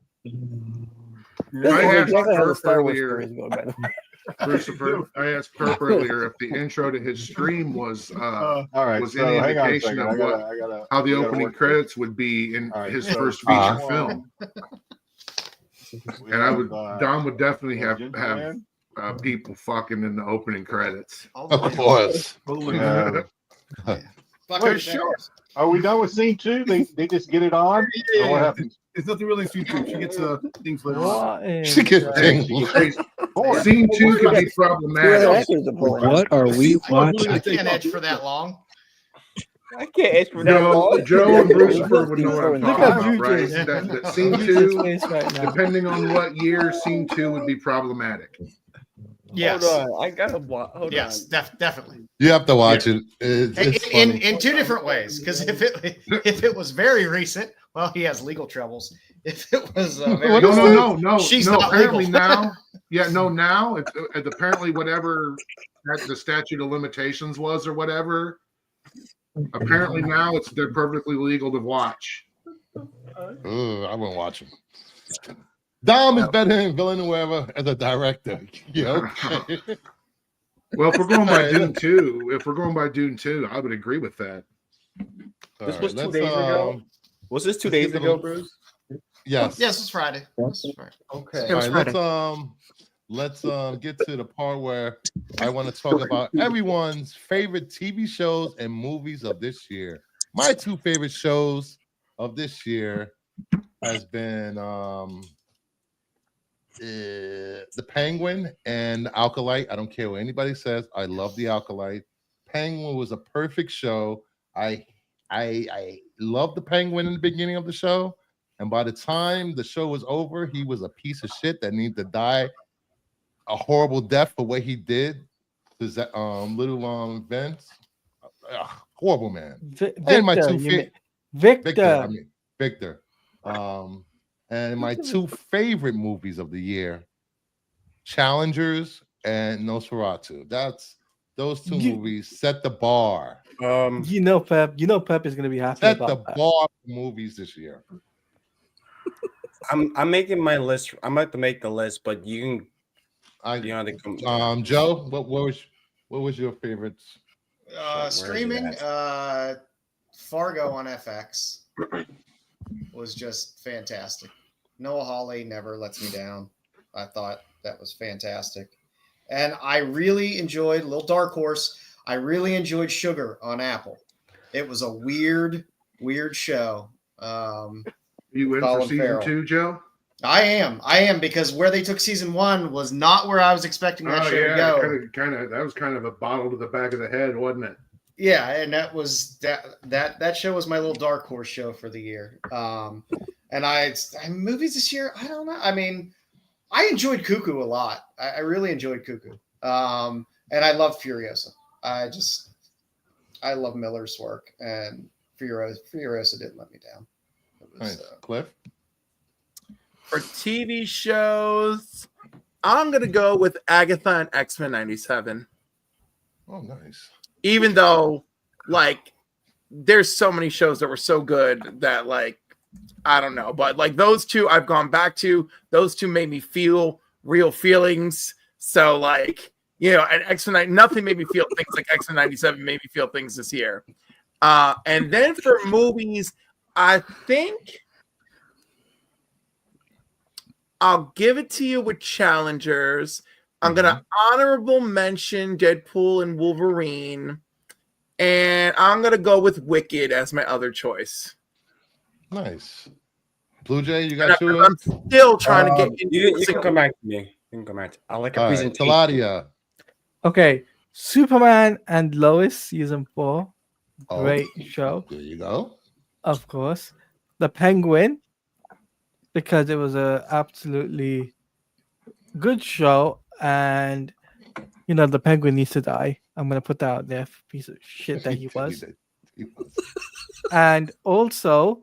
I asked Exactly how the Kirk Star Wars earlier, story is going, by the way. Christopher. I asked Kirk earlier if the intro to his stream was All right. was So any hang on a indication second. of how the opening credits would be in All right, his so first scene feature one, film. we And have, Don would definitely have Ginger have Man. people fucking in the opening credits. Of course. We have- Fuck Wait, it, sure. Are we done with scene two? They just get it on? Or what happens? It's nothing really in scene two. She gets things later on. What in She gets the- things. Scene two can be problematic. What are we I watching? can't edge for that long. I can't ask for that long. Joe and Brucifer would know what I'm Look talking at about, you, right? Jason. That scene Look at his two, face right now. depending on what year, scene two would be problematic. Yes. Hold on. I gotta watch. Hold Yes, on. definitely. You have to watch it. It's In funny. two different ways, because if it was very recent, well, he has legal troubles. If it was very No. She's no, not apparently legal. now. Yeah, no, now it's apparently whatever the statute of limitations was or whatever. Apparently now they're perfectly legal to watch. I won't watch him. Dom is better than Villanueva as a director. Yeah, okay. Well, if we're going by Alright. Dune 2, I would agree with that. This All was right, 2 let's, days ago? Was this 2 let's days get ago, them- Bruce? Yes. Yes, it's Friday. Okay. It was All right, Friday. let's get to the part where I want to talk about everyone's favorite TV shows and movies of this year. My two favorite shows of this year has been The Penguin and Alkalite. I don't care what anybody says. I love The Alkalite. Penguin was a perfect show. I loved the Penguin in the beginning of the show. And by the time the show was over, he was a piece of shit that needed to die a horrible death for what he did to little Vince. Horrible man. And my two Victor. Victor. And my two favorite movies of the year, Challengers and Nosferatu. Those two movies set the bar. Pep is gonna be happy Set the about that. bar for movies this year. I'm making my list. I'm about to make the list, but you can. Joe, what was your favorites? Streaming, Fargo on FX was just fantastic. Noah Hawley never lets me down. I thought that was fantastic. And I really enjoyed Little Dark Horse. I really enjoyed Sugar on Apple. It was a weird show. You in Colin for season Farrell. 2, Joe? I am because where they took season 1 was not where I was expecting that show to go. That was kind of a bottle to the back of the head, wasn't it? Yeah, and that was that show was my Little Dark Horse show for the year. And movies this year, I don't know. I mean, I enjoyed Cuckoo a lot. I really enjoyed Cuckoo. And I love Furiosa. I love Miller's work, and Furiosa didn't let me down. It was, Nice. Cliff? For TV shows, I'm gonna go with Agatha and X-Men '97. Oh, nice. Even though, like, there's so many shows that were so good that, like, I don't know, but like those two I've gone back to. Those two made me feel real feelings. So, like, you know, and X-Men, nothing made me feel things like X-Men '97 made me feel things this year. And then for movies, I think I'll give it to you with challengers. I'm gonna honorable mention Deadpool and Wolverine, and I'm gonna go with Wicked as my other choice. Nice. Blue Jay, you got two? I'm still trying to get into You can come back to me. You can come back. I like a presentation. Taladia. Okay, Superman and Lois season 4, Oh, great show. There you go. Of course, The Penguin, because it was a absolutely good show, and you know the Penguin needs to die. I'm gonna put that out there, piece of shit that he was. And also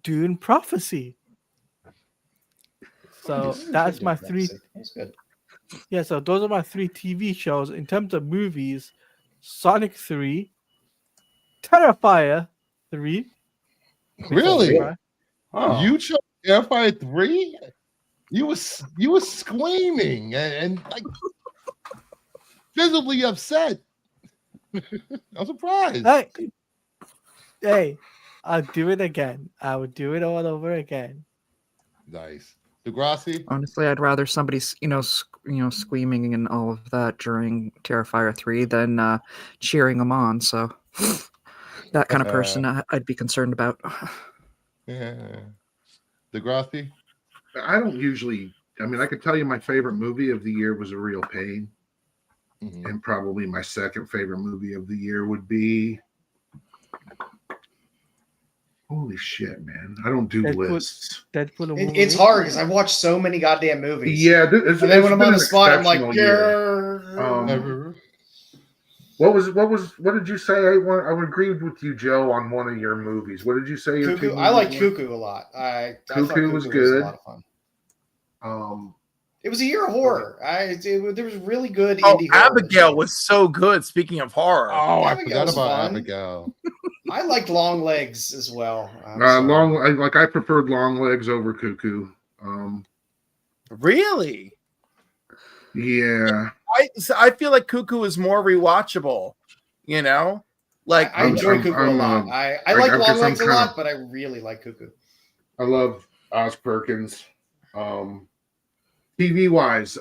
Dune Prophecy. So that's my three. That's good. Yeah, so those are my 3 TV shows. In terms of movies, Sonic 3, Terrifier 3. Really? Oh. You chose Terrifier 3? You were screaming and like visibly upset. I'm surprised. Hey, I'll do it again. I would do it all over again. Nice. Degrassi? Honestly, I'd rather somebody, screaming and all of that during Terrifier 3 than cheering them on. So that kind of person I'd be concerned about. Yeah. Degrassi? I don't usually. I mean, I could tell you my favorite movie of the year was A Real Pain, and probably my second favorite movie of the year would be. Holy shit, man! I don't do lists. Deadpool. It's hard because I've watched so many goddamn movies. Yeah, and then when I'm on the spot, I'm like, what did you say? I would agree with you, Joe, on one of your movies. What did you say? Cuckoo. I like Cuckoo a lot. I thought Cuckoo was good. a lot of fun. It was a year of horror. There was really good indie horror. Abigail was so good. Speaking of horror, I forgot about Abigail. I liked Long Legs as well. I preferred Long Legs over Cuckoo. Really? Yeah. I feel like Cuckoo is more rewatchable. You know, like I enjoy Cuckoo a lot. I like Long Legs a lot, but I really like Cuckoo. I love Oz Perkins. TV wise,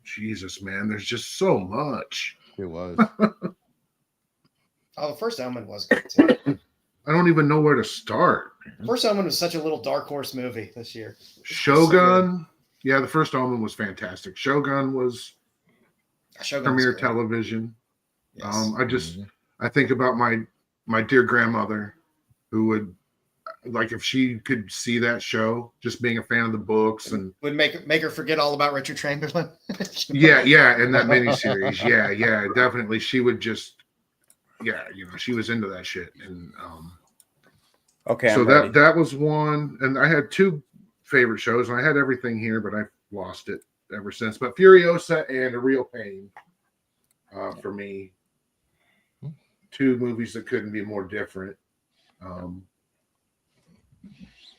Jesus, man, there's just so much. It was. The First Omen was good too. I don't even know where to start. First Omen was such a little dark horse movie this year. Shogun, yeah, the First Omen was fantastic. Shogun was premiere television. Yes. I think about my dear grandmother, who would. Like if she could see that show, just being a fan of the books, and would make her forget all about Richard Chamberlain. yeah, in that miniseries, yeah, definitely. She would just, she was into that shit, and okay. So that was one, and I had 2 favorite shows, and I had everything here, but I've lost it ever since. But Furiosa and A Real Pain, for me, 2 movies that couldn't be more different.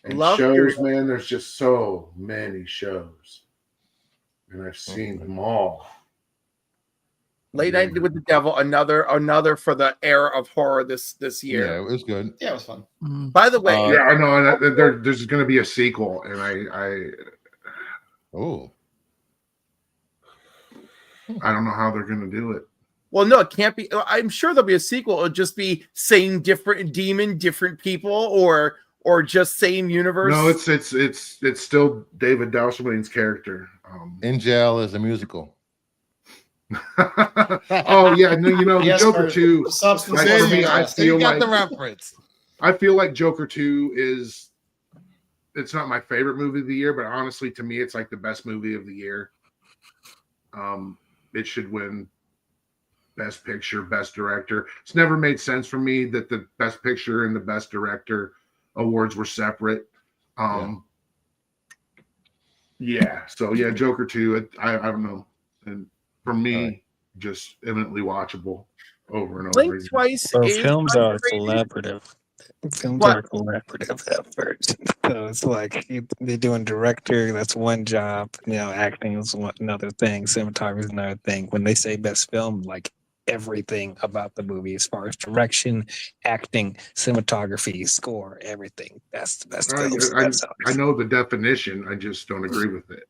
And Love shows, man, there's just so many shows. And I've seen them all. Late Night with the Devil, another for the era of horror this year. Yeah, it was good. Yeah, it was fun. By the way, yeah, I know. There's going to be a sequel, and I don't know how they're going to do it. Well, no, it can't be. I'm sure there'll be a sequel. It'll just be same different demon, different people, or just same universe. No, it's still David Dastmalchian's character. In Jail is a musical. Oh yeah, no, Yes, Joker 2. I feel got the reference. I feel like Joker 2 is. It's not my favorite movie of the year, but honestly, to me, it's like the best movie of the year. It should win Best Picture, Best Director. It's never made sense for me that the Best Picture and the Best Director awards were separate. Yeah. So yeah, Joker 2. I don't know, and for me, All right. just eminently watchable over and over Blink again. Twice Well, is films are underrated. collaborative. Films What? are collaborative efforts. So it's like they're doing director, that's one job. Acting is another thing. Cinematography is another thing. When they say best film, like everything about the movie, as far as direction, acting, cinematography, score, everything. That's the best films. The best I songs. know the definition. I just don't agree with it.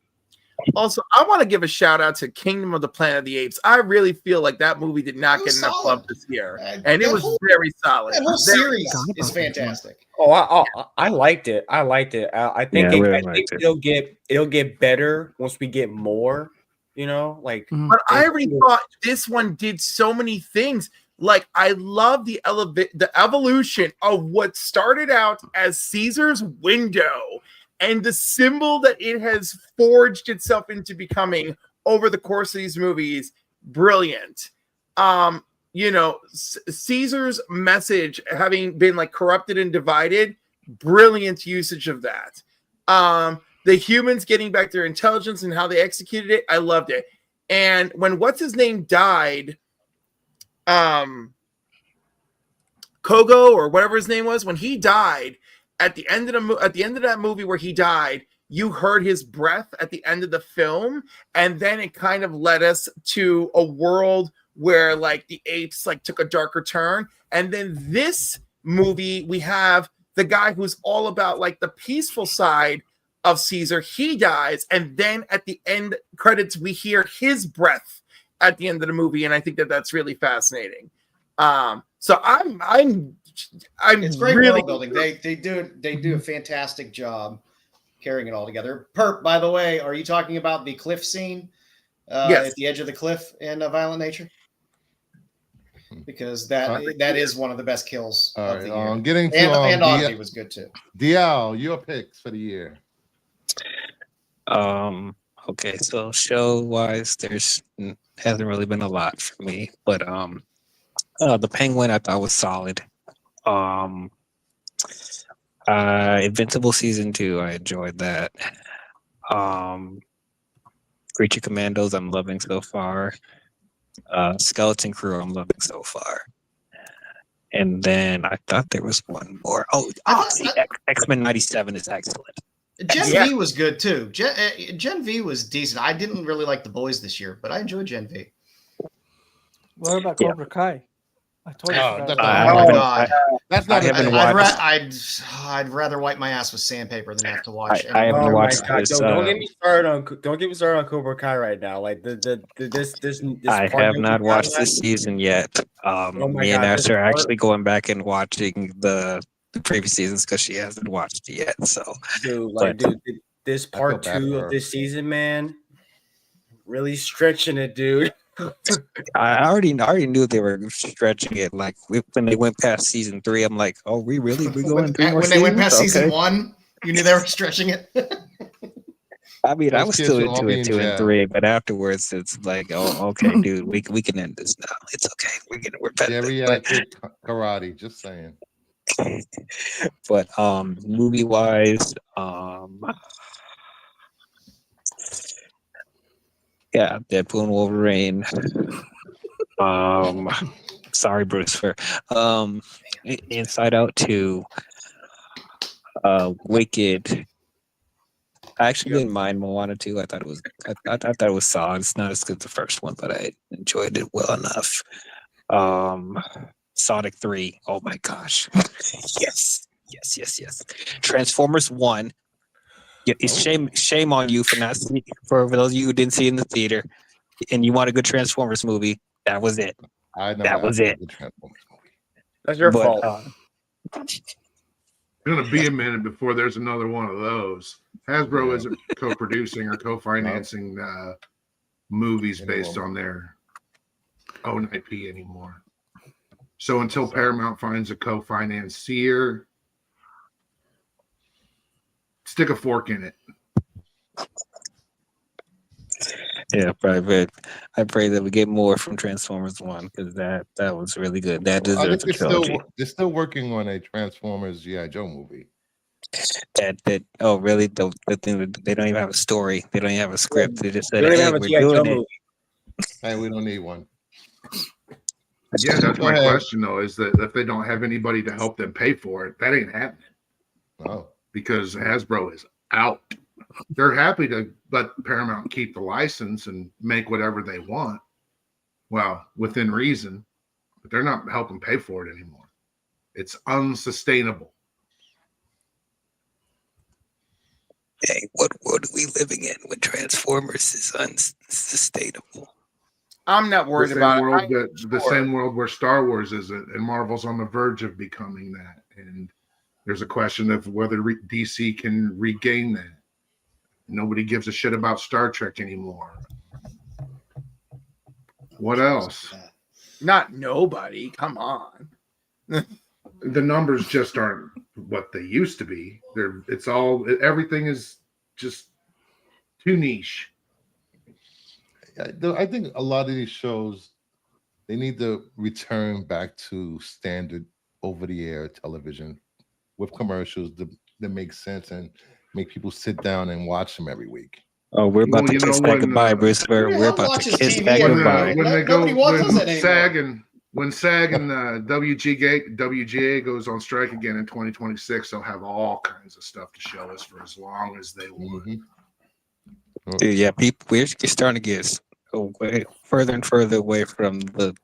Also, I want to give a shout out to Kingdom of the Planet of the Apes. I really feel like that movie did not It get was enough solid. love this year, Uh, and it that was whole- very solid. That whole Very series solid. is fantastic. Oh, I liked it. I liked it. I think Yeah, I it, really I think liked it. it'll get better once we get more. Like Mhm. But I it- already thought this one did so many things. Like I love the evolution of what started out as Caesar's window and the symbol that it has forged itself into becoming over the course of these movies. Brilliant. Caesar's message having been like corrupted and divided, brilliant usage of that. The humans getting back their intelligence and how they executed it, I loved it. And when what's his name died, Kogo or whatever his name was, when he died at the end of that movie where he died, you heard his breath at the end of the film, and then it kind of led us to a world where like the apes like took a darker turn. And then this movie, we have the guy who's all about like the peaceful side of Caesar. He dies, and then at the end credits, we hear his breath at the end of the movie, and I think that that's really fascinating. So I'm It's great really world building. They do a fantastic job carrying it all together. Perp, by the way, are you talking about the cliff scene Yes. at the edge of the cliff in Violent Nature? Because that is one of the best kills All of the year. right. Getting to and Oddity was good too. DL, your picks for the year. Okay, so show wise, there's hasn't really been a lot for me, but the Penguin I thought was solid. Invincible season 2, I enjoyed that. Creature Commandos, I'm loving so far. Skeleton Crew, I'm loving so far. And then I thought there was one more. X-Men 97 is excellent. Gen V was good too. Gen V was decent. I didn't really like The Boys this year, but I enjoyed Gen V. What about Cobra Kai? I told you. That's not. I'd rather wipe my ass with sandpaper than have to watch. I haven't watched this. Don't get me started on Cobra Kai right now. Like this. I have not watched this season yet. Me and Ash are actually going back and watching the previous seasons because she hasn't watched it yet. So, dude, this part 2 of this season, man, really stretching it, dude. I already knew they were stretching it. Like when they went past season 3, I'm like, oh, we going 3 more when seasons? They went past season 1, you knew they were stretching it. I mean, I was still into it 2 and 3, but afterwards it's like, oh, okay, dude, we can end this now. It's okay. We're better. Geriatric karate. Just saying. But movie wise, yeah, Deadpool and Wolverine. Sorry, Bruce, for Inside Out 2, Wicked. I actually didn't mind Moana 2. I thought it was I thought it was solid. It's not as good as the first one, but I enjoyed it well enough. Sonic 3. Oh my gosh. Yes. Transformers 1. Yeah, it's shame on you for not seeing, for those of you who didn't see it in the theater and you want a good Transformers movie. That was it. That was it. That's your fault. It's gonna be a minute before there's another one of those. Hasbro isn't co-producing or co-financing movies based on their own IP anymore. So until Paramount finds a co-financier, stick a fork in it. Yeah, but I pray that we get more from Transformers 1 because that was really good. That deserves a trilogy. They're still working on a Transformers G.I. Joe movie. That oh really the thing that they don't even have a story. They don't even have a script. They just We said, don't even "Hey, have a we're G.I. Joe doing it." movie. Hey, we don't need one. Yeah, that's Go my ahead. question though, is that if they don't have anybody to help them pay for it, that ain't happening Oh, because Hasbro is out. They're happy to let Paramount keep the license and make whatever they want. Well, within reason, but they're not helping pay for it anymore. It's unsustainable. Hey, what world are we living in when Transformers is unsustainable? I'm not The worried same about world it. that the same world where Star Wars is, and Marvel's on the verge of becoming that. And there's a question of whether DC can regain that. Nobody gives a shit about Star Trek anymore. What else? Not nobody. Come on. The numbers just aren't what they used to be. Everything is just too niche. I think a lot of these shows, they need to return back to standard over-the-air television with commercials that make sense and make people sit down and watch them every week. Oh, we're about Well, to you kiss know, that when, goodbye, Bruce. We're Who the hell about to watches kiss TV that every goodbye. week? when they Nobody go watches when it anymore. SAG and WGA goes on strike again in 2026, they'll have all kinds of stuff to show us for as long as they want. Mm-hmm. Dude, yeah, we're starting to get away further and further away from the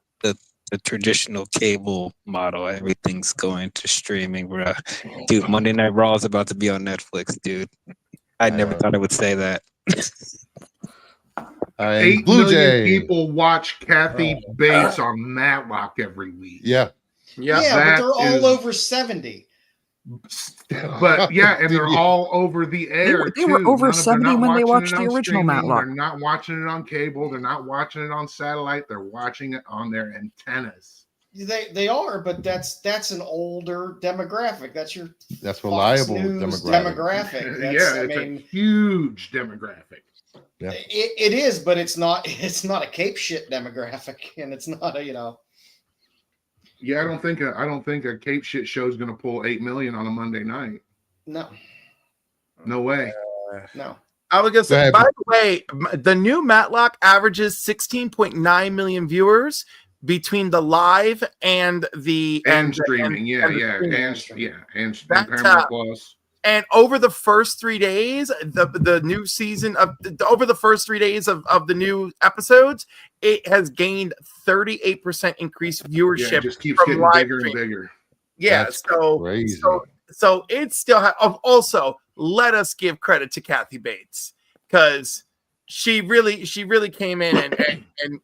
traditional cable model. Everything's going to streaming, bro. Dude, Monday Night Raw is about to be on Netflix, dude. I never thought I would say that. 8 Blue million Jay. people watch Kathy Bates on Matlock every week. Yeah. Yeah, but they're all over 70. But yeah, and they're all over the air. They were over 70 when they watched the original streaming. Matlock. They're not watching it on cable. They're not watching it on satellite. They're watching it on their antennas. They are, but that's an older demographic. That's reliable News demographic. Yeah, it's a huge demographic. Yeah, it is, but it's not a Cape shit demographic, and it's not a Yeah, I don't think a Cape shit show is going to pull 8 million on a Monday night. No way. No. I was gonna say, by the way, the new Matlock averages 16.9 million viewers between the live and the streaming. And Paramount Plus. And over the first 3 days, the new season over the first 3 days of the new episodes, it has gained 38% increased viewership. Yeah, it just keeps getting bigger and bigger. Yeah, that's so crazy. So it still also let us give credit to Kathy Bates because she really came in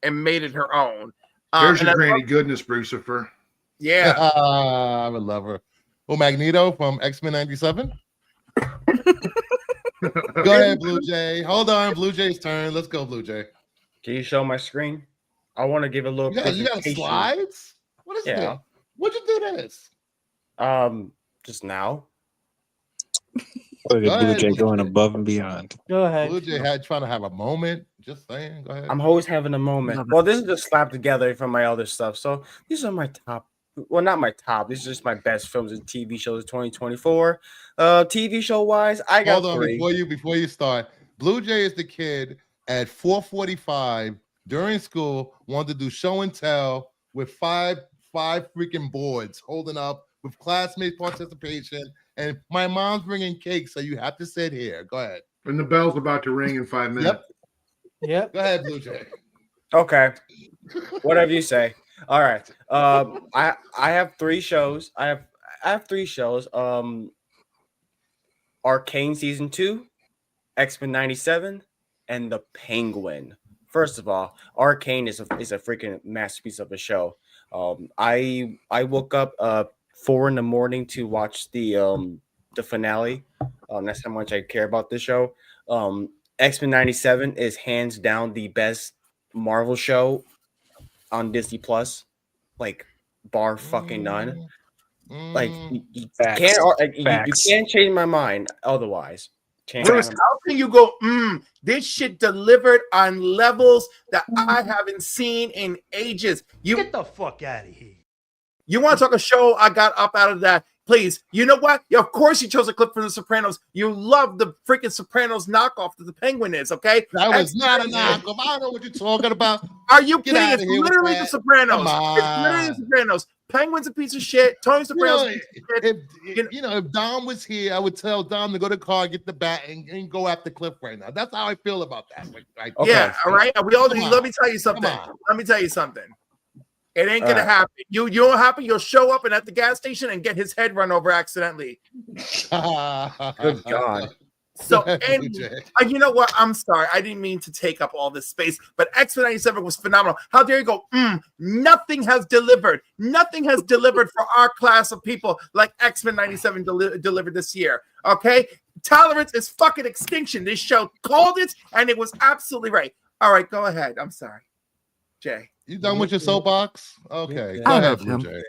and made it her own. There's your granny goodness, Brucifer. Yeah, I would love her. Oh, Magneto from X-Men '97. Go ahead, Blue Jay. Hold on, Blue Jay's turn. Let's go, Blue Jay. Can you show my screen? I want to give a little. You got slides? What is this? What'd you do this? Just now. Look at Blue Jay going above and beyond. Go ahead. Blue Jay trying to have a moment. Just saying. Go ahead. I'm always having a moment. Well, this is just slapped together from my other stuff. So these are my top. Well, not my top. These are just my best films and TV shows of 2024. TV show wise, I got Hold on, 3. before you start. Blue Jay is the kid at 4:45 during school wanted to do show and tell with five freaking boards holding up with classmate participation. And my mom's bringing cake, so you have to sit here. Go ahead. And the bell's about to ring in 5 minutes. Yep. Go ahead, Blue Jay. Okay. Whatever you say. All right. I have 3 shows. I have 3 shows. Arcane season 2, X-Men '97, and The Penguin. First of all, Arcane is a freaking masterpiece of a show. I woke up 4 a.m. to watch the finale. That's how much I care about this show. X-Men '97 is hands down the best Marvel show on Disney Plus, like bar fucking none. Like you can't change my mind otherwise. Bruce, how can you go? This shit delivered on levels that I haven't seen in ages. You Get the fuck out of here. You want to talk a show? I got up out of that. Please. You know what? Of course you chose a clip from The Sopranos. You love the freaking Sopranos knockoff that the Penguin is, okay? That was not a knockoff. I don't know what you're talking about. Are you Get kidding? out It's of here with literally The that. Sopranos. Come It's literally The on. Sopranos. Penguin's a piece of shit. Tony Soprano's a piece of shit. If Dom was here, I would tell Dom to go to the car, get the bat, and go after Cliff right now. That's how I feel about that. Yeah, all right. We all. Come Let on. me tell you something. Come on. Let me tell you something. It ain't All gonna right. happen. You know what happen? You'll show up and at the gas station and get his head run over accidentally. Good God. So, Go ahead, and BJ. you know what? I'm sorry. I didn't mean to take up all this space, but X-Men 97 was phenomenal. How dare you go, nothing has delivered. Nothing has delivered for our class of people like X-Men 97 delivered this year. Okay? Tolerance is fucking extinction. This show called it, and it was absolutely right. All right, go ahead. I'm sorry. Jay. You done with your soapbox? Okay. Yeah. Go I ahead, love Blue him. Jay.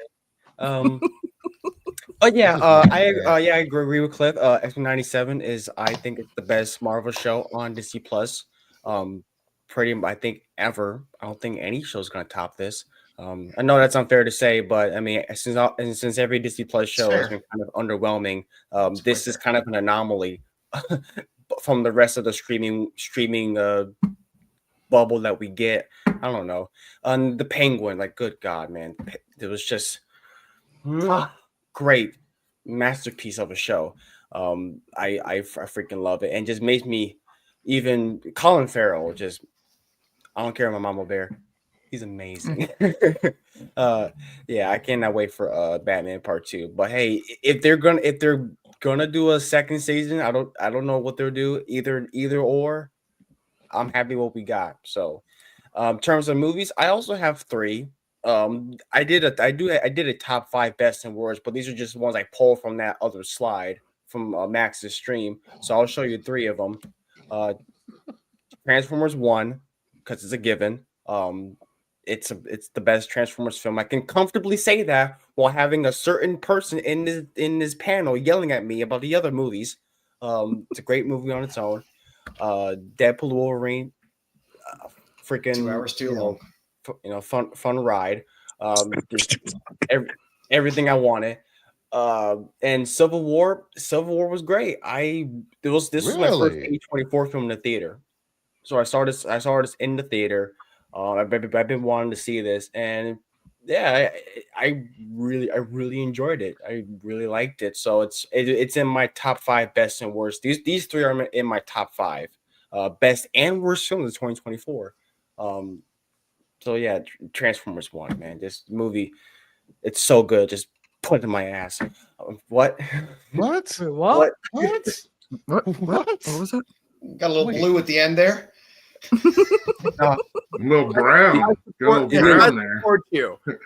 But yeah, This is I bad. yeah, I agree with Cliff. X-Men 97 is, I think, it's the best Marvel show on Disney Plus. I think ever. I don't think any show's gonna top this. I know that's unfair to say, but I mean, since every Disney Plus show has been kind of underwhelming, this is kind of an anomaly from the rest of the streaming bubble that we get. I don't know. The Penguin, like, good God, man, it was just great masterpiece of a show. I freaking love it, and just makes me even Colin Farrell. Just I don't care, my Mama Bear. He's amazing. Yeah, I cannot wait for Batman Part 2. But hey, if they're gonna do a second season, I don't know what they'll do. Either or. I'm happy what we got. So, in terms of movies, I also have 3. I did a top 5 best and worst, but these are just ones I pulled from that other slide from Max's stream. So I'll show you 3 of them. Transformers 1, because it's a given. It's the best Transformers film. I can comfortably say that while having a certain person in this panel yelling at me about the other movies. It's a great movie on its own. Deadpool Wolverine, freaking 2 hours too long. Fun ride. Everything I wanted. And Civil War was great. This was my first A24 film in the theater. So I saw this in the theater. I've been wanting to see this, and yeah, I really enjoyed it. I really liked it. So it's in my top 5 best and worst. These 3 are in my top 5 best and worst films of 2024. So yeah, Transformers 1, man, this movie, it's so good. Just put it in my ass. What? What? Wait, what? What was that? Got a little blue at the end there. A little brown.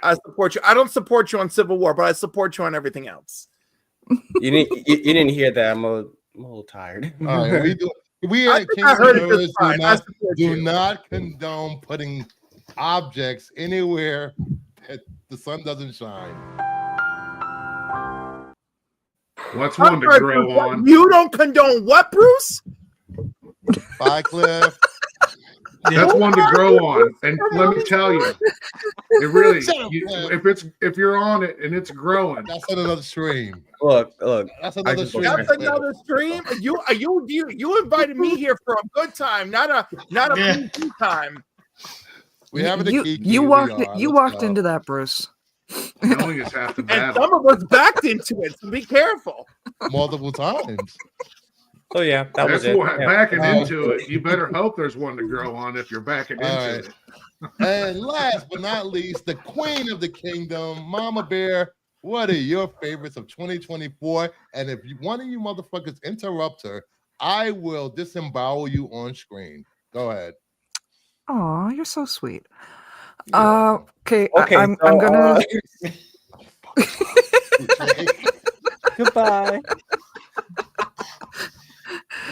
I support you. I don't support you on Civil War, but I support you on everything else. You didn't hear that. I'm a little tired. All right, we I at think King I heard of it Nerds just fine. I support do you. not condone putting objects anywhere that the sun doesn't shine. What's one to grow on? You don't condone what, Bruce? Bye, Cliff. That's one to grow on, and let me tell you, it really. If you're on it and it's growing, that's another stream. Look, that's another stream. That's another stream. You invited me here for a good time, not a PG time. We having a key. You walked into that, Bruce. knowing is half the And battle. some of us backed into it, so be careful. Multiple times. Oh yeah, That's what Yeah. backing into it. You better hope there's one to grow on if you're backing into right. it. And last but not least, the queen of the kingdom, Mama Bear. What are your favorites of 2024? And if one of you motherfuckers interrupt her, I will disembowel you on screen. Go ahead. Oh, you're so sweet. Yeah. Okay, Okay, I'm gonna. Goodbye.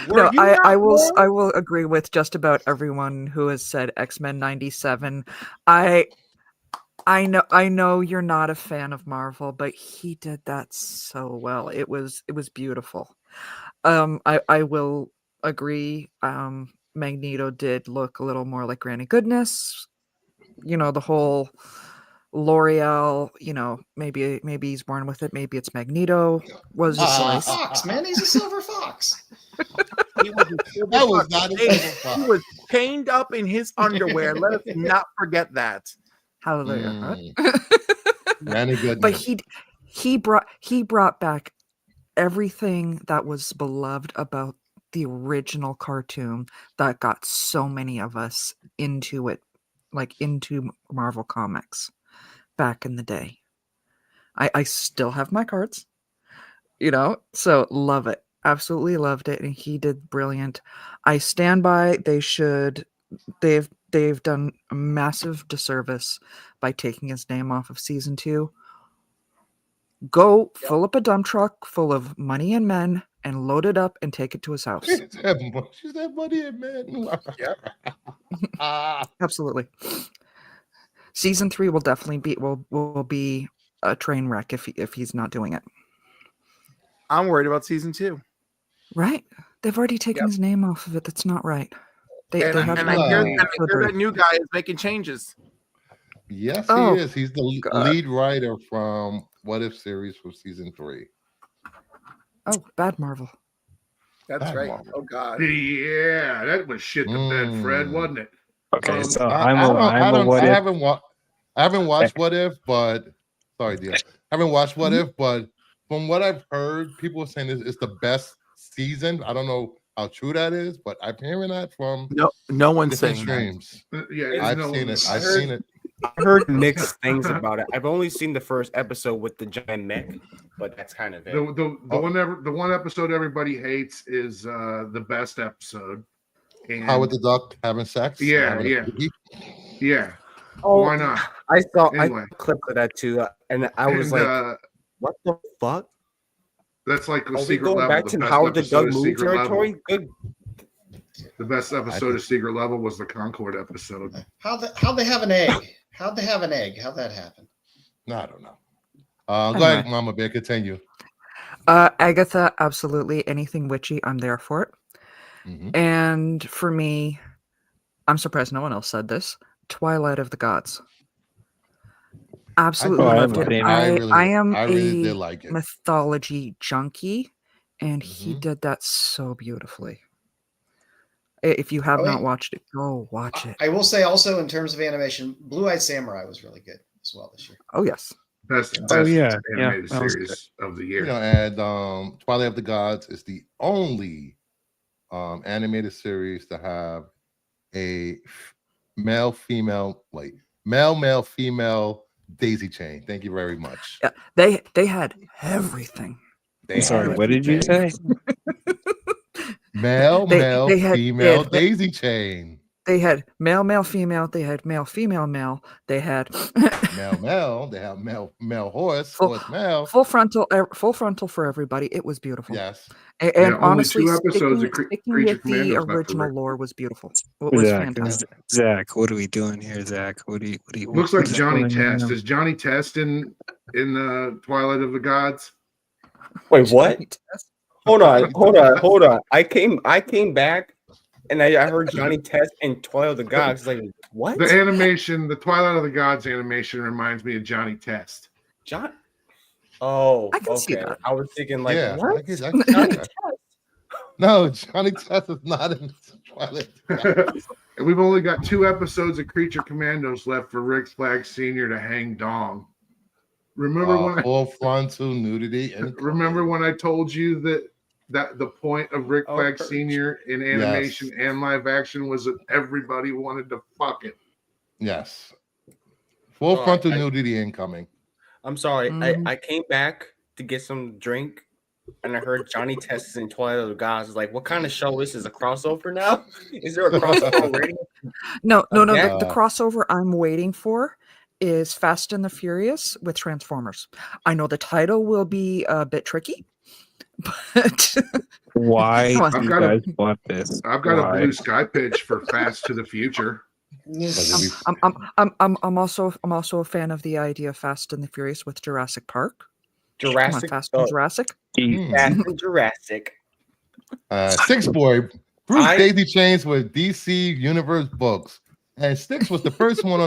No, I will agree with just about everyone who has said X-Men 97. I know you're not a fan of Marvel, but he did that so well. It was beautiful. I will agree. Magneto did look a little more like Granny Goodness. You know, the whole L'Oreal, maybe he's born with it. Maybe it's Magneto. Was a He's a silver choice. fox, man. He's a silver fox. He was, a silver That was fox. not a Hey, silver fox. he was chained up in his underwear. Let us not forget that. Hallelujah. Randy Goodness. But he brought back everything that was beloved about the original cartoon that got so many of us into it, like into Marvel Comics back in the day. I still have my cards, so love it. Absolutely loved it. And he did brilliant. I stand by. They've done a massive disservice by taking his name off of season 2. Go fill up a dump truck full of money and men and load it up and take it to his house. She said money and men. Absolutely. Season 3 will definitely be a train wreck if he's not doing it. I'm worried about season 2. Right? They've already taken his name off of it. That's not right. They And have I hear that new guy is making changes. Yes, Oh, he is. He's the lead writer from What If series for season 3. Oh, bad Marvel. That's Bad right. Marvel. Oh God. Yeah, that was shit the bed, Fred, wasn't it? Okay, so I haven't watched What If, but sorry, dear. I haven't watched What If, but from what I've heard, people are saying it's the best season. I don't know how true that is, but I'm hearing that from No one's different saying streams. Yeah, I've seen it. I've seen it. I heard mixed things about it. I've only seen the first episode with the giant mech, but that's kind of it. The one episode everybody hates is the best episode. And How with the duck having sex? Yeah. Oh, Why not? I saw Anyway. clips of that too, and I was like, "What the fuck?" That's like the Are we Secret going Level. back The to best Howard the episode Doug of movie Secret territory? Level. Good. The best episode of Secret Level was the Concord episode. How'd they have an egg? How'd they have an egg? How'd that happen? No, I don't know. Go ahead, Mama Bear. Continue. Agatha, absolutely. Anything witchy, I'm there for it. Mm-hmm. And for me, I'm surprised no one else said this. Twilight of the Gods. Absolutely loved it. I am really a did like it. mythology junkie, and he did that so beautifully. If you have not watched it, go watch it. I will say also in terms of animation, Blue-Eyed Samurai was really good as well this year. Oh yes. Best animated series of the year. And Twilight of the Gods is the only animated series to have a male female daisy chain. Thank you very much. Yeah, they had everything. Sorry, what did you say? Male, female daisy chain. They had male, female. They had male, female, male. They had male. They have male horse, male. Full frontal for everybody. It was beautiful. Yes. And honestly, only 2 episodes sticking of Creature with the Commandos left original lore was beautiful. It was fantastic. Zach, what are we doing here, Zach? What do you Looks like Johnny Test. Is Johnny Test in Twilight of the Gods? Wait, what? Hold on. I came back and I heard Johnny Test in Twilight of the Gods. Like, what? The animation, the Twilight of the Gods animation reminds me of Johnny Test. John. Oh, I can see that. I was thinking like, Yeah, what? I can Johnny Test. No, Johnny Test is not in Twilight. And we've only got 2 episodes of Creature Commandos left for Rick Flag Sr. to hang dong. Remember when full frontal nudity? Remember when I told you that the point of Rick Flag Sr. in animation and live action was that everybody wanted to fuck it? Yes. Full frontal nudity incoming. I'm sorry. I came back to get some drink and I heard Johnny Test in Twilight of the Gods. I was like, what kind of show is this? A crossover now? Is there a crossover already? No. The crossover I'm waiting for is Fast and the Furious with Transformers. I know the title will be a bit tricky, but why do you guys want this? I've got a blue sky pitch for Fast to the Future. I'm also a fan of the idea of Fast and the Furious with Jurassic Park. Jurassic, Fast and Jurassic. Fast and Jurassic. Six Boy, Bruce Daisy Chains with DC Universe books, and Sticks was the first one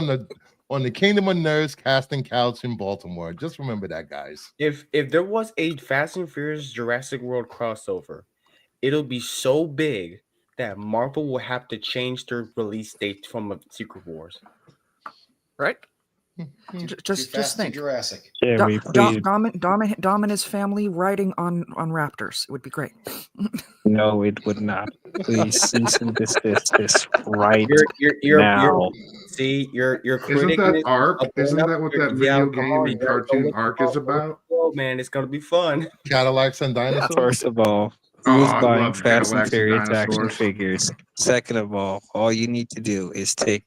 on on the Kingdom of Nerds casting couch in Baltimore. Just remember that, guys. If there was a Fast and Furious Jurassic World crossover, it'll be so big that Marvel will have to change their release date from Secret Wars. Right? Too Just fast, too think. Jurassic. Jerry, please. Dom and his family riding on raptors. It would be great. No, it would not. Please cease and desist this right You're now. see, you're Isn't critic. that Ark? Isn't that what that video game and cartoon Ark is about? Oh man, it's gonna be fun. Cadillacs and dinosaurs. First of all, who Oh, is I buying love Fast and Cadillacs and Furious action dinosaurs. figures? Second of all you need to do is take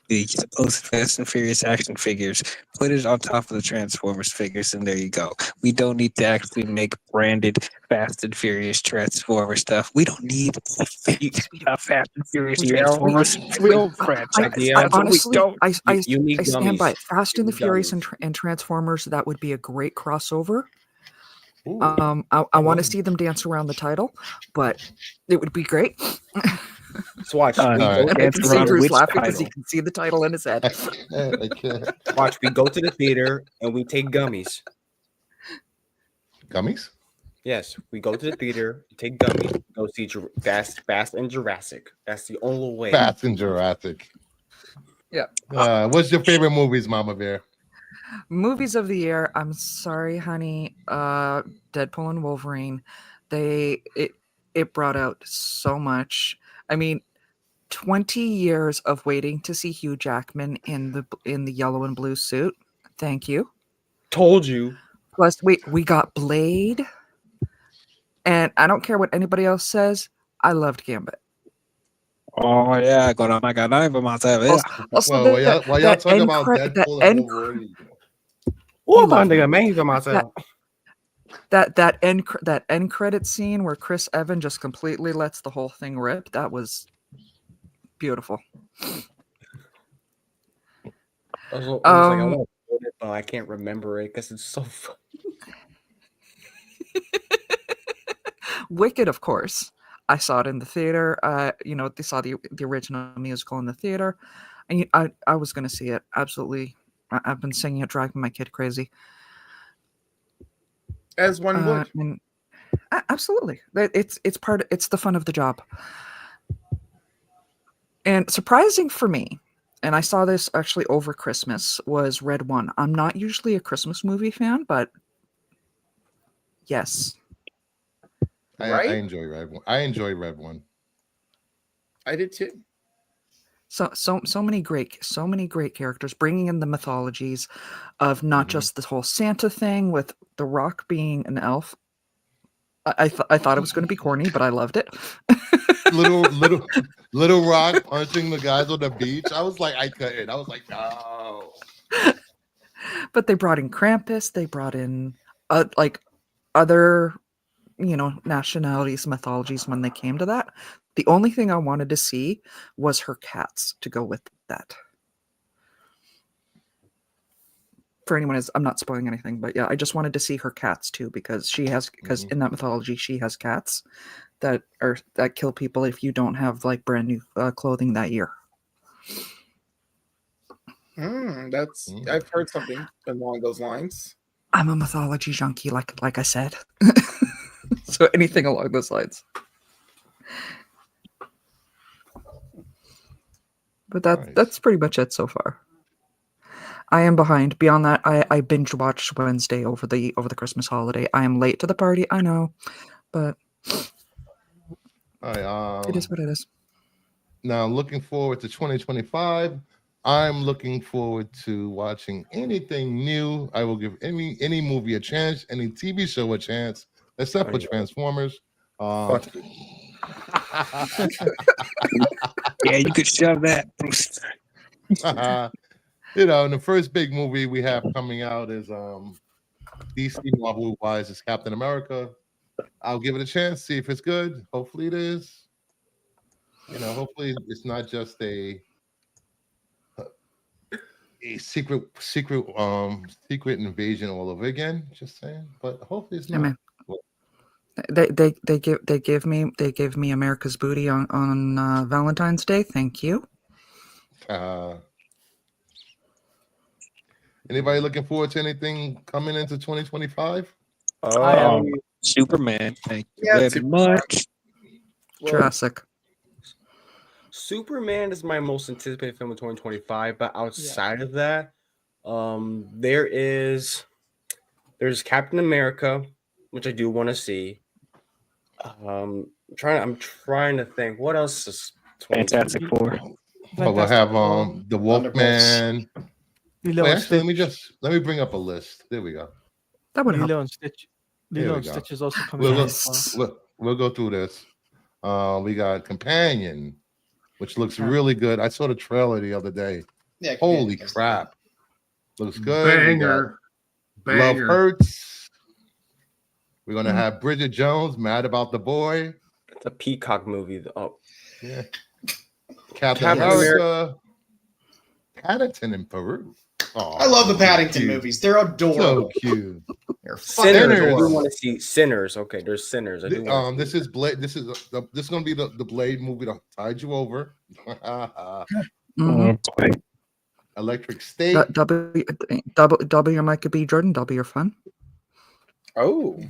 the supposed Fast and Furious action figures, put it on top of the Transformers figures, and there you go. We don't need to actually make branded Fast and Furious Transformer stuff. We don't need a Fast and Furious Transformers film franchise. Honestly, I need stand by gummies. it. Fast and the need Furious gummies. and Transformers, that would be a great crossover. I want to see them dance around the title, but it would be great. So watch. And I dance can see around Bruce which laughing because he title? can see the title in his head. I can't. Watch. We go to the theater and we take gummies. Gummies? Yes, we go to the theater, take gummies, go see Fast and Jurassic. That's the only way. Fast and Jurassic. Yeah. What's your favorite movies, Mama Bear? Movies of the year. I'm sorry, honey. Deadpool and Wolverine. It brought out so much. I mean, 20 years of waiting to see Hugh Jackman in the yellow and blue suit. Thank you. Told you. Plus, we got Blade. And I don't care what anybody else says. I loved Gambit. Oh yeah, agora uma ganaiva, mas é Also, While y'all talking about Deadpool and Wolverine. That end credit scene where Chris Evans just completely lets the whole thing rip. That was beautiful. I was like, I want to quote it, but I can't remember it because it's so funny. Wicked, of course. I saw it in the theater. They saw the original musical in the theater, and I was going to see it. Absolutely, I've been singing it, driving my kid crazy. As one would. And, absolutely, it's the fun of the job. And surprising for me, and I saw this actually over Christmas, was Red One. I'm not usually a Christmas movie fan, but yes. I enjoy Red One. I enjoy Red One. I did too. So many great characters, bringing in the mythologies of not just the whole Santa thing with The Rock being an elf. I thought it was going to be corny, but I loved it. little Rock punching the guys on the beach. I was like, I couldn't. I was like, no. But they brought in Krampus. They brought in other nationalities, mythologies when they came to that. The only thing I wanted to see was her cats to go with that. For anyone I'm not spoiling anything, but yeah, I just wanted to see her cats too, because in that mythology she has cats that kill people if you don't have like brand new clothing that year. I've heard something along those lines. I'm a mythology junkie, like I said. So anything along those lines. But that's pretty much it so far. I am behind. Beyond that, I binge watched Wednesday over the Christmas holiday. I am late to the party, I know, but it is what it is. Now, looking forward to 2025. I'm looking forward to watching anything new. I will give any movie a chance, any TV show a chance, except for Transformers. Yeah, you could shove that. And the first big movie we have coming out is DC Marvel wise is Captain America. I'll give it a chance, see if it's good. Hopefully it is. Hopefully it's not just a secret invasion all over again. Just saying, but hopefully it's not. Man. They gave me America's Booty on Valentine's Day. Thank you. Anybody looking forward to anything coming into 2025? Superman. Thank you Yeah, very much. Well, Jurassic. Superman is my most anticipated film of 2025, but outside of that, there's Captain America, which I do want to see. I'm trying to think what else is Fantastic Four. But we'll have the Thunderbolts. Wolfman. Lilo Wait, and actually, Stitch. let me bring up a list. There we go. That would help. Lilo and Stitch. There Lilo we and go. Stitch is also coming out. We'll go through this. We got Companion, which looks really good. I saw the trailer the other day. Yeah, Holy crap. Looks good. Banger. Love Hurts. We're going to have Bridget Jones, Mad About the Boy. It's a Peacock movie. Oh, yeah. Captain America. Paddington in Peru. Oh, I love the Paddington movies. They're adorable. So cute. They're Sinners. I do want to see Sinners. Okay, there's Sinners. I do this is Blade. This is going to be the Blade movie that tied you over. Electric State. W Michael B. Jordan. W are fun. Oh.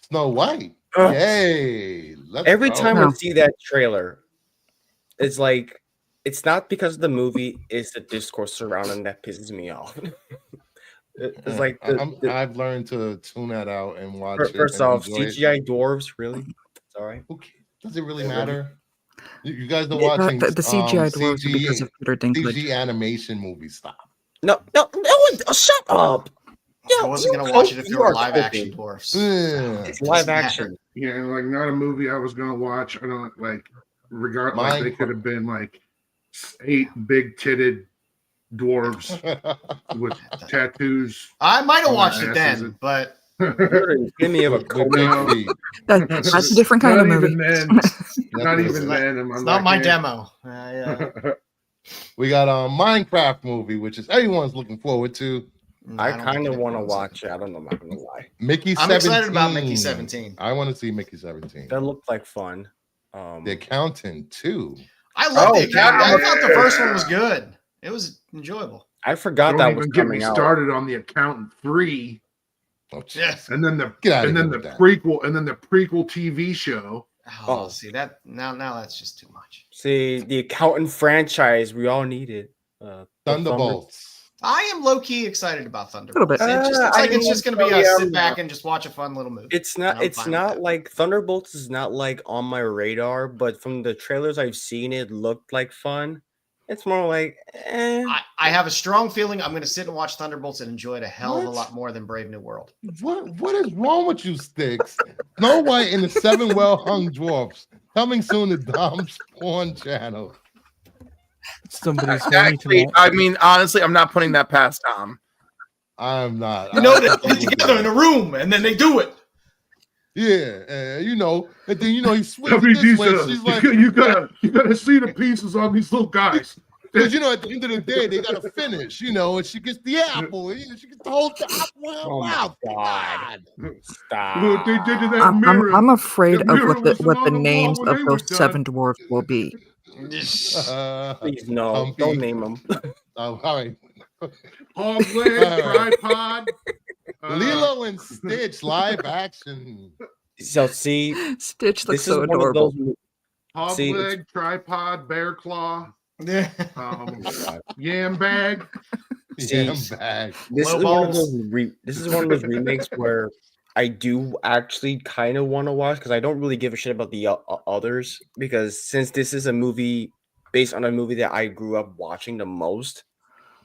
Snow White. Yay. Every time I see that trailer, it's like, it's not because of the movie, it's the discourse surrounding that pisses me off. It's like I've learned to tune that out and watch it. First off, CGI dwarves, really? It's all right. Does it really matter? You guys are watching the CGI dwarves CG, because of Peter Dinklage. CG animation movies. Stop. No, shut up. I wasn't going to watch it if you were live action dwarfs. It's live action. Yeah, like not a movie I was going to watch. I don't like, regardless, they could have been like 8 big-titted dwarves with tattoos. I might have watched it then, but give me a that's a different kind of movie. Not even then. It's not my demo. We got a Minecraft movie, which is everyone's looking forward to. I kind of want to watch it. I don't know. I'm not gonna lie. Mickey 17. I'm excited about Mickey 17. I want to see Mickey 17. That looked like fun. The Accountant 2. I love The Accountant. I thought the first one was good. It was enjoyable. I forgot that was get me coming out. started on The Accountant 3. Oh, yes. And then the that. prequel TV show. Oh, see that now that's just too much. See, the Accountant franchise, we all need it. Thunderbolts. I am low key excited about Thunderbolts. A little bit. It's just going to be a sit back and just watch a fun little movie. It's not like Thunderbolts is not like on my radar, but from the trailers I've seen, it looked like fun. It's more like, I have a strong feeling I'm going to sit and watch Thunderbolts and enjoy it a hell of a lot more than Brave New World. What is wrong with you, Sticks? Snow White and the 7 well-hung dwarfs coming soon to Dom's Porn Channel. Somebody's Actually, I mean, honestly, I'm not putting that past Tom. I'm not. You know, they get together in a room and then they do it. Yeah, and then he swings this way. She's like, you gotta see the pieces on these little guys. Because at the end of the day, they gotta finish. And she gets the apple. She gets the whole apple. Oh my God! Stop. Look, they did to that mirror. I'm afraid of mirror what was the on the names wall when of they those were 7 dwarves will be. Please no, don't name them. All right. Hog leg, tripod. Lilo and Stitch live action. So see, Stitch looks so adorable. Hog leg, tripod, bear claw. Yam bag. Yam bag. This is one of those remakes where I do actually kind of want to watch because I don't really give a shit about the others, because since this is a movie based on a movie that I grew up watching the most,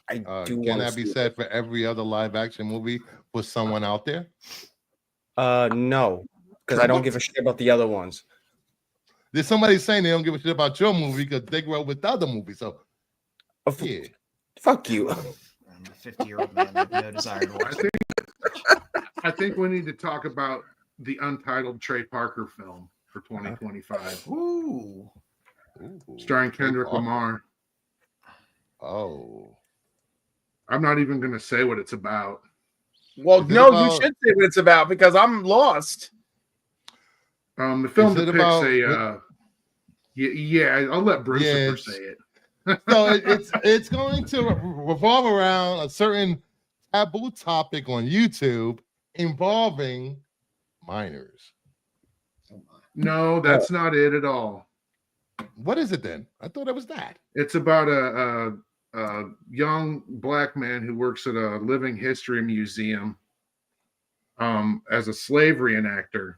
I do. Can that be said for every other live action movie with someone out there? No, because I don't give a shit about the other ones. There's somebody saying they don't give a shit about your movie because they grew up with the other movies. So, yeah, fuck you. I'm a 50-year-old man with no desire to watch it. I think we need to talk about the untitled Trey Parker film for 2025. Ooh. Starring Kendrick Lamar. Oh. I'm not even going to say what it's about. Well, no, you should say what it's about because I'm lost. The film depicts I'll let Bruce say it. So it's going to revolve around a certain taboo topic on YouTube involving minors. No, that's not it at all. What is it then? I thought it was that. It's about a young black man who works at a living history museum as a slave reenactor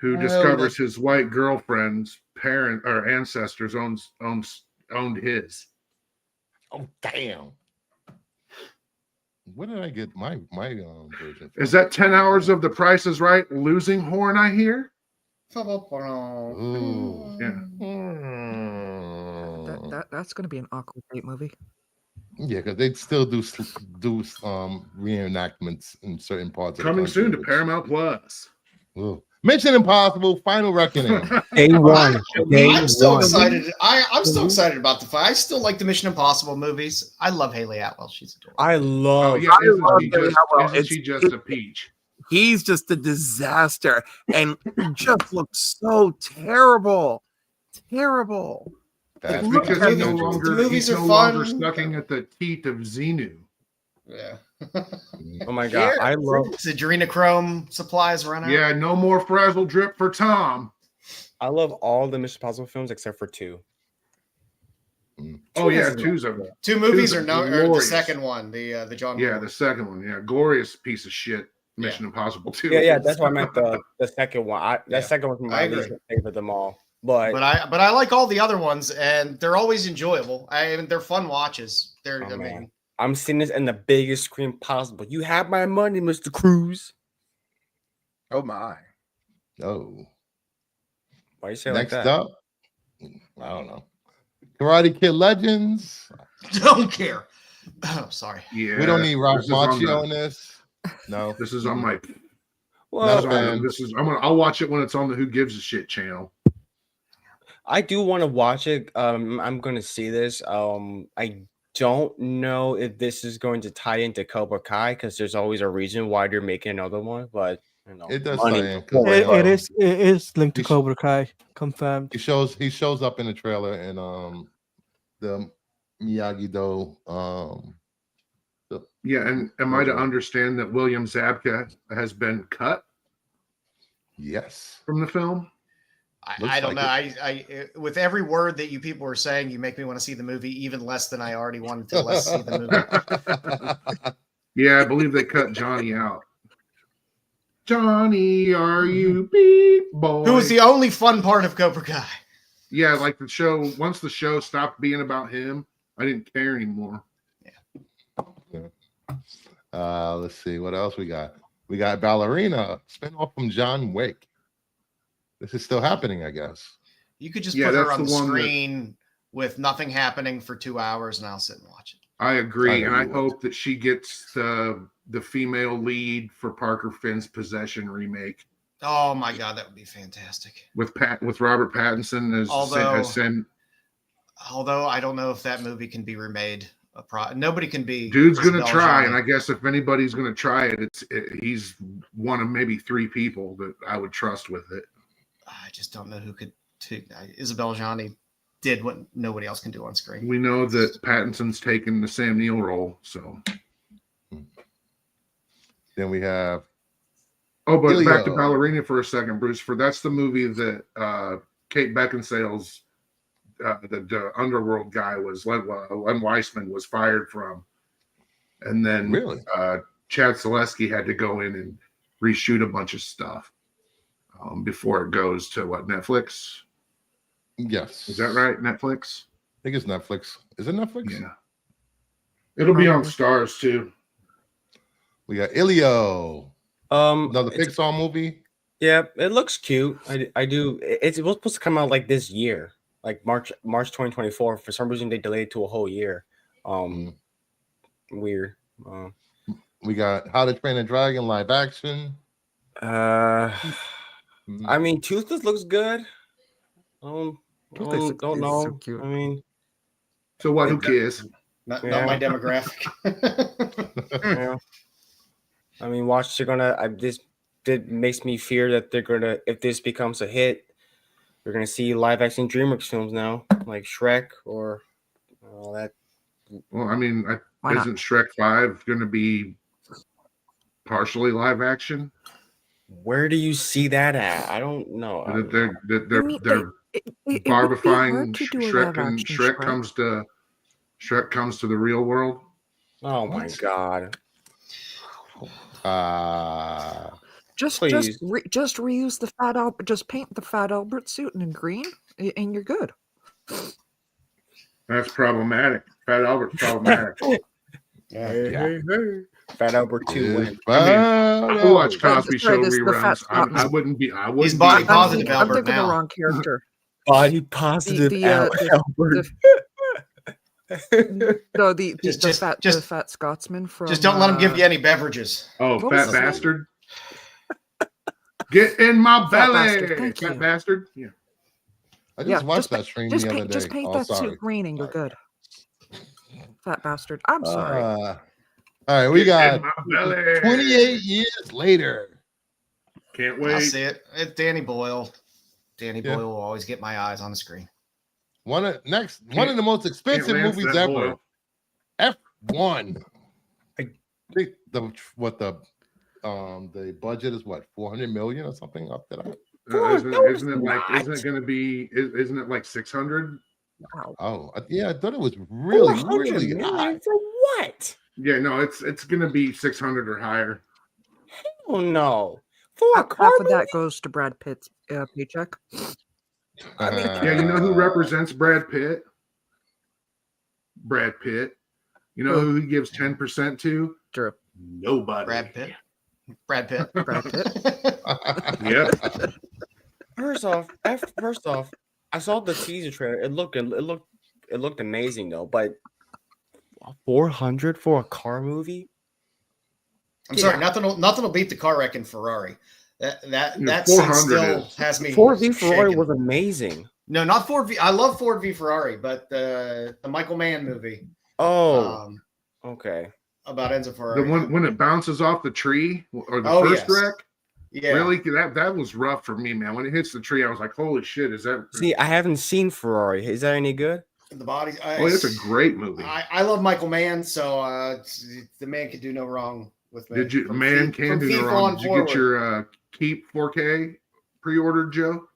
who discovers his white girlfriend's parent or ancestors owned his. Oh damn! Where did I get my version? Is that 10 hours of The Price is Right? Losing horn, I hear. Ooh. Yeah. That's going to be an awkward date movie. Yeah, because they still do reenactments in certain parts. Coming of the soon to country, Paramount Plus. Ooh. Mission Impossible: Final Reckoning. Day one. I'm still excited. I'm still excited about the fight. I still like the Mission Impossible movies. I love Haley Atwell. She's adorable. I love. Oh, yeah, isn't she just a peach? He's just a disaster, and he just looks so terrible. Terrible. That's Look because at he's no the longer, movies he's are no longer fun. sucking at the teeth of Xenu. Yeah. Oh my god, I love. Adrenochrome supplies run out. Yeah, no more frazzle drip for Tom. I love all the Mission Impossible films except for 2. Oh yeah, two's a Two movies Two's or no, or the glorious. second one, the John. Yeah, Moore. the second one. Yeah, glorious piece of shit. Mission Impossible 2. Yeah, that's why I meant the second one. Yeah. Second one from I my least agree. favorite of them all. But I like all the other ones, and they're always enjoyable. They're fun watches. They're Oh, I mean, man. I'm seeing this in the biggest screen possible. You have my money, Mr. Cruz. Oh my. Oh. Why you say it Next like that? up, I don't know. Karate Kid Legends. don't care. Oh, sorry. Yeah, We don't need Rock this is on Macchio the- in this. No. This is on my. Well, Not a fan. I'll watch it when it's on the Who Gives a Shit channel. I do want to watch it. I'm going to see this. I don't know if this is going to tie into Cobra Kai because there's always a reason why they're making another one. But you know, It does money. tie in. It is linked to He sh- Cobra Kai. Confirmed. He shows up in the trailer in the Miyagi-Do. Yeah, and am I to understand that William Zabka has been cut Yes. from the film? I don't know. I with every word that you people are saying, you make me want to see the movie even less than I already wanted to see the movie. Yeah, I believe they cut Johnny out. Johnny, are you beat boy? Who was the only fun part of Cobra Kai? Yeah, like the show. Once the show stopped being about him, I didn't care anymore. Let's see what else we got. We got Ballerina spinoff from John Wick. This is still happening, I guess. You could just Yeah, put her that's on the the one that- screen with nothing happening for 2 hours, and I'll sit and watch it. I agree, I and I agree with hope that she gets the female lead for Parker Finn's Possession remake Oh my god, that would be fantastic. with Robert Pattinson as Although I don't know if that movie can be remade. Nobody can be. Dude's gonna Isabelle try, Johnny. and I guess if anybody's gonna try it, he's one of maybe 3 people that I would trust with it. I just don't know who could. Isabelle Johnny did what nobody else can do on screen. We know that Pattinson's taken the Sam Neill role, so. Then we have. Oh, but back to Ilya. Ballerina for a second, Bruce. That's the movie that Kate Beckinsale's the underworld guy was Len Weissman was fired from, and then Really? Chad Zaleski had to go in and reshoot a bunch of stuff before it goes to Netflix. Yes. Is that right? Netflix? I think it's Netflix. Is it Netflix? Yeah. It'll be on Stars too. We got Ilio. Another it's- Pixar movie. Yeah, it looks cute. I do. It was supposed to come out like this year, like March 2024. For some reason, they delayed it to a whole year. Weird. We got How to Train a Dragon live action. I mean, Toothless looks good. Don't Toothless is know. so cute. I mean, So what? Who cares? Not Yeah. my demographic. yeah. I mean, watch. They're gonna. This makes me fear that they're gonna. If this becomes a hit, We're gonna see live action DreamWorks films now, like Shrek or all that. Well, I mean, Why not? isn't Shrek 5 going to be partially live action? Where do you see that at? I don't know. That they're I mean, they're it would be barbifying hard to do a Shrek, live and action Shrek Shrek. comes to the real world. Oh my god! Just Please. just reuse the Fat Albert. Just paint the Fat Albert suit in green, and you're good. That's problematic. Fat Albert's problematic. Hey. Fat Albert 2 win. I mean, I watch Cosby Show the Fat reruns. I wouldn't be. He's body be- positive, I'm Albert. thinking Now the wrong character. Body positive Albert. No, the fat Scotsman from. Just don't let him give you any beverages. Oh, What fat was his name? bastard! Get in my Fat belly, bastard, thank fat you. bastard. Yeah. I just watched that stream the other paint, day. just paint Oh, that sorry. suit green, and you're good. Fat bastard. I'm sorry. All right, we Get in got my belly. 28 years later. Can't I wait. see it. It's Danny Boyle. Danny Yeah. Boyle will always get my eyes on the screen. One of the most expensive Can't lance movies that ever. boy. F1. I think the budget is what, 400 million or something up to that. Isn't it like 600? Oh, yeah, I thought it was really 400 really million high. for what? Yeah, no, it's gonna be 600 or higher. Oh no! For a car Half of movie? that goes to Brad Pitt's paycheck. Yeah, you know who represents Brad Pitt? Brad Pitt. You know who he gives 10% to? True. Nobody. Brad Pitt. Brad Pitt. Brad Pitt. Yep. First off, I saw the teaser trailer. It looked amazing though. But 400 for a car movie? I'm sorry, nothing will beat the car wreck in Ferrari. That Yeah, scene 400 still is. has me. Ford v Ferrari shaking. was amazing. No, not Ford v. I love Ford v Ferrari, but the Michael Mann movie. Oh, okay. About Enzo Ferrari. The one when it bounces off the tree or the Oh, first yes. wreck. Yeah. Really, that was rough for me, man. When it hits the tree, I was like, "Holy shit!" Is that? See, I haven't seen Ferrari. Is that any good? The body. Oh, it's a great movie. I love Michael Mann, so the man can do no wrong with me. Did you, From man? Fi- Can from do no FIFA wrong. on Did you get forward. your Keep 4K pre-ordered, Joe?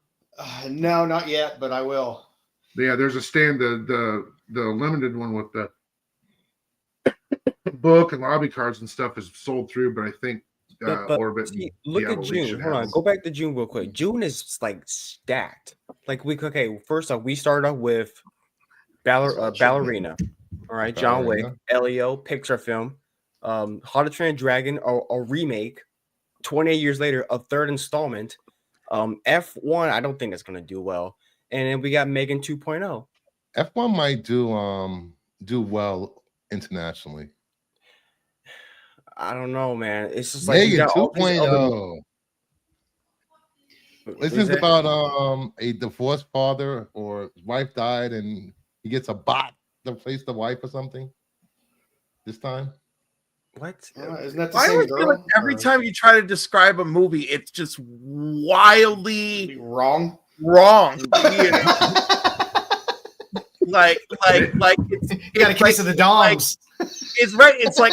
No, not yet, but I will. Yeah, there's a stand, the limited one with the book and lobby cards and stuff is sold through, but I think But Orbit. see, and look at Diablo June. should Hold have on, them. go back to June real quick. June is like stacked. Like first off, we started off with Ballerina. All right, John Wick, Elio, Pixar film, How to Train a Dragon, a remake. 28 years later, a third installment. F1, I don't think it's gonna do well. And then we got Megan 2.0. F1 might do well internationally. I don't know, man. It's just like you Megan got all these other- 2.0. Isn't it about a divorced father or his wife died and he gets a bot to replace the wife or something? This time? What? Isn't that the I same always feel girl? like every time you try to describe a movie, it's just wildly wrong. You know? like it's You got a case of the Doms. It's right. It's like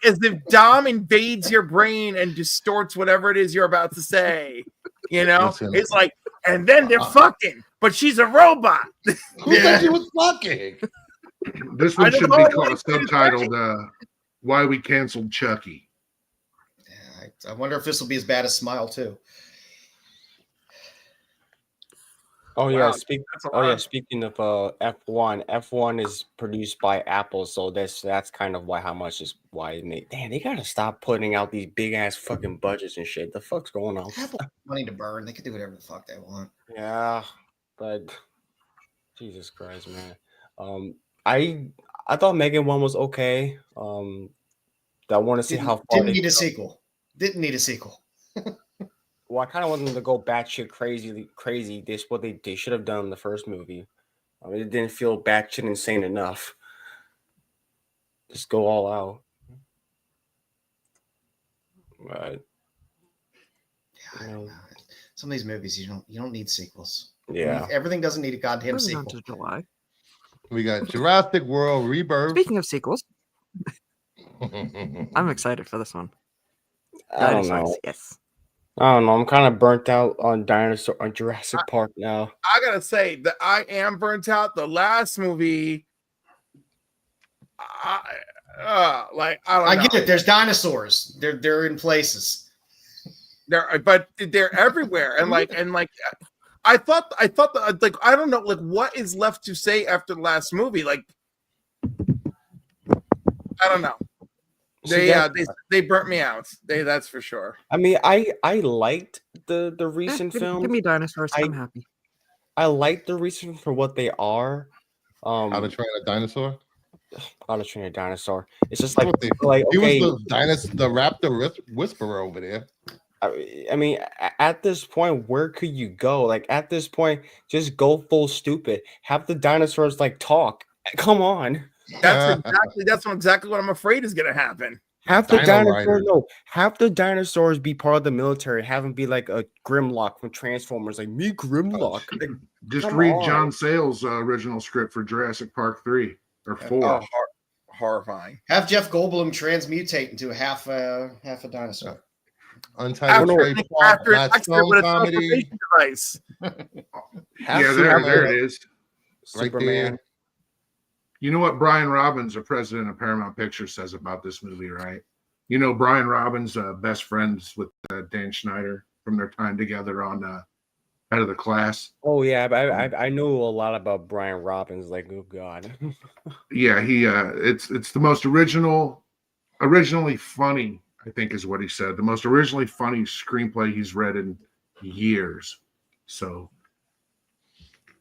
as if Dom invades your brain and distorts whatever it is you're about to say. You know, Listen. it's like, and then they're fucking, but she's a robot. Who said she was fucking? This I one don't should know be what called it's gonna subtitled "Why We Canceled Chucky." I wonder if this will be as bad as Smile too. Oh yeah, Wow, speaking of F1, F1 is produced by Apple, so that's kind of why it made. Damn, they gotta stop putting out these big ass fucking budgets and shit. The fuck's going on? Apple money to burn. They can do whatever the fuck they want. Yeah, but Jesus Christ, man. I thought Megan 1 was okay. I want to see how far Didn't they need a go. sequel. Didn't need a sequel. Well, I kind of want them to go batshit crazy. This what they should have done in the first movie. It didn't feel batshit insane enough. Just go all out. Right. Yeah, I don't know. Some of these movies you don't need sequels. Yeah. Everything doesn't need a goddamn Moving on sequel. to July. We got Jurassic World Rebirth. Speaking of sequels, I'm excited for this one. I don't Dinosaurs, know. yes. I don't know. I'm kind of burnt out on Jurassic Park now. I gotta say that I am burnt out. The last movie, I don't I know. get it. There's dinosaurs. They're in places. But they're everywhere, and I thought that, like, I don't know, like, what is left to say after the last movie? Like, I don't know. They burnt me out. That's for sure. I mean, I liked the recent films. Give me dinosaurs. I'm happy. I like the recent for what they are. How to Train a Dinosaur. How to Train a Dinosaur. It's just like he okay, was the raptor whisperer over there. I mean, at this point, where could you go? Like, at this point, just go full stupid. Have the dinosaurs like talk. Come on. That's exactly what I'm afraid is gonna happen. Have the dinosaurs be part of the military. Have them be like a Grimlock from Transformers, like me Grimlock. Like, just read John Sayles' original script for Jurassic Park 3 or 4. Horrifying. Have Jeff Goldblum transmutate into half a dinosaur. Untitled Trey Park, Black Stone comedy. Device. Yeah, there it is. Right Superman. there. You know what Brian Robbins, the president of Paramount Pictures, says about this movie, right? You know Brian Robbins, best friends with Dan Schneider from their time together on Head of the Class. Oh yeah, I know a lot about Brian Robbins. Like, oh god. Yeah, he it's the most originally funny, I think is what he said. The most originally funny screenplay he's read in years. So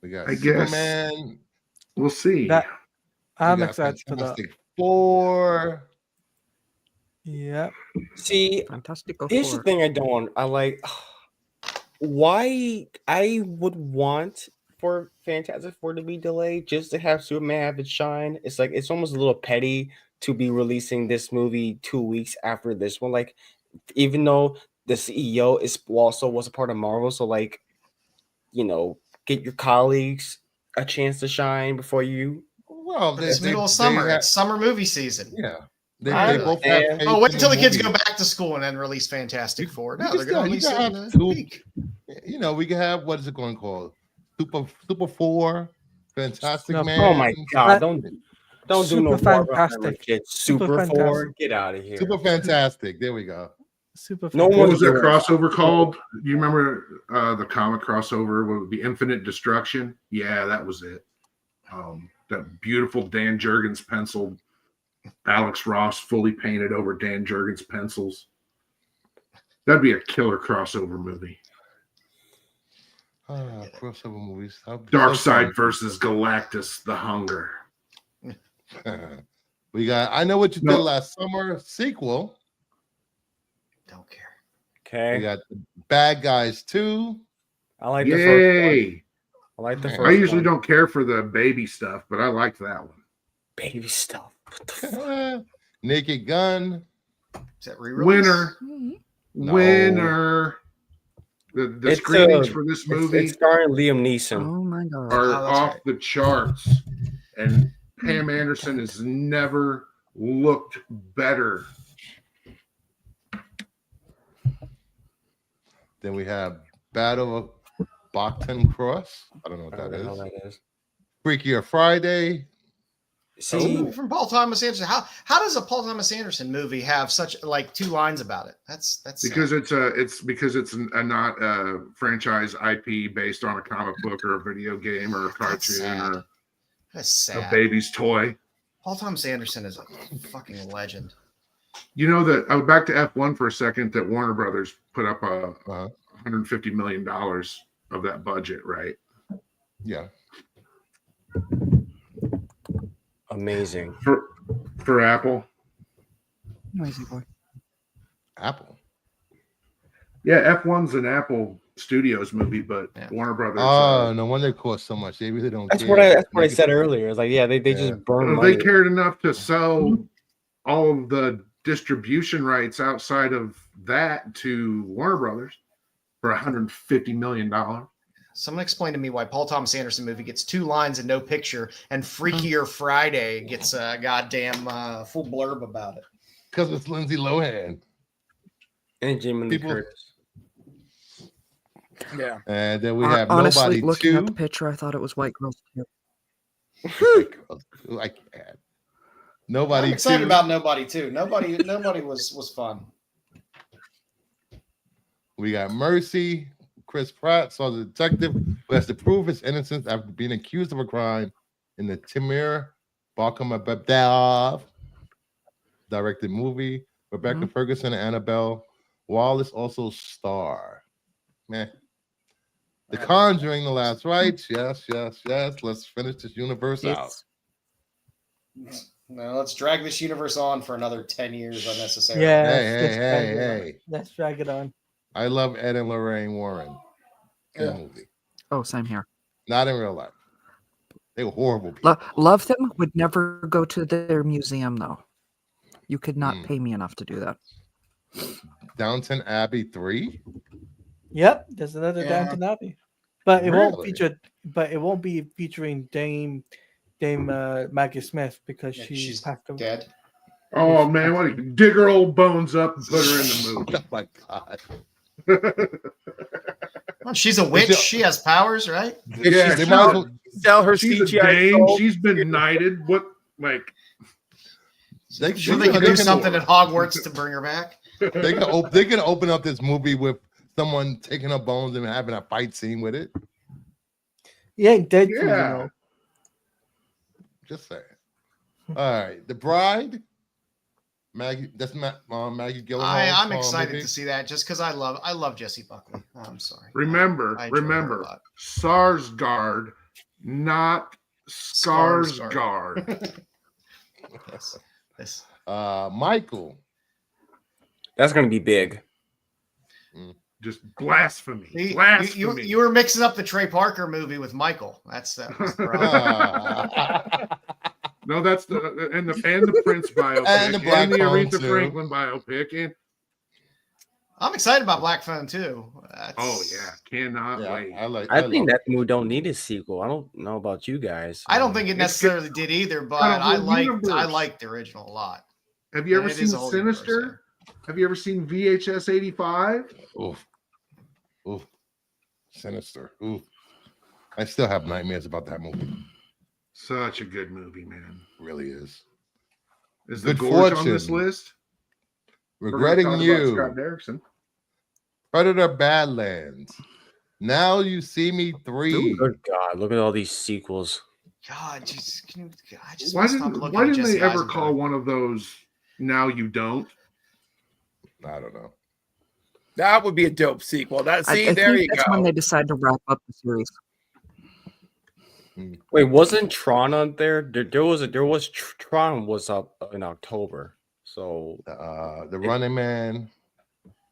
we got Superman. Guess we'll see. I'm excited for that. 4. Yeah. See, Fantastic. Here's the thing I like. Why I would want for Fantastic Four to be delayed just to have Superman have its shine. It's like it's almost a little petty to be releasing this movie 2 weeks after this one. Like, even though the CEO was a part of Marvel, so like, you know, get your colleagues a chance to shine before you. Well, it's middle of summer. It's summer movie season. Yeah. They both have wait until the kids go back to school and then release Fantastic Four. No, they're going to release it in a week. You know, we can have, what is it going to call? Super 4, Fantastic Man. Oh my God! Don't do no Fantastic. Super 4, get out of here. Super Fantastic. There we go. Super. What was that crossover called? You remember the comic crossover? The Infinite Destruction? Yeah, that was it. That beautiful Dan Jurgens pencil, Alex Ross fully painted over Dan Jurgens pencils. That'd be a killer crossover movie. Crossover movies. Darkseid versus Galactus: The Hunger. We got I Know What You Did Last Summer sequel. Don't care. Okay. We got the Bad Guys 2. I like the first one. I like the first one. I usually don't care for the baby stuff, but I liked that one. Baby stuff. Naked Gun. Is that re-release? Winner. No. Winner. The screenings for this movie it's starring Liam Neeson. Oh my god. are off the charts. And Pam Anderson has never looked better. Then we have Battle of Bachton Cross. I don't know what that is. Freakier Friday. See, from Paul Thomas Anderson. How does a Paul Thomas Anderson movie have such like 2 lines about it? That's because it's not a franchise IP based on a comic book or a video game or a cartoon or a baby's toy. Paul Thomas Anderson is a fucking legend. You know that back to F1 for a second. That Warner Brothers put up $150 million of that budget, right? Yeah. Amazing for Apple. Noisy boy. Apple. Yeah, F1's an Apple Studios movie, but Warner Brothers. Oh, no wonder it costs so much. They really don't. That's care. what I said earlier. It's like, yeah, they just burn money. They cared enough to sell all of the distribution rights outside of that to Warner Brothers for $150 million. Someone explain to me why Paul Thomas Anderson movie gets 2 lines and no picture, and Freakier Friday gets a goddamn full blurb about it. Because it's Lindsay Lohan. And Jamie Lee Curtis. Yeah. And then we have Honestly, Nobody looking 2. at the picture, I thought it was White Girls 2. I can't. Nobody I'm excited 2. about Nobody too. Nobody was fun. We got Mercy. Chris Pratt saw the detective who has to prove his innocence after being accused of a crime in the Timur Balkamababdov directed movie. Rebecca Ferguson and Annabelle Wallace also star. Man. The Conjuring, The Last Rites. Yes. Let's finish this universe out. No, let's drag this universe on for another 10 years unnecessarily. Yeah. Hey. Let's drag it on. I love Ed and Lorraine Warren. Good movie. Oh, same here. Not in real life. They were horrible people. Love them. Would never go to their museum, though. You could not pay me enough to do that. Downton Abbey 3? Yep, there's another Downton Abbey, but it won't Really? feature. But it won't be featuring Dame Maggie Smith because she's passed away. Dead. Oh man, what do you dig her old bones up and put her in the movie? Oh my god. Well, she's a witch. She has powers, right? Yeah, They might as well- Sell her she's a CGI dame. soul. She's been knighted. What like They, Sure, they can do something at Hogwarts to bring her back. They can open up this movie with someone taking up bones and having a fight scene with it. He ain't dead, you Yeah. know. Just saying. All right, The Bride. Maggie. That's Maggie Gyllenhaal. I'm excited to see that just because I love Jesse Buckley. I'm sorry. remember, I enjoy her a remember, lot. Sarsgaard, not Skarsgård. This. Michael. That's going to be big. Just blasphemy. You Blasphemy. were mixing up the Trey Parker movie with Michael. That was the problem. No, that's the Prince biopic And the Black the Phone, Aretha too. Franklin biopic. And I'm excited about Black Phone too. oh yeah, cannot wait. I think that movie don't need a sequel. I don't know about you guys. I don't think it necessarily did either, but got a I whole liked universe. the original a lot. Have you ever It seen is a whole universe Sinister? Have you ever seen VHS 85? Oof. Sinister. Oof. I still have nightmares about that movie. Such a good movie, man. Really is. Is the Good Gorge on this Fortune. list? Regretting We're gonna talk You. about Scott Derrickson. Predator Badlands. Now You See Me 3. Good God, look at all these sequels. God, I just Why want to stop didn't looking at they Jesse ever Eisenberg. call one of those Now You Don't? I don't know. That would be a dope sequel. That I there think you that's go. when they decide to wrap up the series. Wait, wasn't Tron on there? Tron was up in October. So The Running Man.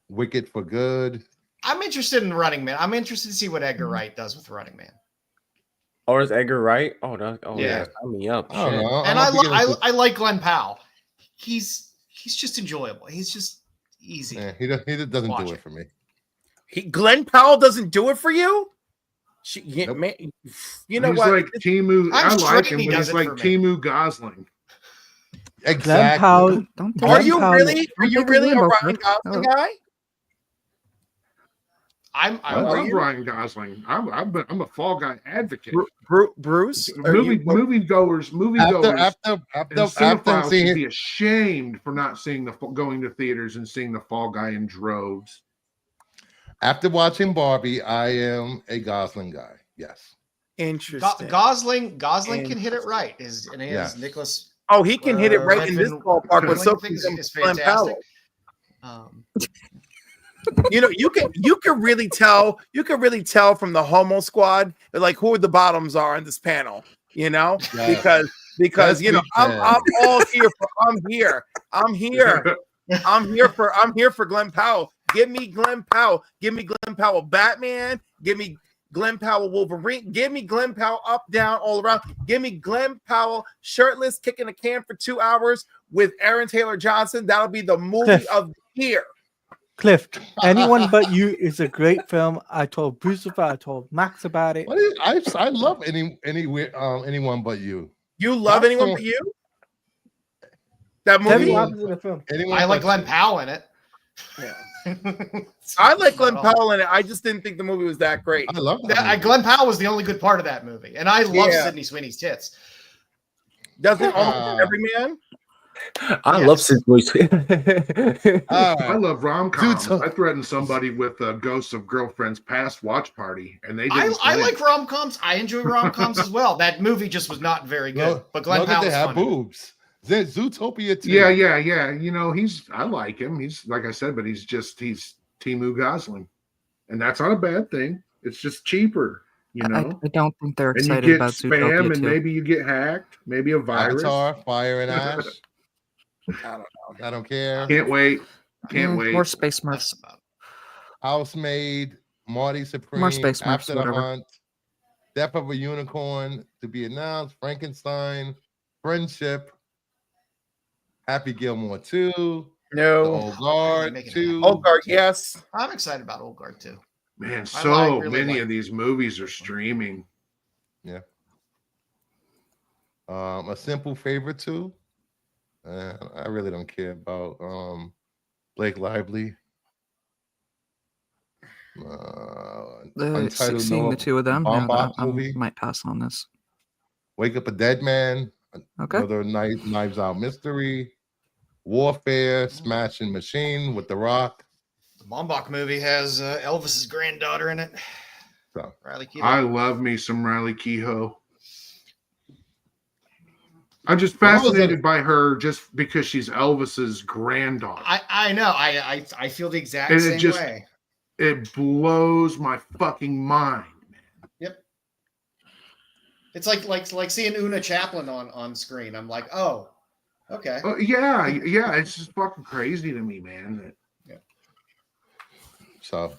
Wicked for Good. I'm interested in Running Man. I'm interested to see what Edgar Wright does with Running Man. or is Edgar Wright? Oh, Yeah. yeah, sign me up. I don't Shit. know. And I'm not beginning to- I like Glenn Powell. He's just enjoyable. He's just easy. Yeah, he doesn't Watch do it. it for me. Glenn Powell doesn't do it for you? Nope. Man, you know He's what? like Timu. I'm I like straight him, he but does he's it like for me. Timu Gosling. Glenn Exactly. Powell. Don't Are take you Powell- really? Are don't you take a really a limbo Ryan for it. Gosling Oh. guy? I'm I Are love you? Ryan Gosling. I'm a Fall Guy advocate. Bruce, are you- Moviegoers After and cinephiles seeing should be ashamed for not seeing going to theaters and seeing the Fall Guy in droves. after watching Barbie, I am a Gosling guy. Yes. Interesting. Gosling can hit it right. His Nicholas. Oh, he can hit it right in this Refn ballpark with Gosling Sophie thing is Glenn fantastic. Powell. You know, you can really tell from the Homo Squad like who the bottoms are in this panel. You know, Yes. because Yes, you know we I'm can. all here for I'm here for Glenn Powell. Give me Glenn Powell. Give me Glenn Powell Batman. Give me Glenn Powell Wolverine. Give me Glenn Powell up, down, all around. Give me Glenn Powell shirtless, kicking a can for 2 hours with Aaron Taylor Johnson. That'll be the movie of the year. Cliff, Anyone But You is a great film. I told Bruce about it. I told Max about it. I love anyone but you. You love That's Anyone the- But You? That Tell me movie? what happens in the film. Anyone I like but Glenn you. Powell in it. I like Glenn Not all. Powell in it. I just didn't think the movie was that great. I love that. movie. Glenn Powell was the only good part of that movie, and I love Yeah. Sydney Sweeney's tits. Doesn't almost every man? I Yes. love Sydney. All I right. love rom-coms. Dude, I threatened somebody with Ghosts of Girlfriends Past watch party, and they didn't. I flinch. like rom-coms. I enjoy rom-coms as well. That movie just was not very good, No, but Glenn know that Powell they was have funny. boobs. Zootopia too. Yeah. You know, I like him. He's like I said, but he's Timu Gosling, and that's not a bad thing. It's just cheaper, you know. I don't think they're And you excited get about spam, Zootopia and too. maybe you get hacked, maybe a virus. Avatar, Fire and Ash. I don't know. I don't care. Can't wait. Can't wait. More Space That's Smurfs. about it. Housemaid, Marty Supreme, More Space Smurfs, After the whatever. Hunt, Death of a Unicorn to be announced, Frankenstein, Friendship, Happy Gilmore 2, The No. Old Guard Make it 2. Old Guard, yes. I'm excited about Old Guard too. Man, I so really many like of these movies are streaming. A Simple Favor 2. I really don't care about Blake Lively. Untitled Seeing Noah the two of them, yeah, Baumbach I movie. might pass on this. Wake Up a Dead Man. Okay. Another Knives Out mystery. Warfare, Smashing Machine with The Rock. The Baumbach movie has Elvis's granddaughter in it. So Riley Keough. I love me some Riley Keough. I'm just Well, that was fascinated by her just because she's Elvis's granddaughter. I know. I feel the exact And same way. It blows my fucking mind. Yep. It's like seeing Una Chaplin on screen. I'm like, oh, okay. Yeah, it's just fucking crazy to me, man. So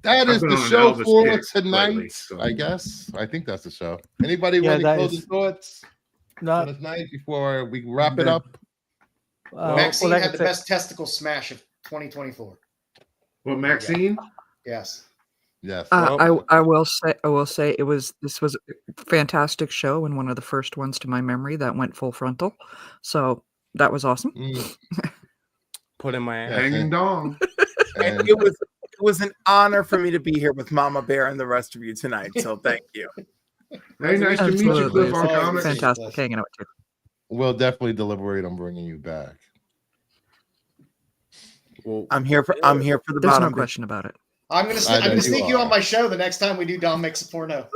that I've is been the on an show Elvis for kick tonight. lately, so. I guess. I think that's the show. Anybody Yeah, want any that closing is- thoughts Not, on this night before we wrap it up? Maxine like I had the said- best testicle smash of 2024. What, Maxine? Yes. Yes. I will say this was a fantastic show and one of the first ones to my memory that went full frontal. So that was awesome. Put in my ass. Hanging dong. And It was an honor for me to be here with Mama Bear and the rest of you tonight. So thank you. Hey, nice to meet you, Absolutely. Cliff It's on Oh, Comics. fantastic hanging out with you. we'll definitely deliberate on bringing you back. Well, I'm here for the There's bottom. no question about it. I'm gonna I know I'm gonna you sneak you are. on my show the next time we do Dom Makes a Porno.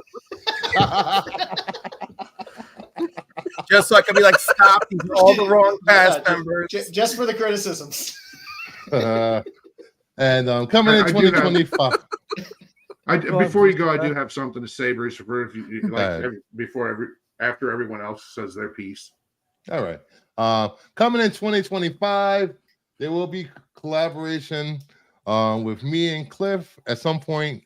Just so I can be like, stop, these are all the wrong cast members. Just for the criticisms. And coming in I do have- 2025. Before you go, I do have something to say, Bruce. If you Go like, ahead. after everyone else says their piece. All right. Coming in 2025, there will be collaboration with me and Cliff at some point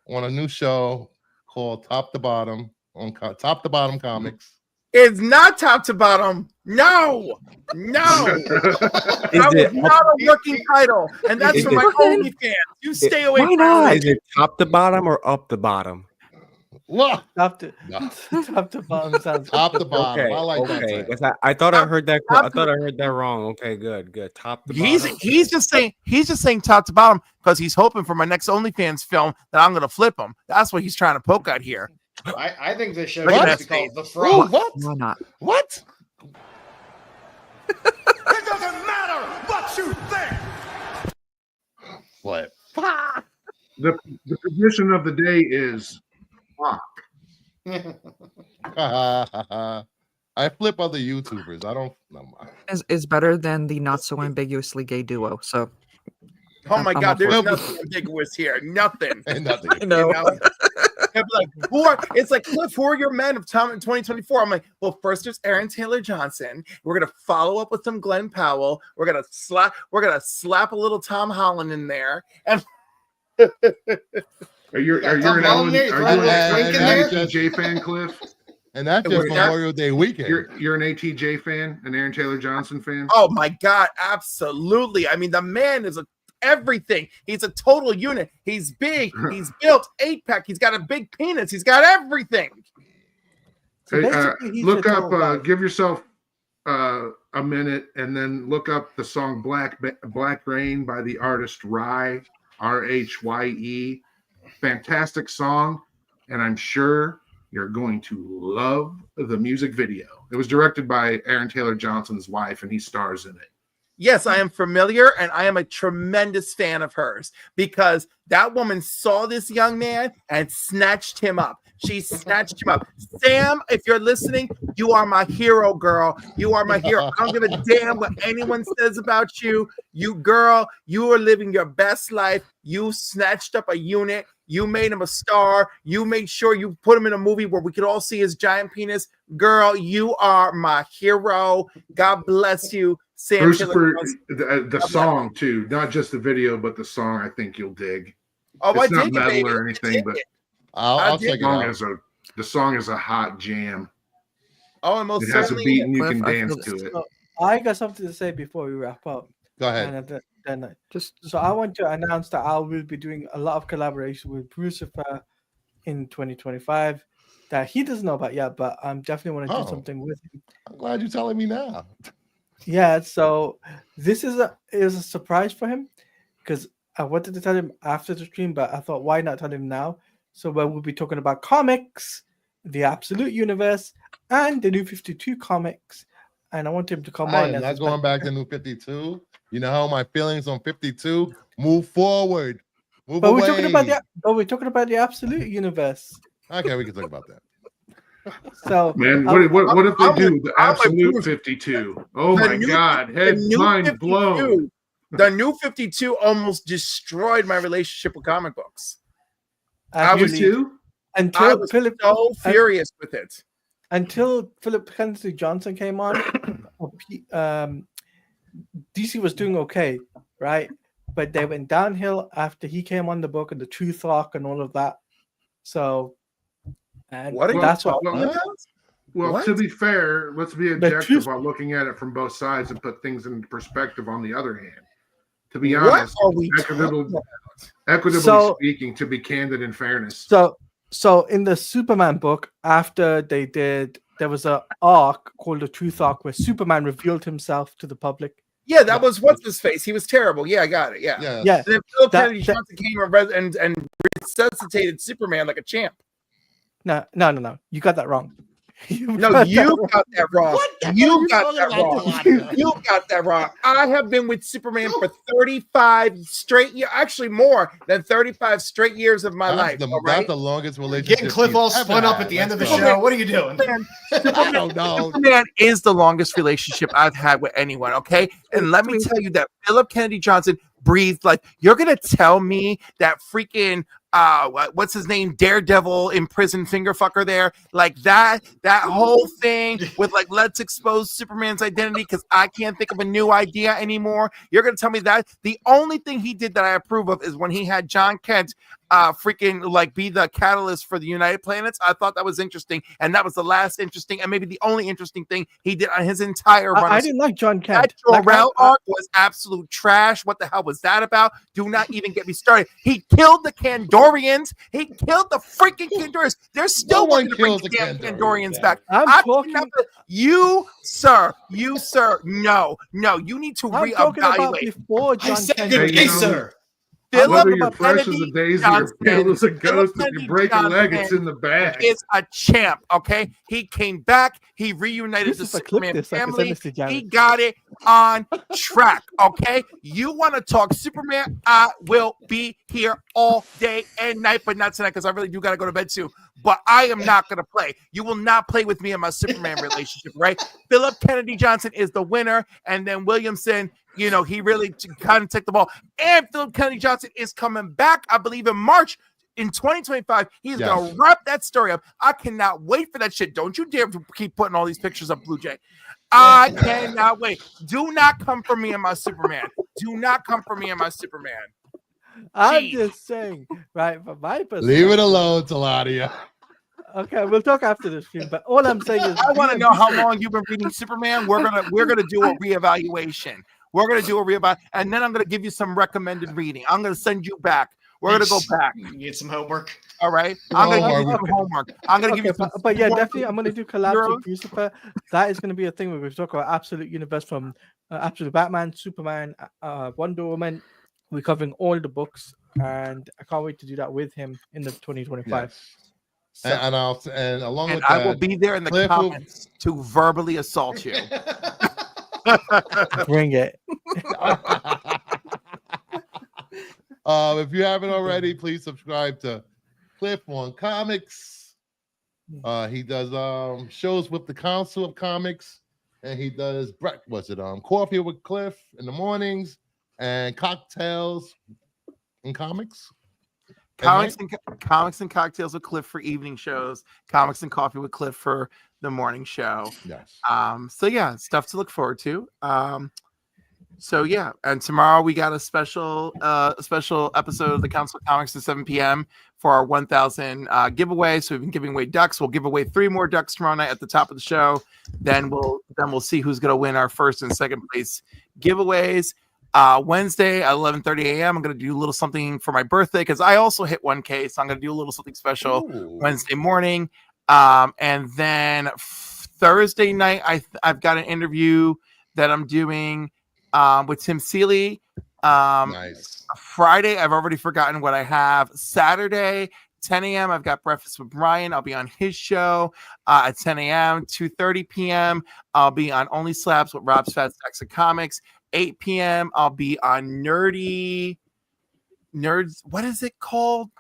on a new show called Top to Bottom on Top to Bottom Comics. It's not top to bottom. No. That was not a working title. And that's Is for it- my OnlyFans. You stay away Why from not? Is it top to bottom or up the bottom? What? Top to No. top to bottom sounds Top to bottom. Okay, I like that. okay. title. 'Cause I thought I heard that. Top I thought I heard that wrong. Okay, good. Top to He's bottom. just saying top to bottom because he's hoping for my next OnlyFans film that I'm gonna flip him. That's what he's trying to poke at here. I think this show Look at should that be called The Ooh, Fraud. what? Why not? What? It doesn't matter what you think. What? The position of the day is fuck. I flip other YouTubers. I don't. No, Is better than the not so ambiguously gay duo. So Oh my I'm God, up for there's it. nothing ambiguous here. Nothing. ain't nothing. no. You know? It'd be like, it's like, Cliff, who are your men of time in 2024? I'm like, well, first there's Aaron Taylor Johnson. We're gonna follow up with some Glenn Powell. We're gonna slap a little Tom Holland in there. And Are you Got an Tom Holland there, you throw a little drink in there. ATJ fan, Cliff? And that's just Wait, that- Memorial Day weekend. You're an ATJ fan, an Aaron Taylor Johnson fan. oh my God, absolutely. I mean, the man is everything. He's a total unit. He's big. He's built 8-pack. He's got a big penis. He's got everything. So Hey, basically, he's look your up, total guy. give yourself a minute, and then look up the song Black Rain by the artist Rye, Rhye. Fantastic song, and I'm sure you're going to love the music video. It was directed by Aaron Taylor Johnson's wife, and he stars in it. Yes, I am familiar, and I am a tremendous fan of hers because that woman saw this young man and snatched him up. She snatched him up. Sam, if you're listening, you are my hero, girl. You are my hero. I don't give a damn what anyone says about you. You, girl, you are living your best life. You snatched up a unit. You made him a star. You made sure you put him in a movie where we could all see his giant penis. Girl, you are my hero. God bless you, Sam. Crucifer, the song too, not just the video, but the song. I think you'll dig. Oh, it's I not dig metal it, baby. or anything, but I'll check it out. The song is a hot jam. Oh, and most it has a certainly, beat and you Cliff, can I dance feel to it. So I got something to say before we wrap up. Go ahead. And then so I want to announce that I will be doing a lot of collaboration with Crucifer in 2025 that he doesn't know about yet, but I'm definitely want to do something with him. I'm glad you're telling me now. Yeah, so this is a surprise for him because I wanted to tell him after the stream, but I thought why not tell him now? So we'll be talking about comics, the Absolute Universe, and the New 52 comics. And I want him to come I on. am not going back to New 52. You know how my feelings on 52? Move forward. Move But away. we're talking about the Absolute Universe. Okay, we can talk about that. So Man, what if they do the Absolute 52? Oh my God, mind blown. The New 52 almost destroyed my relationship with comic books. I was Philip so furious with it. Until Philip Kennedy Johnson came on, DC was doing okay, right? But they went downhill after he came on the book and the Truth Arc and all of that. So, and that's what. Well, to be fair, let's be objective while looking at it from both sides and put things into perspective on the other hand. To be honest, equitably speaking, to be candid and fairness. So in the Superman book, after there was an arc called the Truth Arc where Superman revealed himself to the public. Yeah, that was what's his face. He was terrible. Yeah, I got it. Yeah. And then Philip Kennedy Johnson came and resuscitated Superman like a champ. No. You got that wrong. You got that wrong. You got that wrong. You got that wrong. I have been with Superman for 35 straight years, actually more than 35 straight years of my life. That's the longest relationship. Getting Cliff all spun up at the end of the show. What are you doing? I don't know. Superman is the longest relationship I've had with anyone, okay? And let me tell you that Philip Kennedy Johnson breathed like, you're going to tell me that freaking what's his name, Daredevil in prison finger fucker there, like that whole thing with like, let's expose Superman's identity because I can't think of a new idea anymore. You're gonna tell me that the only thing he did that I approve of is when he had John Kent freaking like be the catalyst for the United Planets. I thought that was interesting, and that was the last interesting and maybe the only interesting thing he did on his entire run. I didn't like John Kent. That arc was absolute trash. What the hell was that about? Do not even get me started. He killed the Kandorians. He killed the freaking Kandorians. They're still wanting to bring the damn Kandorians back. You, sir. No. You need to reevaluate. I said good day, sir. Whether you're fresh as a daisy or pale as a ghost, if you break a leg, it's in the bag. Is a champ, okay? He came back. He reunited the Superman family. He got it on track, okay? You want to talk Superman? I will be here all day and night, but not tonight because I really do got to go to bed soon. But I am not going to play. You will not play with me in my Superman relationship, right? Philip Kennedy Johnson is the winner, and then Williamson, you know, he really kind of took the ball. And Philip Kennedy Johnson is coming back, I believe, in March. In 2025, he's going to wrap that story up. I cannot wait for that shit. Don't you dare keep putting all these pictures of Blue Jay. I cannot wait. Do not come for me and my Superman. Do not come for me and my Superman. I'm just saying, right, from my perspective. Leave it alone, Taladia. Okay, we'll talk after this stream. But all I'm saying is, I want to know how long you've been reading Superman. We're gonna do a reevaluation. We're gonna do a real, and then I'm gonna give you some recommended reading. I'm gonna send you back. We're gonna go back. You get some homework. All right. I'm gonna give you Homework. some homework. I'm gonna give you some. but yeah, homework. definitely, I'm gonna do collabs with Lucifer. That is gonna be a thing where we talk about Absolute Universe from Absolute Batman, Superman, Wonder Woman. We're covering all the books, and I can't wait to do that with him in the 2025. Yes. And along And with that, I will be there in the Cliff will- comments to verbally assault you. Bring it. If you haven't already, please subscribe to Cliff on Comics. He does shows with the Council of Comics, and he does Coffee with Cliff in the mornings and Cocktails and Comics. Comics and Cocktails with Cliff for evening shows. Comics and Coffee with Cliff for the morning show. Yes. So yeah, stuff to look forward to. So yeah, and tomorrow we got a special episode of the Council of Comics at 7 p.m. for our 1,000 giveaway. So we've been giving away ducks. We'll give away 3 more ducks tomorrow night at the top of the show. Then we'll see who's gonna win our first and second place giveaways. Wednesday at 11:30 a.m. I'm gonna do a little something for my birthday because I also hit 1K, so I'm gonna do a little something special Wednesday morning. And then Thursday night, I've got an interview that I'm doing with Tim Seeley. Nice. Friday, I've already forgotten what I have. Saturday, 10 a.m. I've got Breakfast with Brian. I'll be on his show at 10 a.m. 2:30 p.m. I'll be on Only Slabs with Rob's Fat Stacks of Comics. 8 p.m. I'll be on Nerds. What is it called?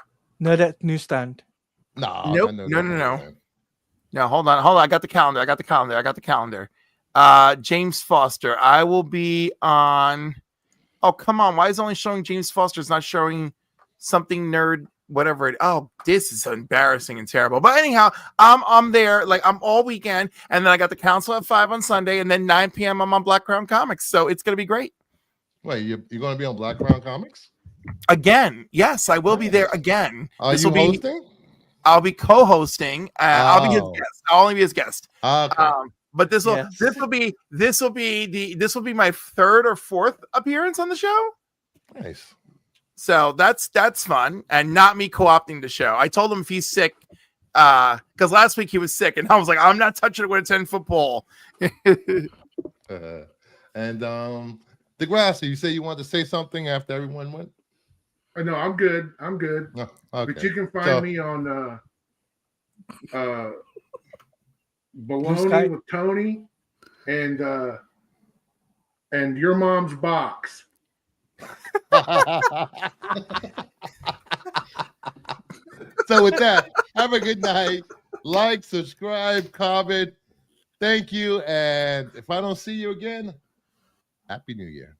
Nerd Newsstand. No. Nope. No. No, hold on. I got the calendar. James Foster. I will be on. Oh, come on. Why is it only showing James Foster? It's not showing something nerd, whatever it. Oh, this is embarrassing and terrible. But anyhow, I'm there. Like I'm all weekend, and then I got the council at 5 on Sunday, and then 9 p.m. I'm on Black Crown Comics. So it's gonna be great. Wait, you're going to be on Black Crown Comics again? Yes, I will be there again. Are you hosting? I'll be co-hosting. I'll be his guest. I'll only be his guest. Okay. But this will be my 3rd or 4th appearance on the show. Nice. So that's fun, and not me co-opting the show. I told him if he's sick, because last week he was sick, and I was like, I'm not touching it with a 10-foot pole. And DeGrassi, you say you wanted to say something after everyone went? No, I'm good. Oh, okay. But you can find me on Baloney with Tony and Your Mom's Box. So with that, have a good night. Like, subscribe, comment. Thank you. And if I don't see you again, Happy New Year.